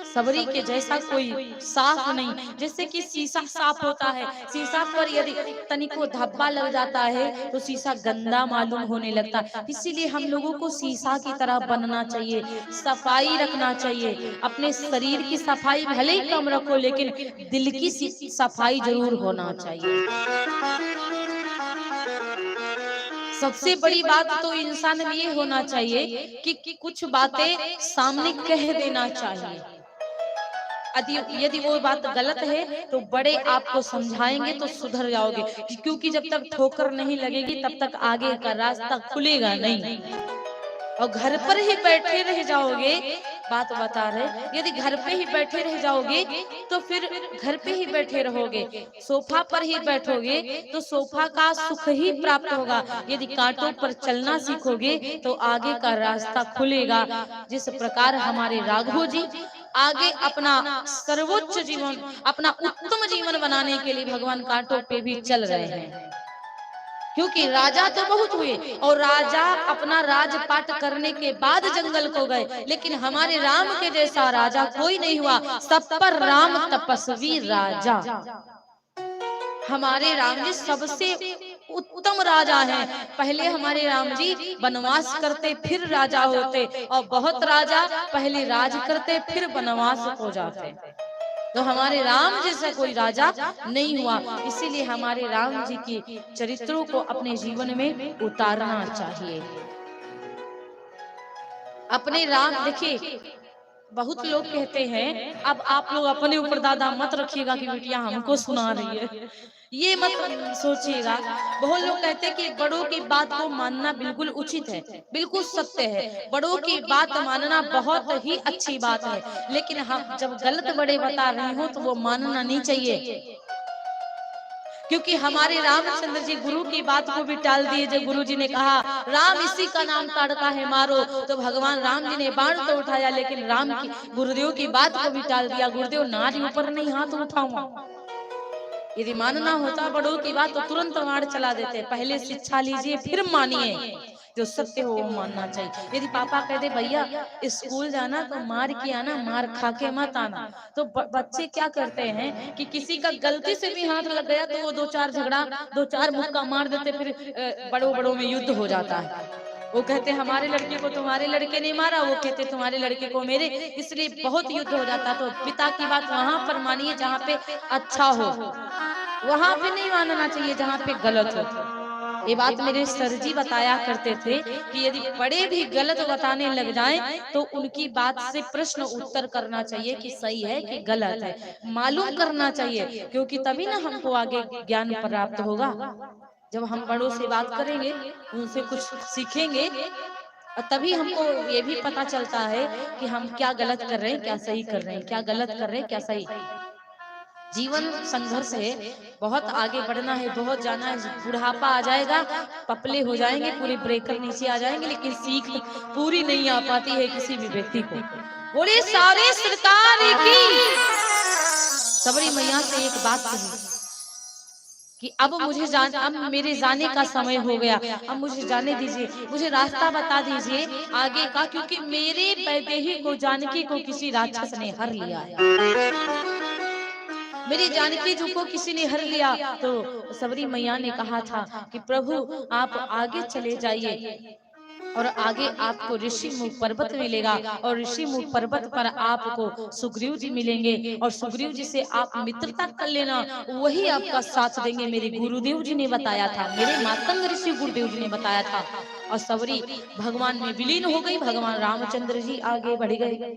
सबरी के जैसा कोई साफ नहीं। जैसे कि शीशा साफ होता है, शीशा पर यदि तनिको धब्बा लग जाता है तो शीशा गंदा मालूम होने लगता है। इसीलिए हम लोगों को शीशा की तरह बनना चाहिए, सफाई रखना चाहिए। अपने शरीर की सफाई भले ही कम रखो, लेकिन दिल की सफाई जरूर होना चाहिए। सबसे बड़ी बात तो इंसान में ये होना चाहिए कि कुछ बातें सामने कह देना चाहिए। यदि वो बात गलत है तो बड़े आपको समझाएंगे तो सुधर जाओगे, क्योंकि जब तक ठोकर नहीं लगेगी तब तक आगे का रास्ता खुलेगा नहीं। और घर पर ही बैठे रह जाओगे, बात बता रहे, यदि घर पे ही बैठे रह जाओगे तो फिर घर पे ही बैठे रहोगे, सोफा पर ही बैठोगे तो सोफा का सुख ही प्राप्त होगा। यदि कांटों पर चलना सीखोगे तो आगे का रास्ता खुलेगा। जिस प्रकार हमारे राघव जी आगे अपना सर्वोच्च जीवन, अपना उत्तम जीवन बनाने के लिए भगवान कांटों पे भी चल रहे हैं, क्योंकि राजा तो बहुत हुए और राजा अपना राजपाट करने के बाद जंगल को गए, लेकिन हमारे राम के जैसा राजा कोई नहीं हुआ। सब पर राम तपस्वी राजा। हमारे राम जी सबसे उत्तम राजा हैं। पहले हमारे राम जी वनवास करते फिर राजा होते, और बहुत राजा पहले राज करते फिर वनवास हो जाते। तो हमारे राम जैसा कोई राजा नहीं हुआ। इसीलिए हमारे राम जी की चरित्रों को अपने जीवन में उतारना चाहिए। अपने राम देखिए, बहुत लोग कहते हैं, अब आप लोग अपने ऊपर दादा मत रखिएगा कि बिटिया हमको सुना रही है, ये मत सोचिएगा। बहुत लोग कहते हैं कि बड़ों की बात को मानना बिल्कुल उचित है, बिल्कुल सत्य है, बड़ों की बात मानना बहुत ही अच्छी बात है, लेकिन हम जब गलत बड़े बता रहे हो तो वो मानना नहीं चाहिए। क्योंकि हमारे रामचंद्र जी गुरु की बात को भी टाल दिए। जब गुरु जी ने कहा राम इसी का नाम ताड़ता है मारो, तो भगवान राम जी ने बाण तो उठाया, लेकिन राम की गुरुदेव की बात को भी टाल दिया। गुरुदेव नारी ऊपर नहीं हाथ उठाऊंगा। यदि मानना होता बड़ों की बात तो तुरंत मार चला देते। पहले शिक्षा लीजिए फिर मानिए, जो सत्य हो वो मानना चाहिए। यदि पापा कह दे भैया स्कूल जाना तो मार के आना, मार खा के मत आना, तो बच्चे क्या करते हैं कि किसी का गलती से भी हाथ लग गया तो वो दो चार झगड़ा, दो चार मुक्का मार देते, फिर बड़ों बड़ों में युद्ध हो जाता है। वो कहते हमारे लड़के को तुम्हारे लड़के ने मारा, वो कहते तुम्हारे लड़के को मेरे, इसलिए बहुत युद्ध हो जाता। तो पिता की बात वहां पर मानिए जहाँ पे अच्छा हो, वहां पे नहीं मानना चाहिए जहाँ पे गलत हो। ये बात मेरे सर जी बताया करते थे कि यदि बड़े भी गलत बताने लग जाएं तो उनकी बात से प्रश्न उत्तर करना चाहिए कि सही है कि गलत है, मालूम करना चाहिए, क्योंकि तभी ना हमको आगे ज्ञान प्राप्त होगा। जब हम बड़ों से बात करेंगे, उनसे कुछ सीखेंगे, और तभी हमको ये भी पता चलता है कि हम क्या गलत कर रहे हैं, क्या सही कर रहे हैं, क्या गलत कर रहे हैं, क्या सही। जीवन संघर्ष है, बहुत आगे बढ़ना है, बहुत जाना है। बुढ़ापा आ जाएगा, पपले हो जाएंगे, पूरे ब्रेकर नीचे आ जाएंगे, लेकिन सीख पूरी नहीं आ पाती है किसी भी व्यक्ति को। बोले सारे सरकार की। सबरी मैया से एक बात कही, कि अब मेरे जाने का समय हो गया, अब मुझे जाने दीजिए, मुझे रास्ता बता दीजिए आगे का, क्योंकि मेरे वैदेही को, जानकी को किसी राक्षस ने हर लिया है। मेरी जानकी जी को किसी ने हर लिया। तो सबरी मैया ने कहा था कि प्रभु आप आगे चले जाइए और आगे आपको ऋषि मुख पर्वत मिलेगा, और ऋषि मुख पर्वत पर आपको सुग्रीव जी मिलेंगे, और सुग्रीव जी से आप मित्रता कर लेना, वही आपका साथ देंगे। मेरे गुरुदेव जी ने बताया था, मेरे मातंग ऋषि गुरुदेव जी ने बताया था। और सबरी भगवान में विलीन हो गई, भगवान रामचंद्र जी आगे बढ़ गए।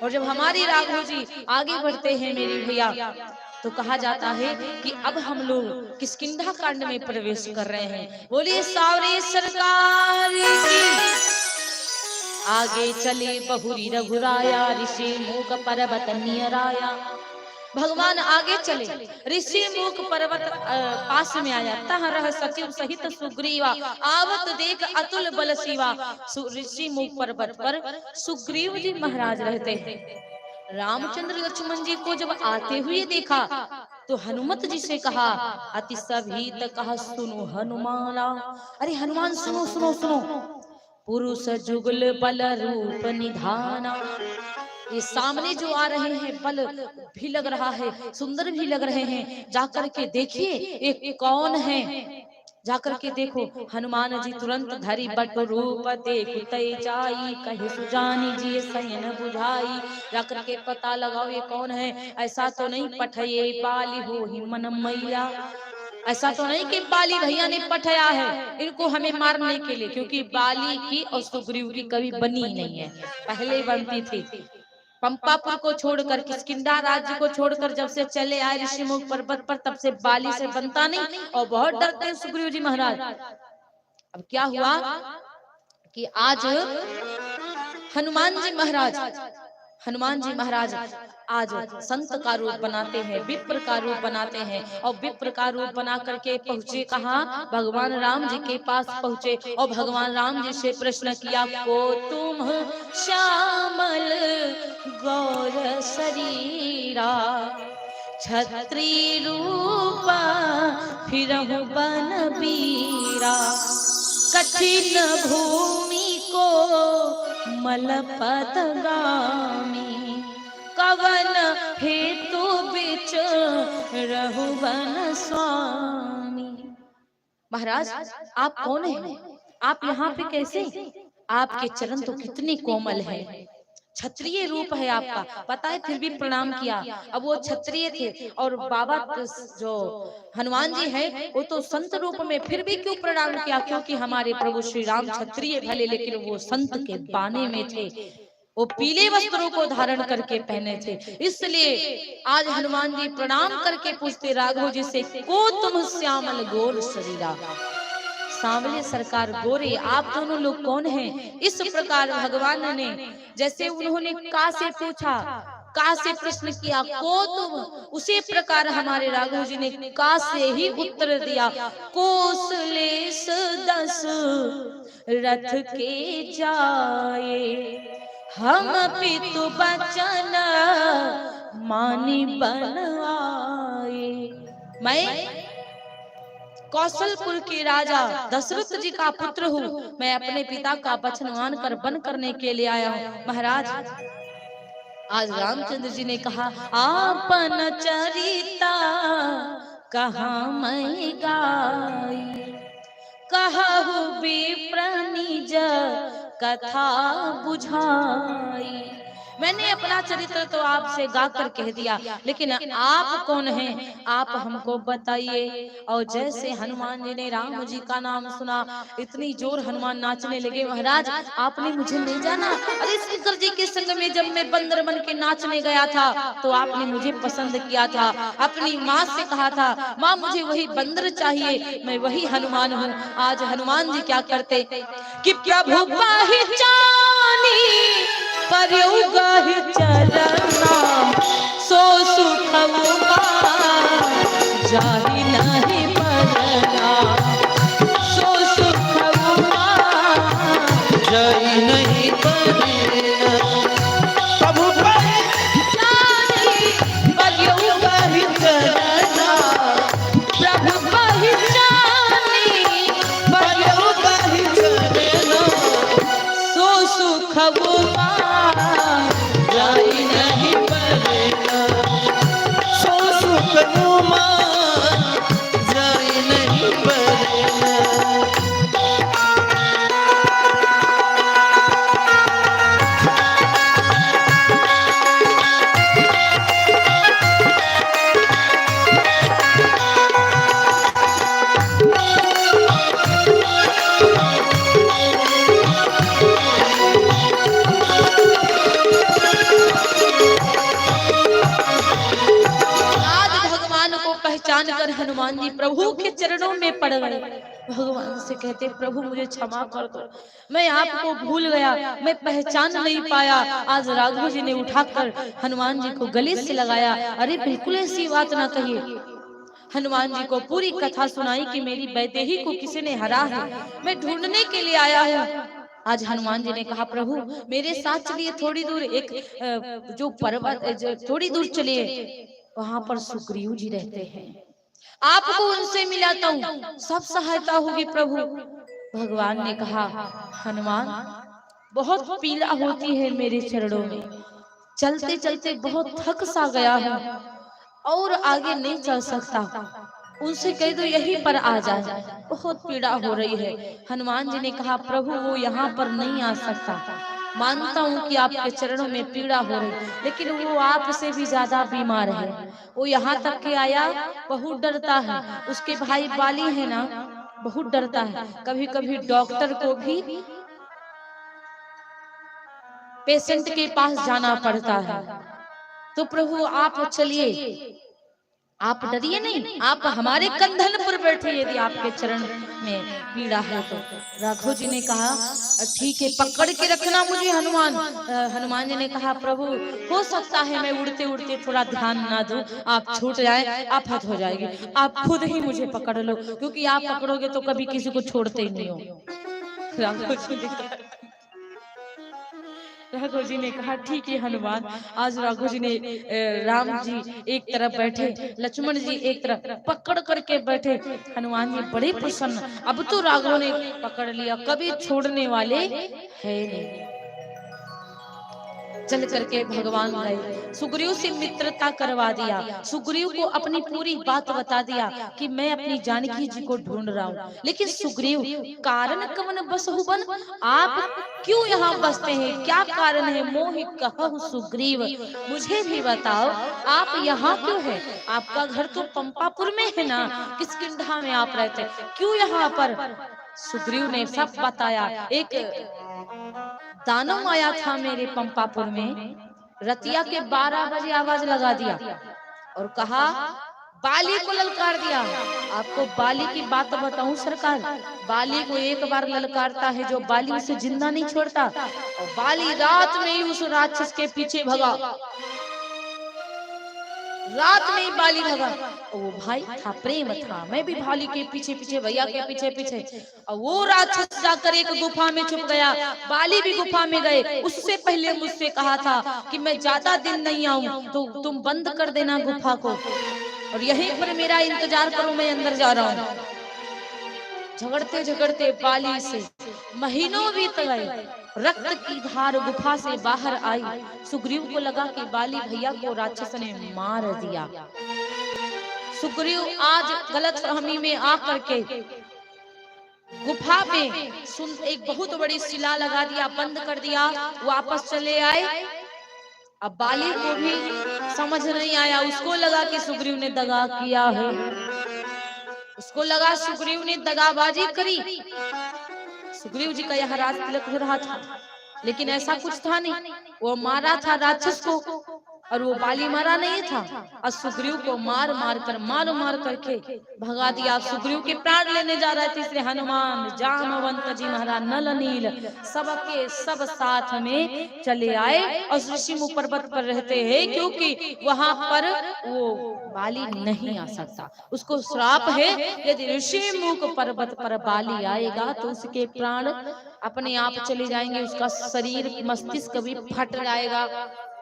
और जब हमारी राघव जी आगे बढ़ते हैं मेरी भैया, तो कहा जाता है कि अब हम लोग किष्किंधा कांड में प्रवेश कर रहे हैं। बोलिए सावरे सरकार की। आगे चले बहुरी रघुराया, ऋषि मुख पर्वत नियराया। भगवान आगे चले, ऋषि मुख पर्वत पास में आया। तह रह सचिव सहित सुग्रीवा, आवत देख अतुल बल शिवा। ऋषि मुख पर्वत पर सुग्रीव जी महाराज रहते हैं। रामचंद्र लक्ष्मण जी को जब आते हुए देखा तो हनुमत जी से कहा, अति सभीत कहा सुनो हनुमाना। अरे हनुमान सुनो सुनो सुनो, पुरुष जुगल बल रूप निधाना। ये सामने जो आ रहे हैं बल भी लग रहा है, सुंदर भी लग रहे हैं, जाकर के देखिए ये कौन है, जाकर के देखो। हनुमान जी तुरंत धरि बट रूप देखु तै जाई, कहे सुजानी जी सयन बुझाई। जाकर के पता लगाओ ये कौन है। ऐसा तो नहीं पठये बाली हो ही मन मैया, ऐसा तो नहीं कि बाली भैया ने पठाया है इनको हमें मारने के लिए, क्योंकि बाली की और सुग्रीव की कभी बनी नहीं है, पहले बनती थी। पंपापुर को छोड़कर, किष्किंधा राज्य को छोड़कर जब से चले आए ऋषिमुख पर्वत पर, तब से बाली से बनता नहीं, और बहुत डरते हैं सुग्रीव जी महाराज। अब क्या हुआ कि आज हनुमान जी महाराज आज संत का रूप बनाते हैं, विप्र का रूप बनाते हैं, और विप्र का रूप बना करके पहुंचे कहाँ, भगवान राम जी के पास पहुंचे। और भगवान राम जी से प्रश्न किया, को तुम श्यामल गौर शरीरा, छत्री रूपा फिरहु बन बीरा। कठिन भूमि को मलपतगामी, कवन हेतु बिच रहु वन स्वामी। महाराज आप कौन हैं, आप यहाँ पे कैसे, आपके चरण तो कितने कोमल हैं, क्षत्रिय रूप है आपका, पता है, फिर भी प्रणाम किया। अब वो क्षत्रिय थे और बाबा जो हनुमान जी हैं वो तो संत रूप में, फिर भी क्यों प्रणाम किया, क्योंकि हमारे प्रभु श्री राम क्षत्रिय भले लेकिन वो संत के बाने में थे, वो पीले वस्त्रों को धारण करके पहने थे। इसलिए आज हनुमान जी प्रणाम करके पूछते राघव जी से, को तुम श्यामल गोर शरीरा, सांवले सरकार गोरे, आप दोनों लोग कौन हैं। इस प्रकार भगवान ने जैसे उन्होंने का से पूछा, का से प्रश्न किया, को तुम, उसी प्रकार हमारे राघव जी ने का से ही उत्तर दिया। कोसलेस 10 रथ के जाए, हम पितु बचन मानी बन आए। मैं कौशलपुर के राजा दशरथ जी का पुत्र हूँ, मैं अपने पिता का वचन मानकर वन करने के लिए आया हूँ। महाराज आज रामचंद्र जी ने कहा, आपन चरिता कहाँ मैं गाई, कहु विप्र निज कथा बुझाई। मैंने अपना चरित्र तो आपसे गाकर कह दिया, लेकिन आप कौन हैं, आप हमको बताइए। और जैसे हनुमान जी ने राम जी का नाम सुना, इतनी जोर हनुमान नाचने लगे। महाराज आपने मुझे नहीं जाना, अरे शंकर जी के संग में जब मैं बंदर बन के नाचने गया था तो आपने मुझे पसंद किया था, अपनी माँ से कहा था, माँ मुझे वही बंदर चाहिए, मैं वही हनुमान हूँ। आज हनुमान जी क्या करते कि प्रभु पहचानी परयुगहि चरना, सो सुख जाहि नहीं बरना, सो सुख जाहि नहीं बरना। प्रभु पहचानी परयुगहि चरना, पहचान कर हनुमान जी प्रभु के चरणों में पड़ गए। भगवान से कहते प्रभु मुझे क्षमा कर दो, मैं आपको भूल गया, मैं पहचान नहीं पाया। आज राघव जी ने उठाकर हनुमान जी को गले से लगाया। अरे बिल्कुल ऐसी बात ना कहिए। हनुमान जी को पूरी कथा सुनाई कि मेरी वैदेही को किसी ने हरा है, मैं ढूंढने के लिए आया हूँ। आज हनुमान जी ने कहा प्रभु मेरे साथ चलिए, थोड़ी दूर एक जो पर्वत थोड़ी दूर चलिए, वहां पर सुग्रीव जी रहते हैं, आपको उनसे मिलाता हूँ, सब सहायता होगी प्रभु। भगवान ने कहा हनुमान बहुत पीड़ा होती है मेरे चरणों में, चलते चलते बहुत थक सा गया हूँ और आगे नहीं चल सकता, उनसे कह दो यहीं पर आ जाए, बहुत पीड़ा हो रही है। हनुमान जी ने कहा प्रभु वो यहाँ पर नहीं आ सकता, मानता हूँ कि आपके चरणों में पीड़ा हो रही, लेकिन वो आपसे भी ज्यादा बीमार है, वो यहाँ तक के आया, बहुत डरता है, उसके भाई बाली है ना, बहुत डरता है, कभी कभी डॉक्टर को भी पेशेंट के पास जाना पड़ता है। तो प्रभु आप चलिए, आप डरिए नहीं, आप हमारे कंधन पर बैठे, यदि आपके चरण में पीड़ा है तो। राघव जी ने कहा ठीक है, पकड़ के रखना मुझे हनुमान। हनुमान जी ने कहा प्रभु हो सकता है मैं उड़ते उड़ते थोड़ा ध्यान ना दूं, आप छूट जाए, आफत हो जाएगी, आप खुद ही मुझे पकड़ लो, क्योंकि आप पकड़ोगे तो कभी किसी को छोड़ते ही नहीं हो। राघव जी ने कहा राघव जी ने कहा ठीक है हनुमान। आज राघव जी ने राम जी एक तरफ बैठे, लक्ष्मण जी एक तरफ पकड़ करके बैठे। हनुमान जी बड़े प्रसन्न, अब तो राघव ने पकड़ लिया, कभी छोड़ने वाले है नहीं। चल करके भगवान गए, सुग्रीव से मित्रता करवा दिया, सुग्रीव को अपनी पूरी बात बता दिया कि मैं अपनी जानकी जी को ढूंढ रहा हूँ। लेकिन सुग्रीव कारण कवन बसहु बन, आप क्यों यहाँ बसते हैं, क्या कारण है? मोहि कहु सुग्रीव, मुझे भी बताओ आप यहाँ क्यों है? आपका घर तो पंपापुर में है ना, किसकिंधा में आप रहते, क्यों यहाँ पर? सुग्रीव ने सब बताया। एक दानव आया था मेरे पंपापुर में, रतिया के 12 बजे आवाज लगा दिया और कहा बाली को ललकार दिया। आपको बाली की बात बताऊं सरकार, बाली को एक बार ललकारता है जो बाली उसे जिंदा नहीं छोड़ता, और बाली रात में ही उस राक्षस के पीछे भगा, रात में ही बाली भगा। वो भाई था, प्रेम था, मैं भी बाली के पीछे पीछे, भैया के पीछे पीछे, और वो राक्षस जाकर एक गुफा में छुप गया, बाली भी गुफा में गए। उससे पहले मुझसे कहा था कि मैं ज्यादा दिन नहीं आऊं, तो तुम बंद कर देना गुफा को और यहीं पर मेरा इंतजार करो, मैं अंदर जा रहा हूँ। झगड़ते झगड़ते बाली से महीनों बीत गए, रक्त की धार गुफा से बाहर आई। सुग्रीव को लगा कि बाली भैया को राक्षस ने मार दिया। सुग्रीव आज गलतफहमी में आकर के गुफा में एक बहुत बड़ी शिला लगा दिया, बंद कर दिया, वापस चले आए। अब बाली को भी समझ नहीं आया, उसको लगा कि सुग्रीव ने दगा किया है, उसको लगा सुग्रीव ने दगाबाजी करी। सुग्रीव जी का यह राज तिलक हो रहा था, लेकिन ऐसा कुछ था नहीं। वो मारा था राक्षस को और वो बाली मारा नहीं था, और सुग्रीव को मार मार करके भगा दिया। सुग्रीव के प्राण लेने जा रहे थे, इसलिए हनुमान जामवंत जी महाराज नल नील सबके सब साथ में चले आए और ऋषिमुख पर्वत पर रहते हैं, क्योंकि वहां पर वो बाली नहीं आ सकता, उसको श्राप है, यदि ऋषिमुख पर्वत पर बाली आएगा तो उसके प्राण अपने आप चले जाएंगे, उसका शरीर मस्तिष्क भी फट जाएगा।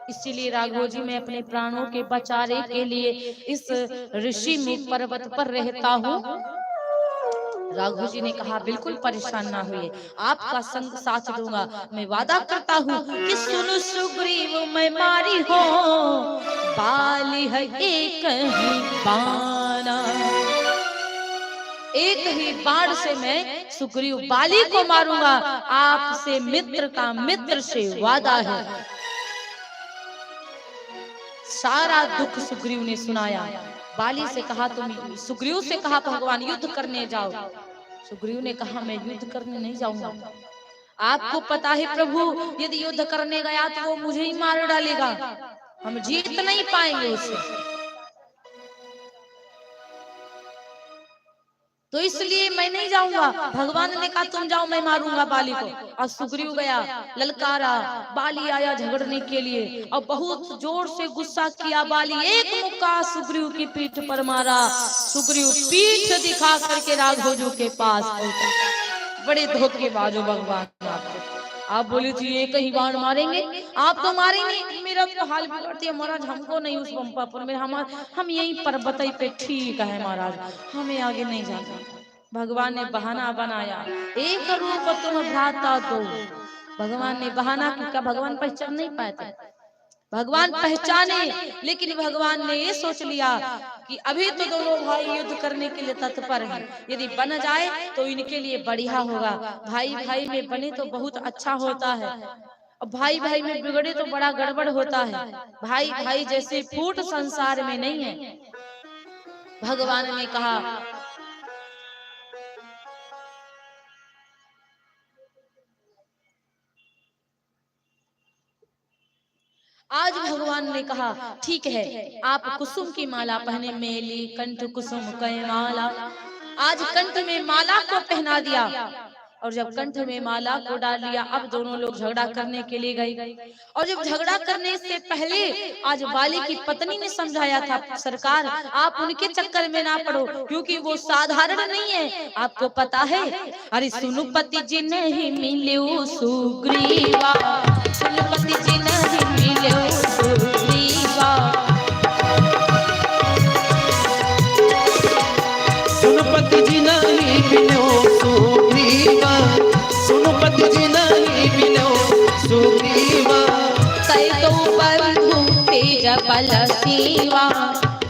इसीलिए राघव जी मैं अपने प्राणों के बचाने के लिए इस ऋषिमुख पर्वत पर रहता हूँ। राघव जी ने कहा बिल्कुल परेशान ना हुए, आपका संग साथ दूंगा, मैं वादा करता हूँ कि सुनो सुग्रीव मैं मारी हो, बाली है एक ही बाना, एक ही बाण से मैं सुग्रीव बाली को मारूंगा, आपसे मित्र का मित्र से वादा है। सारा दुख सुग्रीव ने सुनाया। बाली से कहा तुम, सुग्रीव से कहा भगवान युद्ध करने जाओ। सुग्रीव ने कहा मैं युद्ध करने नहीं जाऊंगा, आपको पता है प्रभु यदि युद्ध करने गया तो वो मुझे ही मार डालेगा, हम जीत नहीं पाएंगे उससे। तो इसलिए मैं नहीं जाऊंगा। भगवान ने कहा तुम जाओ, मैं मारूंगा बाली को। और सुग्रीव गया, ललकारा, बाली आया झगड़ने के लिए और बहुत जोर से गुस्सा किया। बाली एक मुक्का सुग्रीव की पीठ पर मारा। सुग्रीव पीठ दिखा करके राघोजू के पास पहुंचा। बड़े धोखेबाज हो भगवान आप बोले थी एक ही बाण मारेंगे, आप तो मारे नहीं। मेरा तो हाल बिगड़ती है महाराज, हमको नहीं उस पंपा पर में हम यही पर्वत पे ठीक है महाराज, हमें आगे नहीं जाना। भगवान ने बहाना बनाया, एक रूप तुम भ्राता दो। भगवान ने बहाना किया, भगवान पहचान नहीं पाए। भगवान पहचाने, लेकिन भगवान ने ये सोच लिया कि अभी तो दोनों भाई युद्ध करने के लिए तत्पर हैं। यदि बन जाए तो इनके लिए बढ़िया होगा। भाई भाई में बने तो बहुत अच्छा होता है, और भाई भाई में बिगड़े तो बड़ा गड़बड़ होता है। भाई भाई जैसे फूट संसार में नहीं है। भगवान ने कहा आज भगवान ने कहा ठीक है, आप कुसुम की माला पहने, मेली कंठ कुसुम कै माला। आज कंठ में माला को पहना दिया, और जब कंठ में माला को डाल लिया, अब दोनों लोग झगड़ा करने के लिए गए। और जब झगड़ा करने से पहले आज बाली की पत्नी ने समझाया था, सरकार आप उनके चक्कर में ना पड़ो, क्योंकि वो साधारण नहीं है, आपको पता है। अरे सुनुपति जी नहीं मिले सुग्रीवा, सुनुपति जी नहीं मिले सुग्रीवा, सुनुपति जी नहीं मिलो सुग्रीवा, सुनुपति जी नहीं मिलो सुग्रीवा। तै तो बंधु तेज बल शिवा,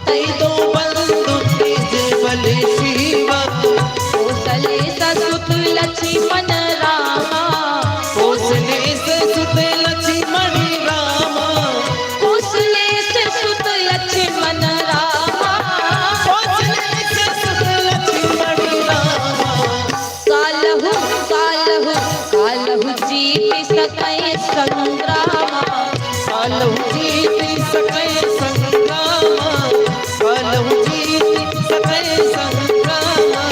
तै तो बंधु तेज बल शिवा। कौशले ससुत लक्ष्मण रामा, कौशले ससुत लक्ष्मण रामा, कौशले ससुत लक्ष्मण रामा, कौशले ससुत लक्ष्मण रामा। कालहु कालहु कालहु जीत सकै संग्रामा, कालहु जीत सकै संग्रामा, कालहु जीत सकै संग्रामा।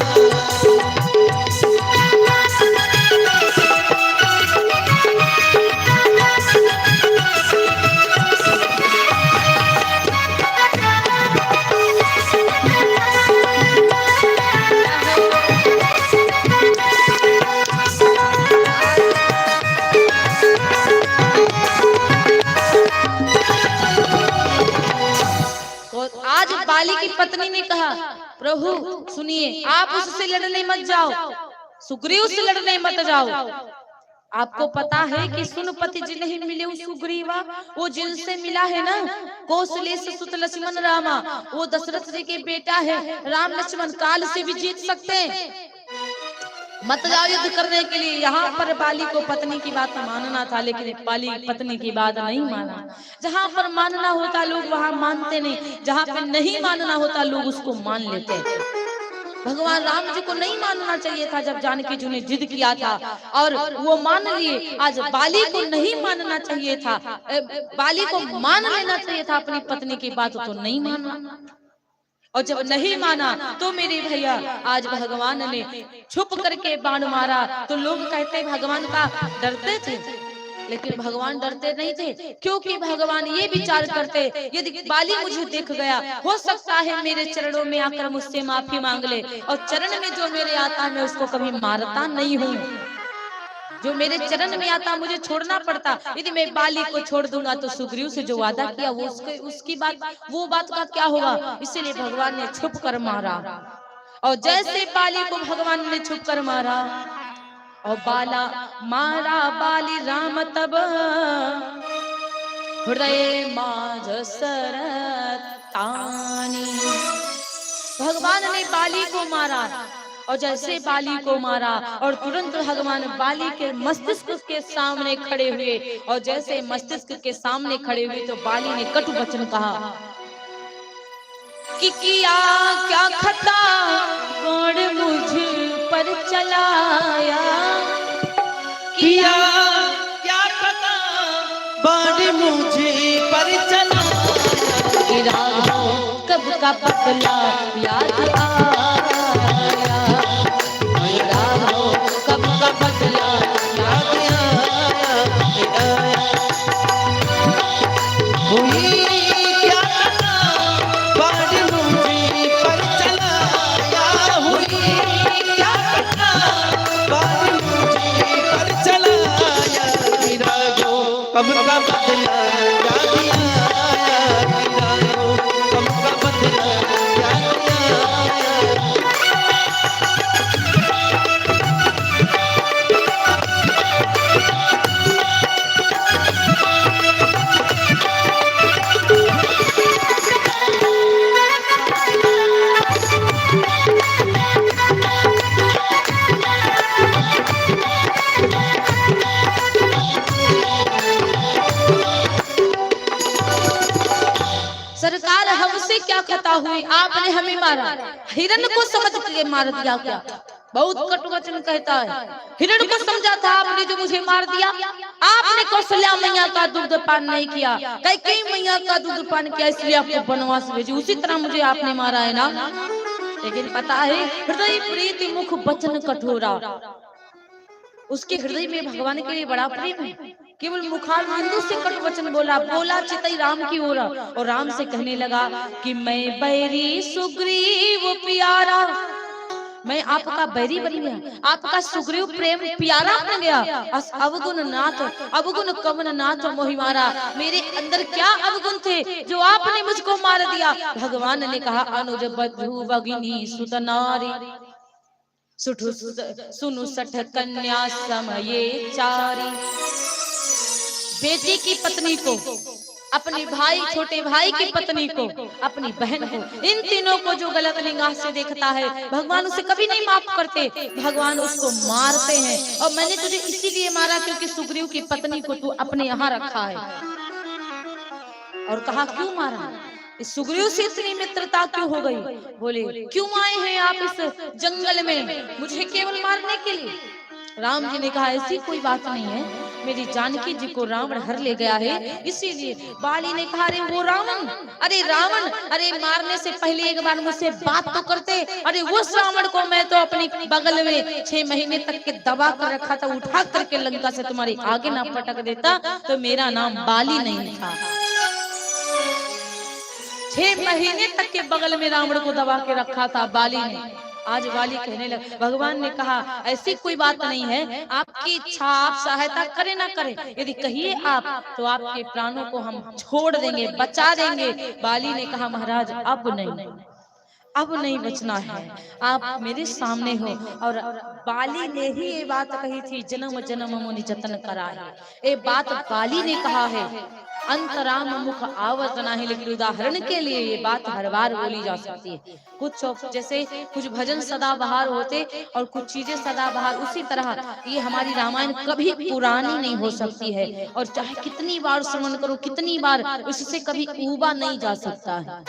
आज बाली की पत्नी ने कहा, प्रभु सुनिए, आप उससे लड़ने मत जाओ, सुग्रीव से लड़ने मत जाओ। आपको पता है कि सुनपति जी नहीं मिले सुग्रीवा, वो जिनसे मिला है ना, कौशले सुत लक्ष्मण रामा, वो दशरथ जी के बेटा है। राम लक्ष्मण काल से भी जीत सकते हैं, मत जाओ युद्ध करने के लिए। यहाँ पर बाली को पत्नी की बात मानना था, लेकिन बाली पत्नी की बात नहीं माना। जहाँ पर मानना होता लोग वहाँ मानते नहीं, जहाँ पे नहीं मानना होता लोग उसको मान लेते। भगवान राम जी को नहीं मानना चाहिए था जब जानकी जी ने जिद किया था, और वो मान लिए। आज बाली को नहीं मानना चाहिए था, बाली को मान लेना चाहिए था अपनी पत्नी की बात, तो नहीं माना। और जब नहीं माना तो मेरे भैया आज भगवान ने छुप करके बाण मारा। तो लोग कहते भगवान का डरते थे, लेकिन भगवान डरते नहीं थे, क्योंकि भगवान ये विचार करते, यदि बाली मुझे देख गया, हो सकता है मेरे चरणों में आकर मुझसे माफी मांग ले, और चरण में जो मेरे आता मैं उसको कभी मारता नहीं हूँ। जो मेरे चरण में आता मुझे छोड़ना पड़ता, यदि मैं बाली को छोड़ दूंगा तो सुग्रीव से जो वादा किया वो उसकी बात, वो बात का क्या होगा। इसीलिए भगवान ने छुप कर मारा, और जैसे बाली को भगवान ने छुप कर मारा और बाला मारा बाली राम, तब हृदय माझ सरतानी। भगवान ने बाली को मारा, और जैसे बाली को मारा और तुरंत भगवान बाली के मस्तिष्क के सामने खड़े हुए, और जैसे मस्तिष्क के सामने खड़े हुए तो बाली ने कटु वचन कहा कि किया क्या खता कौन मुझ पर चलाया, किया क्या खता बाण मुझे पर चलाया। राहों कब का बदला याद आया, हुई क्या कथा बाढ़ मुझे पर चलाया, हुई क्या कथा बाढ़ मुझे पर चलाया, मेरा जो कब का बदला याद आया, मेरा जो कब का बदला याद आया। सरकार हमसे क्या खता हुई, आपने हमें मारा, हिरण को समझ के मार दिया क्या? बहुत कटु वचन कहता है। हिरण को समझा था आपने जो मुझे मार दिया। आपने कौशल्या मैया का दूध पान नहीं किया, कैकेयी मैया का दूध पान किया, इसलिए आपको वनवास भेजी। उसी तरह मुझे आपने मारा है ना। लेकिन पता है हृदय प्रीति मुख वचन कठोरा, उसके हृदय में भगवान के लिए बड़ा प्रेम है। केवल मुखार बिंदु से कटु वचन बोला, बोला चितई राम की ओर, और राम से कहने लगा कि मैं बैरी सुग्रीव प्यारा, मैं आपका बैरी बन गया, आपका सुग्रीव प्रेम प्यारा बन गया। अवगुण नाथ अवगुण कवन नाथ मोहि मारा, मेरे अंदर क्या अवगुण थे जो आपने मुझको मार दिया। भगवान ने कहा अनुज बधु भगिनी सुत नारी, सुनु सठ कन्या समये चारी। बेटी की पत्नी को, अपने भाई छोटे भाई की पत्नी को, अपनी बहन को, इन तीनों को जो गलत निगाह से देखता है भगवान उसे कभी नहीं माफ करते, भगवान उसको मारते हैं। और मैंने तुझे इसीलिए मारा क्योंकि सुग्रीव की पत्नी को तू अपने यहाँ रखा है। और कहा क्यों मारा, इस सुग्रीव से इतनी मित्रता क्यों हो गई? बोले क्यों आए हैं आप इस जंगल में मुझे केवल मारने के लिए? राम जी ने कहा ऐसी कोई बात नहीं है, मेरी जानकी जी को रावण हर ले गया है, इसीलिए। बाली ने कहा अरे वो रावण, अरे रावण, अरे मारने से पहले एक बार मुझसे बात तो करते। अरे उस रावण को मैं तो अपनी बगल में 6 महीने तक के दबा कर रखा था, उठा करके लंका से तुम्हारे आगे ना पटक देता तो मेरा नाम बाली नहीं था। 6 महीने तक के बगल में रावण को दबा के रखा था बाली ने। आज बाली कहने लगा, भगवान ने कहा ऐसी कोई बात नहीं है, आपकी इच्छा, आप सहायता करें ना करें, यदि कहिए आप तो आपके प्राणों को हम छोड़ देंगे, बचा देंगे। बाली ने कहा महाराज अब नहीं, अब नहीं बचना है, आप मेरे सामने हो। और बाली ने ही ये बात कही थी, जन्म जन्म मुनि जतन करा है, ये बात बाली ने कहा है। अंतराम मुख आवत नहीं, लेकिन उदाहरण के लिए ये बात हर बार बोली जा सकती है। कुछ जैसे कुछ भजन सदाबहार होते और कुछ चीजें सदाबहार, उसी तरह ये हमारी रामायण कभी पुरानी नहीं हो सकती है, और चाहे कितनी बार श्रवण करो, कितनी बार, उससे कभी ऊबा नहीं जा सकता है।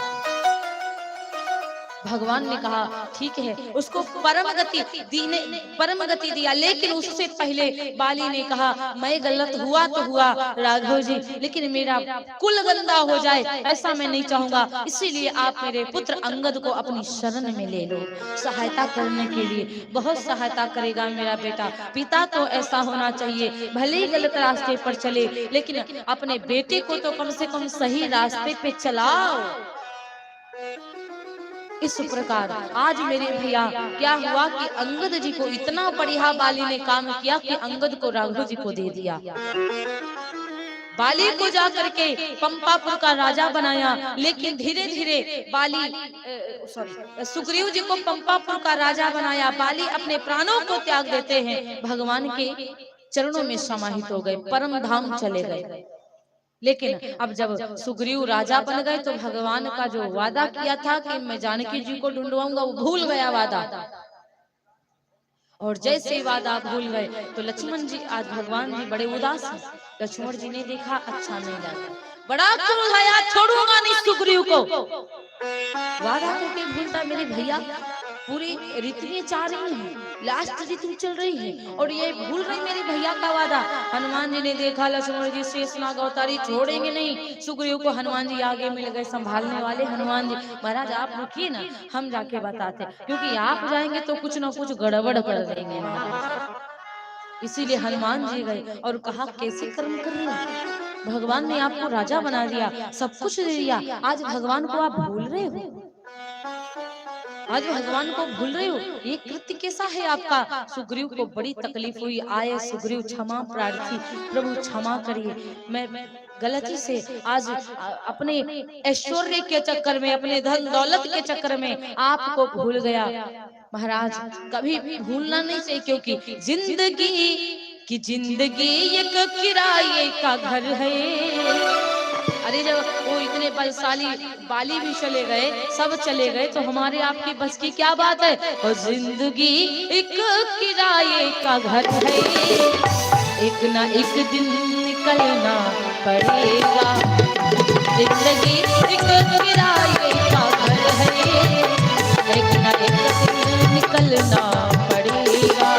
भगवान ने कहा ठीक है, उसको परम गति दिया, लेकिन उससे पहले बाली ने कहा मैं गलत हुआ तो हुआ राघव जी, लेकिन मेरा कुल गंदा हो जाए ऐसा मैं नहीं चाहूंगा, इसीलिए आप मेरे पुत्र अंगद को अपनी शरण में ले लो। सहायता करने के लिए बहुत सहायता करेगा मेरा बेटा। पिता तो ऐसा होना चाहिए, भले ही गलत रास्ते पर चले, लेकिन अपने बेटे को तो कम से कम सही रास्ते पे चलाओ। इस प्रकार आज मेरे भैया क्या हुआ कि अंगद जी को इतना बढ़िया बाली ने काम किया कि अंगद को राघव जी को दे दिया। बाली को जाकर के पंपापुर का राजा बनाया, लेकिन धीरे धीरे सुग्रीव जी को पंपापुर का राजा बनाया। बाली अपने प्राणों को त्याग देते हैं, भगवान के चरणों में समाहित हो गए, परम धाम चले गए। लेकिन अब जब सुग्रीव राजा बन गए तो भगवान का जो वादा किया था कि मैं जानकी जी को ढूंढवाऊंगा, वो भूल गया वादा। और जैसे वादा भूल गए तो लक्ष्मण जी, आज भगवान जी बड़े उदास हैं। लक्ष्मण जी ने देखा अच्छा नहीं लगा, बड़ा क्रोध आया, छोड़ूंगा नहीं सुग्रीव को। वादा करके भूलता मेरे भैया, पूरी ऋतुएं चाह रही हैं, लास्ट ऋतु चल रही है और ये भूल रही मेरे भैया का वादा। हनुमान जी ने देखा लक्ष्मण जी शेषनाग अवतारी छोड़ेंगे नहीं सुग्रीव को। हनुमान जी आगे मिल गए संभालने वाले। हनुमान जी महाराज आप रुकिए ना, हम जाके बताते, क्योंकि आप जाएंगे तो कुछ ना कुछ गड़बड़ कर देंगे। इसीलिए हनुमान जी गए और कहा कैसे कर्म कर रहे हो, भगवान ने आपको राजा बना दिया, सब कुछ दे दिया, आज भगवान को आप भूल रहे हो, आज भगवान को भूल रहे हो। ये कृत्य कैसा है आपका? सुग्रीव को बड़ी तकलीफ हुई, आए सुग्रीव क्षमा प्रार्थी, प्रभु क्षमा करिए, मैं गलती से आज अपने ऐश्वर्य के चक्कर में, अपने धन दौलत के चक्कर में आपको भूल गया। महाराज कभी भी भूलना नहीं चाहिए, क्योंकि जिंदगी एक किराए का घर है। अरे जब वो इतने बलशाली बाली भी चले गए, सब चले गए, तो हमारे आपकी बस की क्या बात है? और जिंदगी एक किराए का घर है, एक ना एक दिन निकलना पड़ेगा। जिंदगी एक किराए का घर है, एक ना एक दिन निकलना पड़ेगा।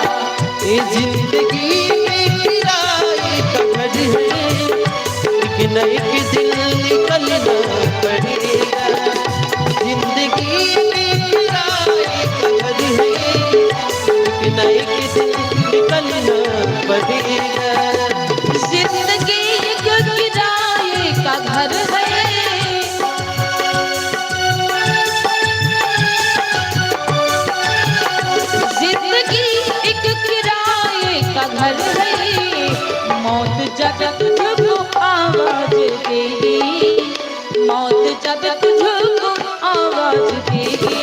ये जिंदगी में किराए का घर है, एक न एक दिन निकलना पड़ेगा। जिंदगी में किराए का घर है, एक न एक दिन निकलना पड़ेगा। जिंदगी एक किराए का घर है, जिंदगी एक किराए का घर है। मौत जब तुझको आवाज देगी, मौत जब तुझको आवाज देगी,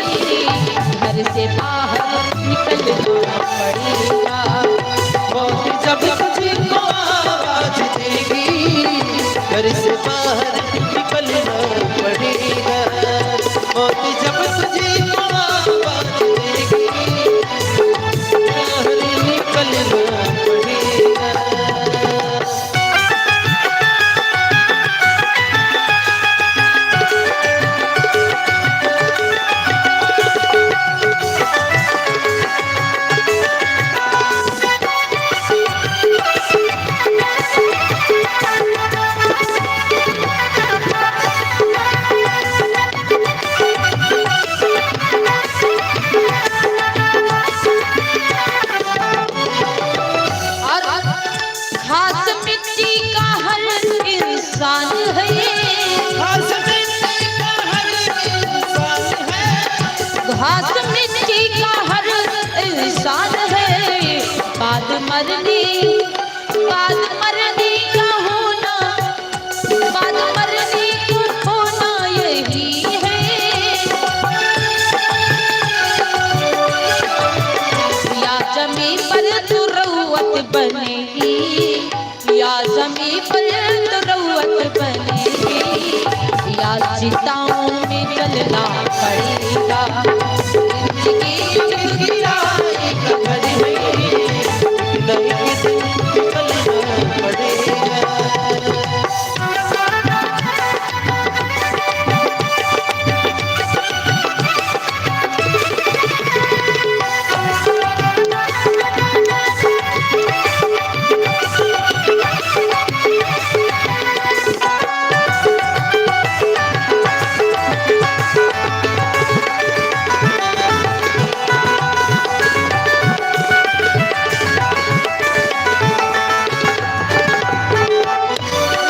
घर से बाहर निकलना पड़ेगा। मौत जब तुझको आवाज देगी, घर से बाहर निकलना पड़ेगा। मौत जब तुझको आवाज देगी, बाहर निकलना पड़ेगा। घास मिट्टी का हर इंसान है, घास मिट्टी का हर इंसान है, घास मिट्टी का हर इंसान है। बाद मरने का होना, बाद मरने का होना यही है। या जमी पर तुरवत बनेगी, या जमी पर तुरवत बनेगी, या चिताओं में जलना पड़ेगा। जिंदगी एक किराए का घर है, एक न एक दिन निकलना पड़ेगा।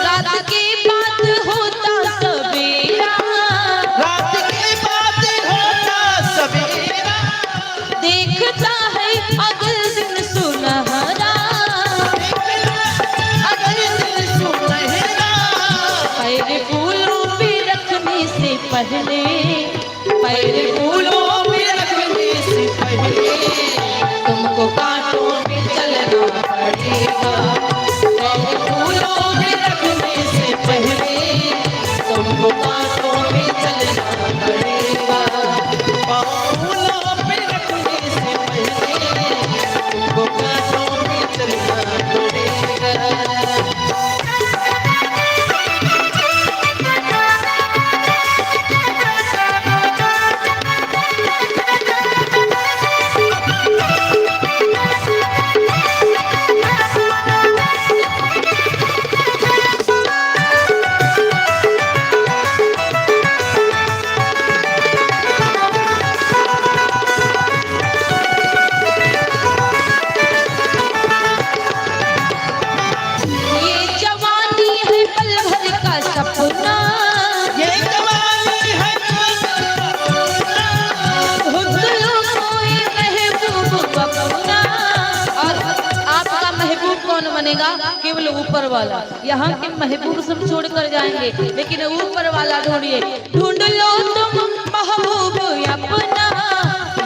रात के बाद होता सवेरा, रात के बाद होता सवेरा, देखता है अगले दिन सुनहरा, अगले दिन सुनहरा। पैर फूलों पे रखने से पहले, पैर फूलों में रखने से पहले तुमको कांटों में चलना पड़ेगा। पैर फूलों में रखने से पहले तुमको कांटों में चलना पड़ेगा। फूलों पे रखने से पहले तुमको कांटों में चलना पड़ेगा। अपना, ये जवानी है धुंधलू कोई महबूब अपना। और आपका महबूब कौन बनेगा? केवल ऊपर वाला। यहाँ के महबूब सब छोड़ कर जाएंगे, लेकिन ऊपर वाला ढूंढिए। ढूंढ लो तुम महबूब अपना,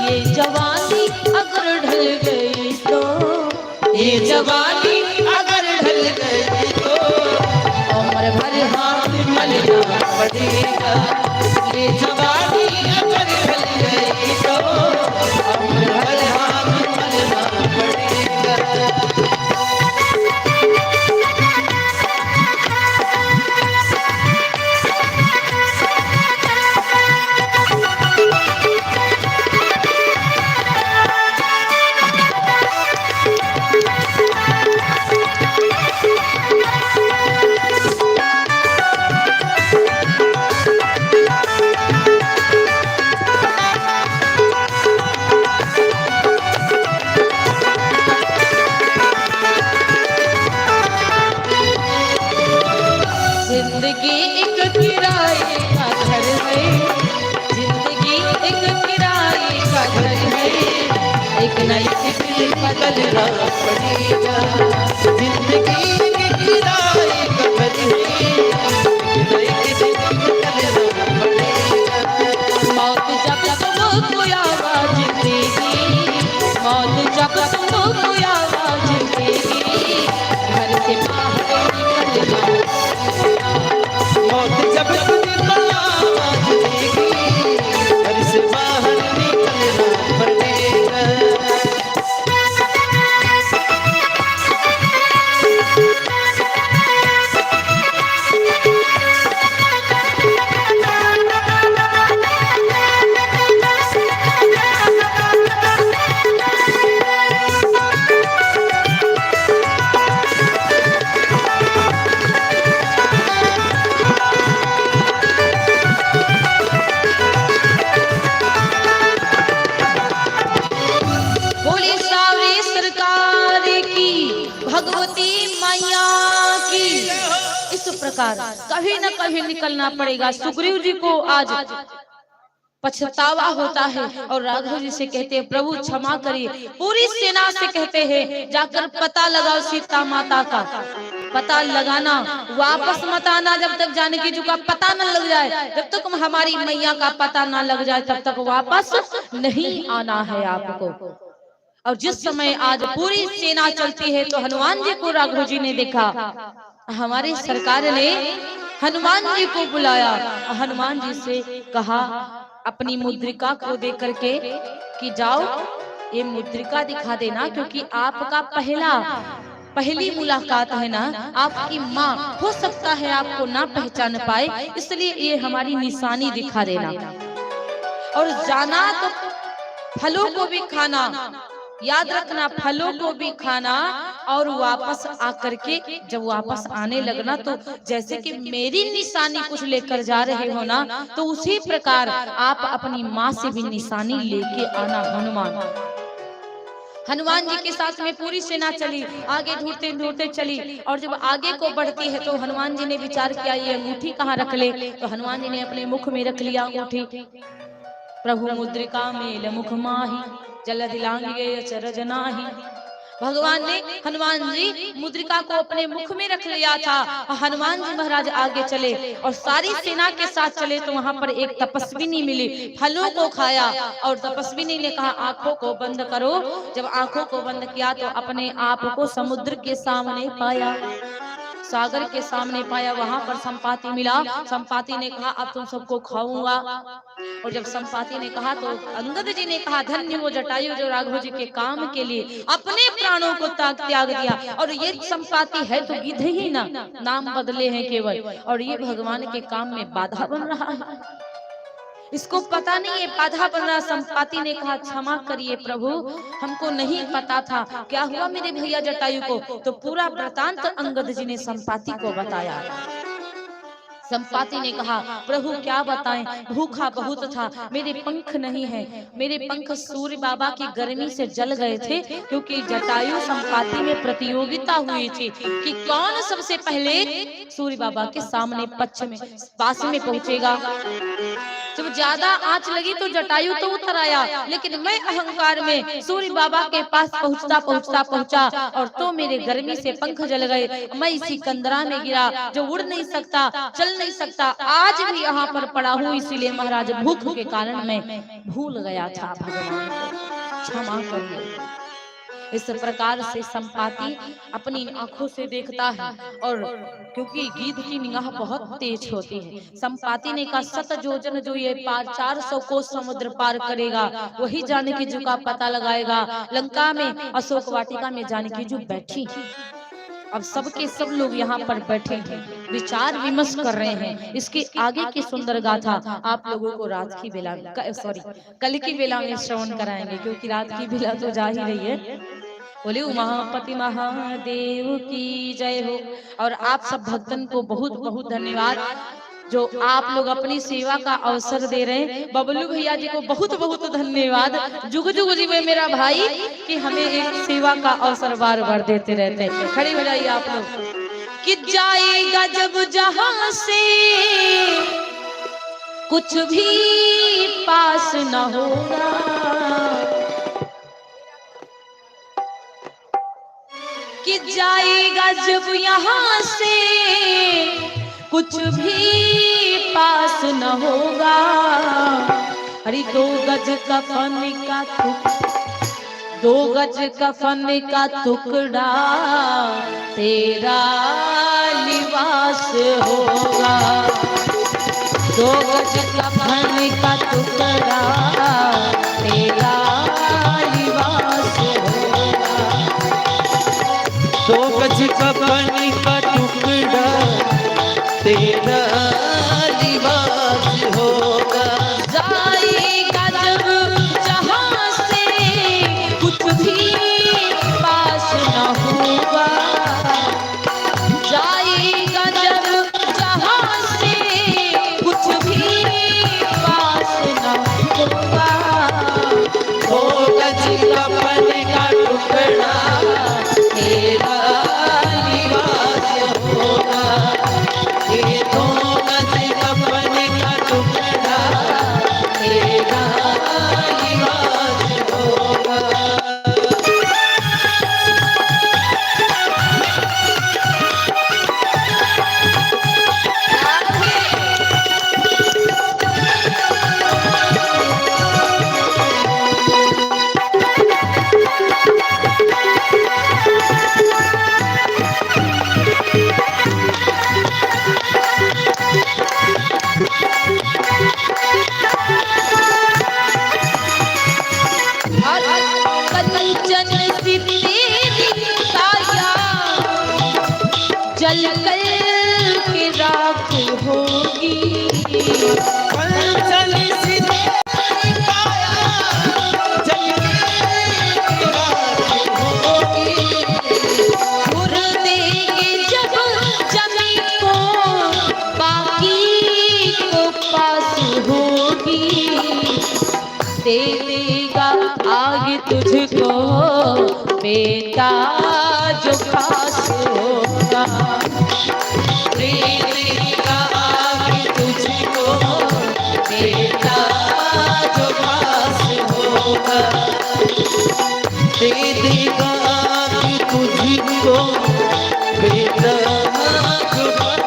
ये जवानी अगर ढल गई तो, ये जवानी अगर ढल गई तो उम्र भर हाथ मलना पड़ेगा। ये जवानी अगर ढल गई तो उम्र भर हाथ मलना पड़ेगा। जिंदगी एक किराए का घर है, जिंदगी एक किराए का घर है, एक नई फिक्र बदलना पड़ेगा। जिंदगी के किराए का घर है, एक दिन बदलना पड़ेगा। मौत जब तुमको आवाज देगी, मौत जब तुमको आवाज देगी, घर से बाहर निकलना। मौत जब तुझको आवाज देगी, घर से बाहर निकलना पड़ेगा। बोली सावरी सरकार की, भगवती मैया की। इस प्रकार कभी न कभी निकलना पड़ेगा। सुग्रीव जी को आज पछतावा होता है और राघव जी से कहते हैं प्रभु क्षमा करिए। पूरी सेना से कहते हैं जाकर पता लगाओ सीता माता का, पता लगाना, वापस मत आना जब तक जानकी जी का पता न लग जाए। जब तक हमारी मैया का पता न लग जाए तब तक वापस नहीं आना है आपको। और जिस समय आज पूरी सेना चलती है तो हनुमान जी को राघव जी ने देखा। हमारे सरकार ने हनुमान जी को बुलाया, हनुमान जी से कहा अपनी मुद्रिका को दे करके कि जाओ ये मुद्रिका दिखा देना, क्योंकि आपका पहली मुलाकात है ना, आपकी माँ हो सकता है आपको ना पहचान पाए, इसलिए ये हमारी निशानी दिखा देना। और जाना तो फलों को भी खाना, याद रखना फलों को भी खाना, और वापस आकर के जब वापस आने लगना तो जैसे कि मेरी निशानी कुछ लेकर जा रहे हो ना, तो उसी प्रकार आप अपनी माँ से भी निशानी लेके आना। हनुमान जी के साथ में पूरी सेना चली, आगे ढूंढते ढूंढते चली। और जब आगे को बढ़ती है तो हनुमान जी ने विचार किया ये अंगूठी कहाँ रख ले, तो हनुमान जी ने अपने मुख में रख लिया अंगूठी। प्रभु मुद्रिका मेल मुख माही, जलद लांघिए अचरज नाही। भगवान ने हनुमान जी मुद्रिका को अपने मुख में रख लिया था। हनुमान जी महाराज आगे चले और सारी सेना के साथ चले तो वहां पर एक तपस्विनी मिली, फलों को खाया। और तपस्विनी ने कहा आंखों को बंद करो। जब आंखों को बंद किया तो अपने आप को समुद्र के सामने पाया, सागर के सामने पाया। वहां पर संपाति मिला, संपाति ने कहा अब तुम सबको खाऊंगा। और जब संपाति ने कहा तो अंगद जी ने कहा धन्य वो जटायु जो राघव जी के काम के लिए अपने प्राणों को त्याग दिया। और ये संपाति है तो गिद्ध ही ना, नाम बदले हैं केवल, और ये भगवान के काम में बाधा बन रहा है। इसको पता नहीं है बाधा बन रहा। संपाति ने कहा क्षमा करिए प्रभु, हमको नहीं पता था क्या हुआ मेरे भैया जटायु को। तो पूरा वृतांत अंगद जी ने संपाति को बताया। संपाति ने कहा, प्रभु क्या बताएं, भूखा बहुत था, मेरे पंख नहीं है, मेरे पंख सूर्य बाबा की गर्मी से जल गए थे, क्योंकि जटायु संपाति में प्रतियोगिता हुई थी कि कौन सबसे पहले सूर्य बाबा के सामने पश्चिम में पास में पहुंचेगा। जब ज्यादा आंच लगी तो जटायु तो उतर आया, लेकिन मैं अहंकार में सूर्य बाबा के पास पहुंचता और तो मेरे गर्मी से पंख जल गए। मैं इसी कंदरा में गिरा जो उड़ नहीं सकता, चल नहीं सकता, आज भी यहाँ पर पड़ा हूँ। इसीलिए महाराज भूख के कारण मैं भूल गया था, भगवान को क्षमा करिए। इस प्रकार से संपाति अपनी आंखों से देखता है, और क्योंकि गिद्ध की निगाह बहुत तेज होती है, संपाति ने कहा, 7 योजन जो ये पार 400 कोस समुद्र पार करेगा, वही जाने की जो का पता लगाएगा। लंका में अशोक वाटिका में जाने की जो बैठी, अब सबके सब लोग यहाँ पर बैठे हैं, विचार विमर्श कर रहे हैं। इसके आगे की सुंदर गाथा आप लोगों को रात की बेला कल की बेला में श्रवण कराएंगे, क्योंकि रात की बेला तो जा ही रही है। बोले उमापति महादेव की जय हो। और आप सब भक्तन को बहुत बहुत धन्यवाद, जो आप लोग अपनी सेवा का अवसर दे रहे हैं। बबलू भैया जी को बहुत बहुत धन्यवाद, जुग जुग जीवे मेरा भाई, कि हमें एक सेवा का अवसर बार बार देते रहते हैं। खड़ी हो जाइए आप लोग। कि जाएगा जब जहां से कुछ भी पास न होगा, कि जाएगा जब यहाँ से कुछ भी पास न होगा। अरे 2 गज कफन का टुकड़ा तेरा लिबास होगा। 2 गज कफन का टुकड़ा तेरा लिबास होगा। 2 गज कफन का टुकड़ा तेरा लिबास होगा। जाएगा जब जहां से कुछ भी पास न होगा, जाएगा जब जहां से कुछ भी पास न होगा। 2 गज कफन का टुकड़ा तेरा लिबास होगा। ये 2 गज कफन का टुकड़ा तेरा लिबास होगा। कंचन सी तेरी काया जल कर के राख होगी। कंचन सी तेरी काया जल के राख होगी। उड़ देंगे जब जमी को बाकी को पास होगी। दे देगा आगे तुझको बेटा जो खास होगा। दे देगा आगे तुझको बेटा जो खास होगा। दे देगा आगे तुझको बेटा जो खास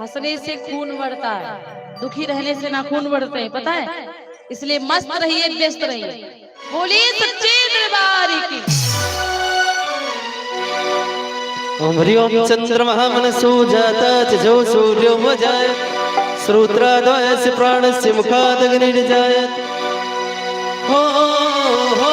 हंसने से खून बढ़ता है, दुखी रहने से ना खून बढ़ते हैं, पता है। इसलिए मस्त रहिए, व्यस्त रहिए। बोलिए सच्चे दरबार की। ओम ह्रीं चंद्रमा मनसो जाता जो सूर्यो मजायत श्रोत्रादयस्य प्राणस्य मुखादग्निर्जायत हो हो हो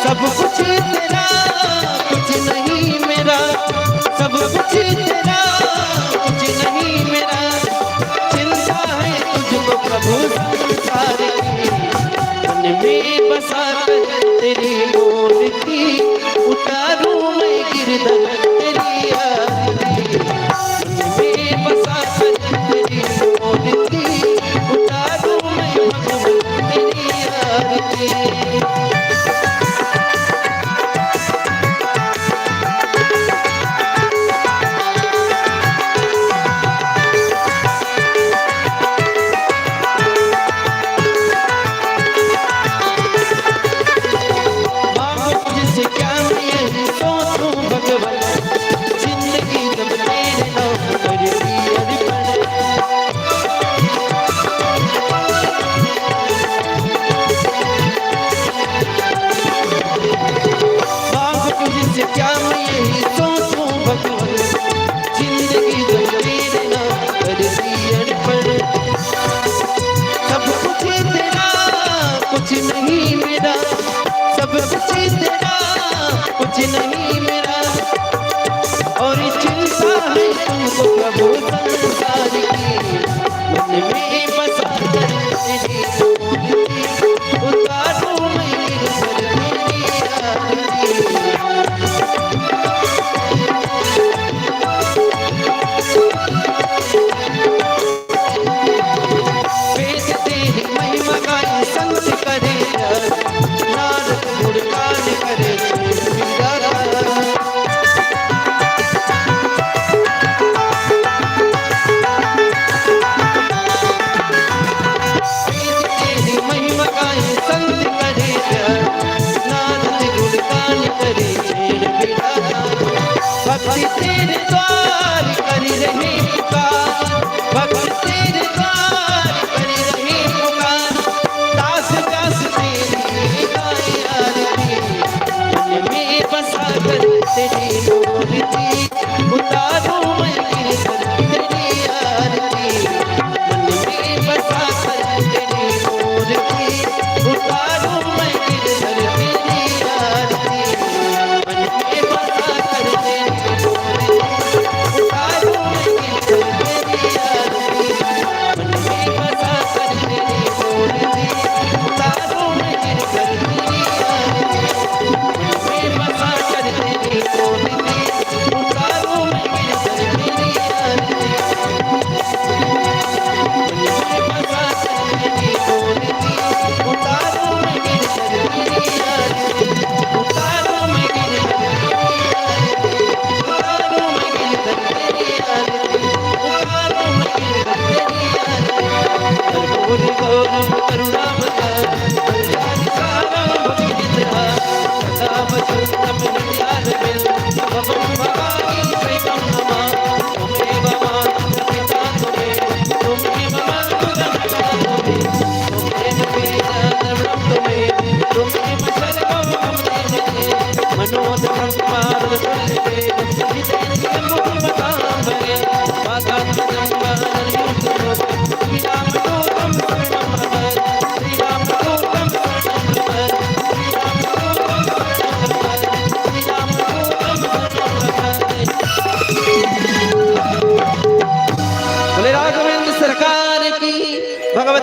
सब कुछ तेरा कुछ नहीं मेरा, सब कुछ तेरा कुछ नहीं मेरा, चिंता है तुझको प्रभु संसार की, मन में बसा कर तेरी मूर्ति उतारूं मैं गिरधर तेरी आरती, मन में बसा कर तेरी मूर्ति उतारूं मैं भगवान तेरी आरती।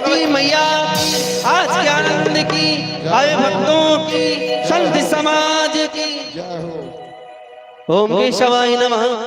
भगवती मैया आज के आनंद की, आए भक्तों की, संत समाज की। ओम केशवाय नमः।